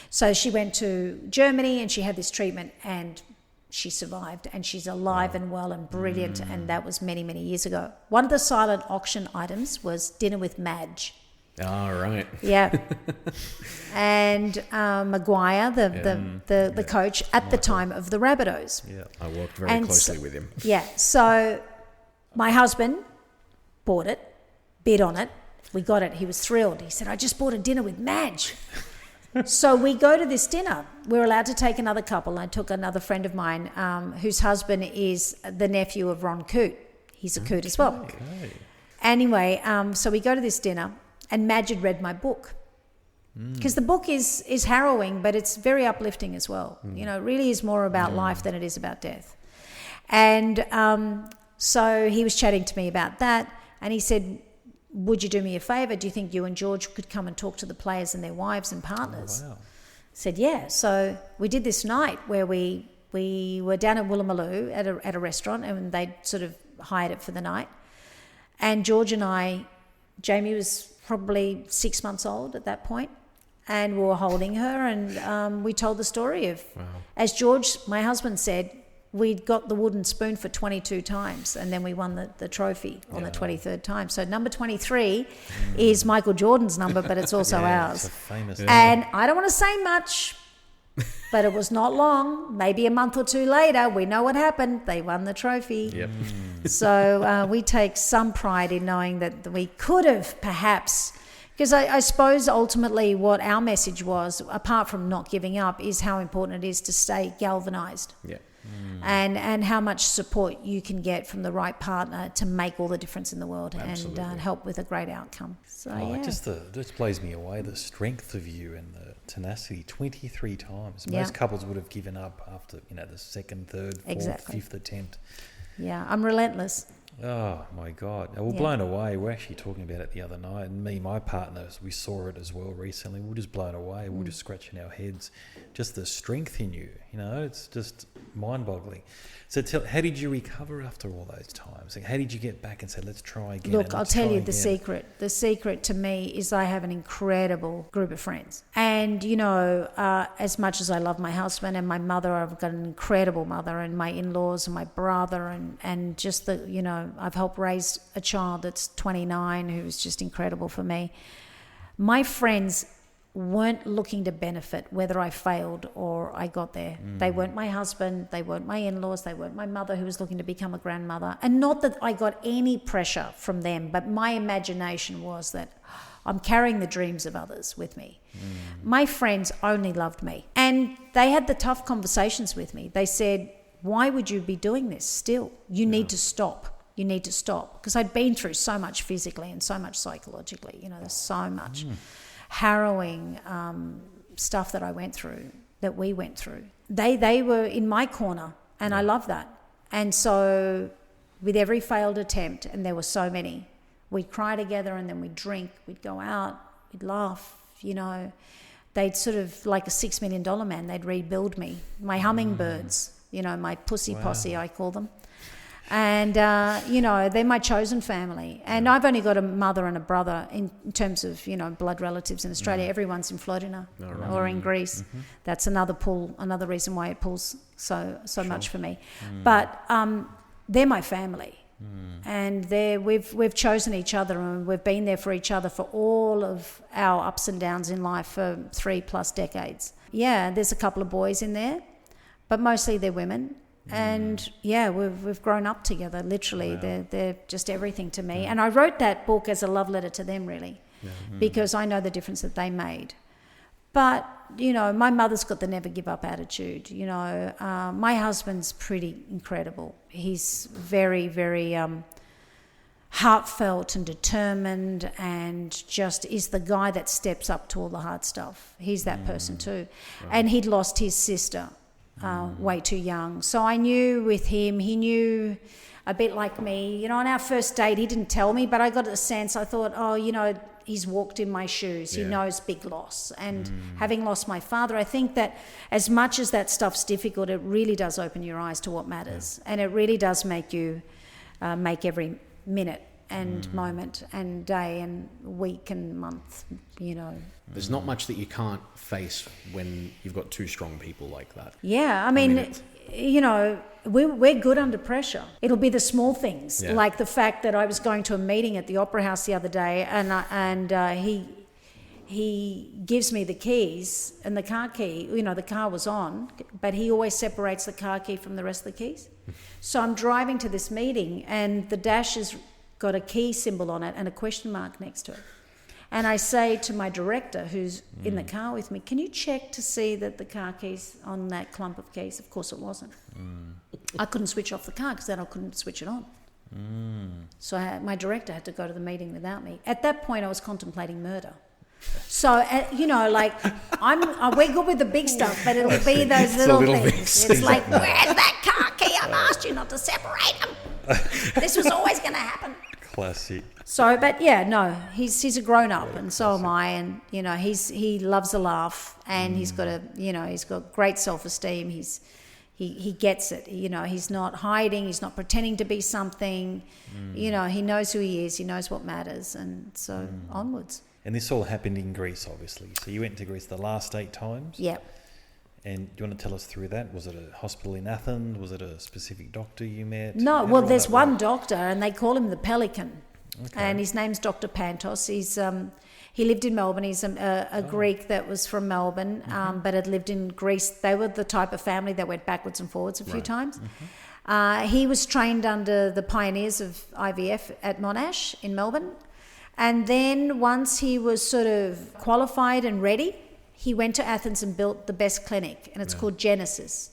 So she went to Germany, and she had this treatment, and she survived, and she's alive and well and brilliant, and that was many, many years ago. One of the silent auction items was dinner with Madge. Oh, right. Yeah. And Maguire, the coach at the time of the Rabbitohs. Yeah. I worked very closely with him. Yeah. So my husband bought it, bid on it. We got it. He was thrilled. He said, I just bought a dinner with Madge. So we go to this dinner. We're allowed to take another couple. I took another friend of mine whose husband is the nephew of Ron Coote. He's a Coote as well. Okay. Anyway, so we go to this dinner, and Madge had read my book. Because the book is harrowing, but it's very uplifting as well. You know, it really is more about life than it is about death. And so he was chatting to me about that, and he said, would you do me a favour? Do you think you and George could come and talk to the players and their wives and partners? Oh, wow. I said, yeah. So we did this night where we were down at Woolloomooloo at a restaurant, and they sort of hired it for the night. And George and I, Jamie was probably 6 months old at that point, and we were holding her, and we told the story of, as George, my husband, said, we'd got the wooden spoon for 22 times, and then we won the trophy on the 23rd time. So number 23 is Michael Jordan's number, but it's also ours. It's a famous And I don't want to say much, but it was not long. Maybe a month or two later, we know what happened. They won the trophy. Yep. So we take some pride in knowing that we could have perhaps, because I suppose ultimately what our message was, apart from not giving up, is how important it is to stay galvanised. Yeah. And how much support you can get from the right partner to make all the difference in the world and help with a great outcome. So it just blows me away, the strength of you and the tenacity. 23 times. Most couples would have given up after the second, third, fourth, fifth attempt. Yeah, I'm relentless. Oh my God. We're blown away. We're actually talking about it the other night, and my partner, we saw it as well recently. We're just blown away. We're just scratching our heads. Just the strength in you, it's just mind-boggling. So how did you recover after all those times? How did you get back and say, let's try again? Look, I'll tell you the secret. The secret to me is I have an incredible group of friends. And, as much as I love my husband and my mother, I've got an incredible mother, and my in-laws and my brother, and just I've helped raise a child that's 29 who is just incredible for me. My friends weren't looking to benefit whether I failed or I got there. They weren't my husband, they weren't my in-laws, they weren't my mother who was looking to become a grandmother. And not that I got any pressure from them, but my imagination was that I'm carrying the dreams of others with me. My friends only loved me. And they had the tough conversations with me. They said, why would you be doing this still? You need to stop. You need to stop. Because I'd been through so much physically and so much psychologically. There's so much harrowing stuff that I went through, that we went through. They were in my corner, and I love that. And so with every failed attempt, and there were so many, we'd cry together, and then we'd drink, we'd go out, we'd laugh, They'd sort of, like a $6 million man, they'd rebuild me. My hummingbirds, my pussy posse, I call them. And, they're my chosen family. And I've only got a mother and a brother in terms of, blood relatives in Australia. Everyone's in Florida or in Greece. That's another pull, another reason why it pulls so much for me. But they're my family. And we've chosen each other, and we've been there for each other for all of our ups and downs in life for 3+ decades. Yeah, there's a couple of boys in there, but mostly they're women. And we've grown up together, literally. They're just everything to me. And I wrote that book as a love letter to them, really, because I know the difference that they made. But, my mother's got the never give up attitude. My husband's pretty incredible. He's very, very heartfelt and determined, and just is the guy that steps up to all the hard stuff. He's that person too. And he'd lost his sister way too young. So I knew with him, he knew a bit like me. On our first date, he didn't tell me, but I got a sense. I thought, he's walked in my shoes. He knows big loss. And having lost my father, I think that as much as that stuff's difficult, it really does open your eyes to what matters. And it really does make you make every minute and moment and day and week and month, There's not much that you can't face when you've got two strong people like that. Yeah, I mean you know, we're good under pressure. It'll be the small things, like the fact that I was going to a meeting at the Opera House the other day, and he gives me the keys and the car key. You know, the car was on, but he always separates the car key from the rest of the keys. So I'm driving to this meeting, and the dash has got a key symbol on it and a question mark next to it. And I say to my director, who's in the car with me, can you check to see that the car key's on that clump of keys? Of course it wasn't. I couldn't switch off the car because then I couldn't switch it on. So my director had to go to the meeting without me. At that point, I was contemplating murder. So, you know, like, we're good with the big stuff, but it'll be those little things. It's like, where's that car key? I've asked you not to separate them. This was always going to happen. Classic. So, but yeah, no, he's a grown up, and so am I, and you know, he loves a laugh, and he's got great self-esteem. He gets it. You know, he's not hiding. He's not pretending to be something. You know, he knows who he is. He knows what matters, and so onwards. And this all happened in Greece, obviously. So you went to Greece the last 8 times? Yep. And do you want to tell us through that? Was it a hospital in Athens? Was it a specific doctor you met? No, well, there's one doctor, and they call him the Pelican. Okay. And his name's Dr. Pantos. He lived in Melbourne. He's a Greek that was from Melbourne, but had lived in Greece. They were the type of family that went backwards and forwards a few times. He was trained under the pioneers of IVF at Monash in Melbourne. And then once he was sort of qualified and ready, he went to Athens and built the best clinic, and it's called Genesis.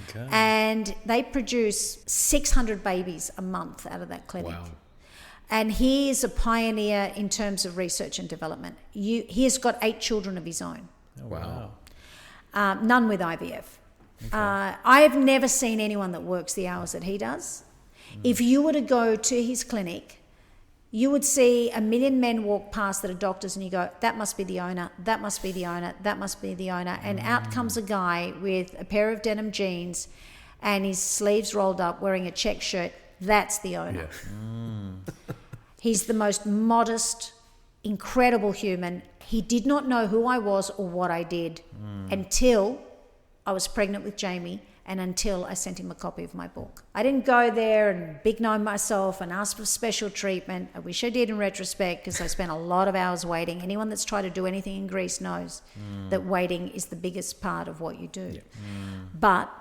Okay. And they produce 600 babies a month out of that clinic. Wow. And he is a pioneer in terms of research and development. He has got 8 children of his own. Oh, wow. None with IVF. Okay. I have never seen anyone that works the hours that he does. If you were to go to his clinic, you would see a million men walk past that are doctors, and you go, that must be the owner, that must be the owner, that must be the owner. And out comes a guy with a pair of denim jeans and his sleeves rolled up, wearing a check shirt. That's the owner. Yeah. He's the most modest, incredible human. He did not know who I was or what I did until I was pregnant with Jamie, and until I sent him a copy of my book. I didn't go there and big gnome myself and ask for special treatment. I wish I did in retrospect, because I spent a lot of hours waiting. Anyone that's tried to do anything in Greece knows that waiting is the biggest part of what you do. Yeah. But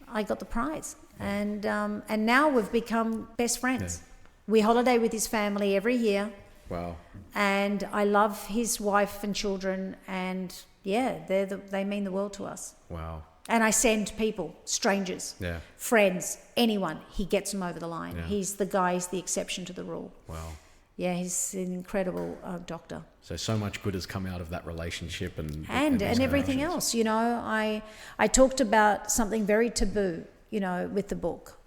I got the prize, and now we've become best friends. Yeah. We holiday with his family every year. Wow. And I love his wife and children, and yeah, they mean the world to us. Wow. And I send people, strangers, friends, anyone, he gets them over the line. Yeah. He's the exception to the rule. Wow. Yeah, he's an incredible doctor. So much good has come out of that relationship and everything else. You know, I talked about something very taboo, you know, with the book.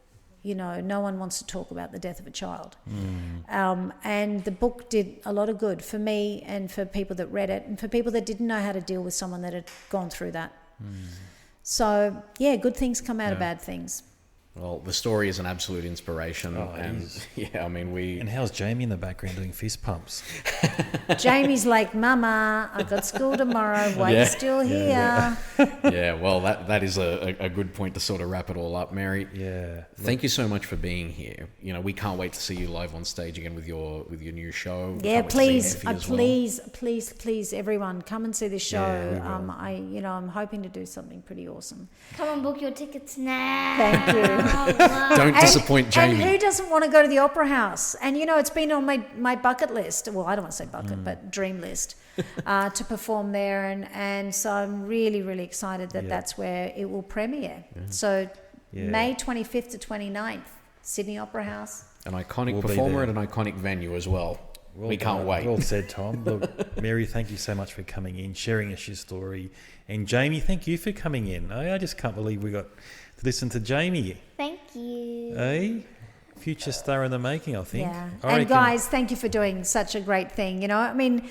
You know, no one wants to talk about the death of a child. And the book did a lot of good for me and for people that read it, and for people that didn't know how to deal with someone that had gone through that. So, yeah, good things come out of bad things. Well, the story is an absolute inspiration. Oh, and yeah, I mean, And how's Jamie in the background doing fist pumps? Jamie's like, Mama, I've got school tomorrow. Why are you still here? Yeah, well, that is a good point to sort of wrap it all up, Mary. Yeah. Thank you so much for being here. You know, we can't wait to see you live on stage again with your new show. Yeah, please, please, everyone, come and see this show. Yeah, I'm hoping to do something pretty awesome. Come and book your tickets now. Thank you. Don't disappoint Jamie. And who doesn't want to go to the Opera House? And, you know, it's been on my bucket list. Well, I don't want to say bucket, but dream list to perform there. And so I'm really, really excited that that's where it will premiere. Yeah. So May 25th to 29th, Sydney Opera House. An iconic performer at an iconic venue as well. We can't wait. Well said, Tom. Look, Mary, thank you so much for coming in, sharing us your story. And Jamie, thank you for coming in. I just can't believe we got to listen to Jamie. Thank you. Hey, future star in the making, I think. Yeah. And guys, thank you for doing such a great thing. You know, I mean,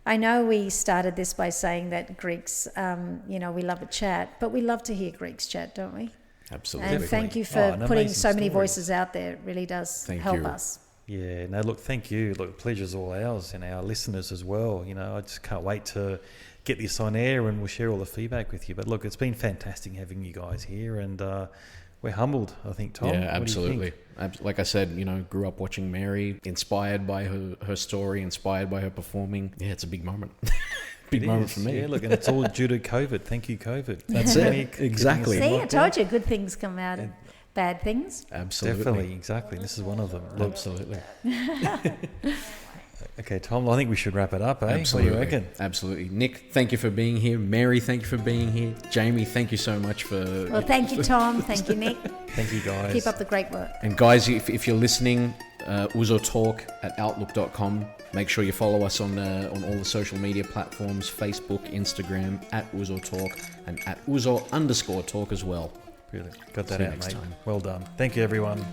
I know we started this by saying that Greeks, you know, we love a chat, but we love to hear Greeks chat, don't we? Absolutely. And thank you for putting so many voices out there. It really does help us. Yeah, no, look, thank you. Look, pleasure's all ours and our listeners as well. You know, I just can't wait to get this on air and we'll share all the feedback with you. But look, it's been fantastic having you guys here, and we're humbled, I think, Tom. Yeah, What do you absolutely. think? Like I said, you know, grew up watching Mary, inspired by her story, inspired by her performing. Yeah, it's a big moment. Big It moment is. for me. Yeah, look, and it's all due to COVID. Thank you, COVID. That's it. Exactly. See, I told you good things come out of bad things. Absolutely. Definitely, exactly. This is one of them. Look, Absolutely. okay, Tom, I think we should wrap it up, eh? Absolutely. What do you reckon? Absolutely. Nick, thank you for being here. Mary, thank you for being here. Jamie, thank you so much for... Well, thank you, Tom. Thank you, Nick. Thank you, guys. Keep up the great work. And guys, if you're listening, Ouzo Talk at outlook.com. Make sure you follow us on all the social media platforms, Facebook, Instagram, at Ouzo Talk, and at Ouzo_talk as well. Brilliant. Got See that you out, next mate. time. Well done. Thank you, everyone.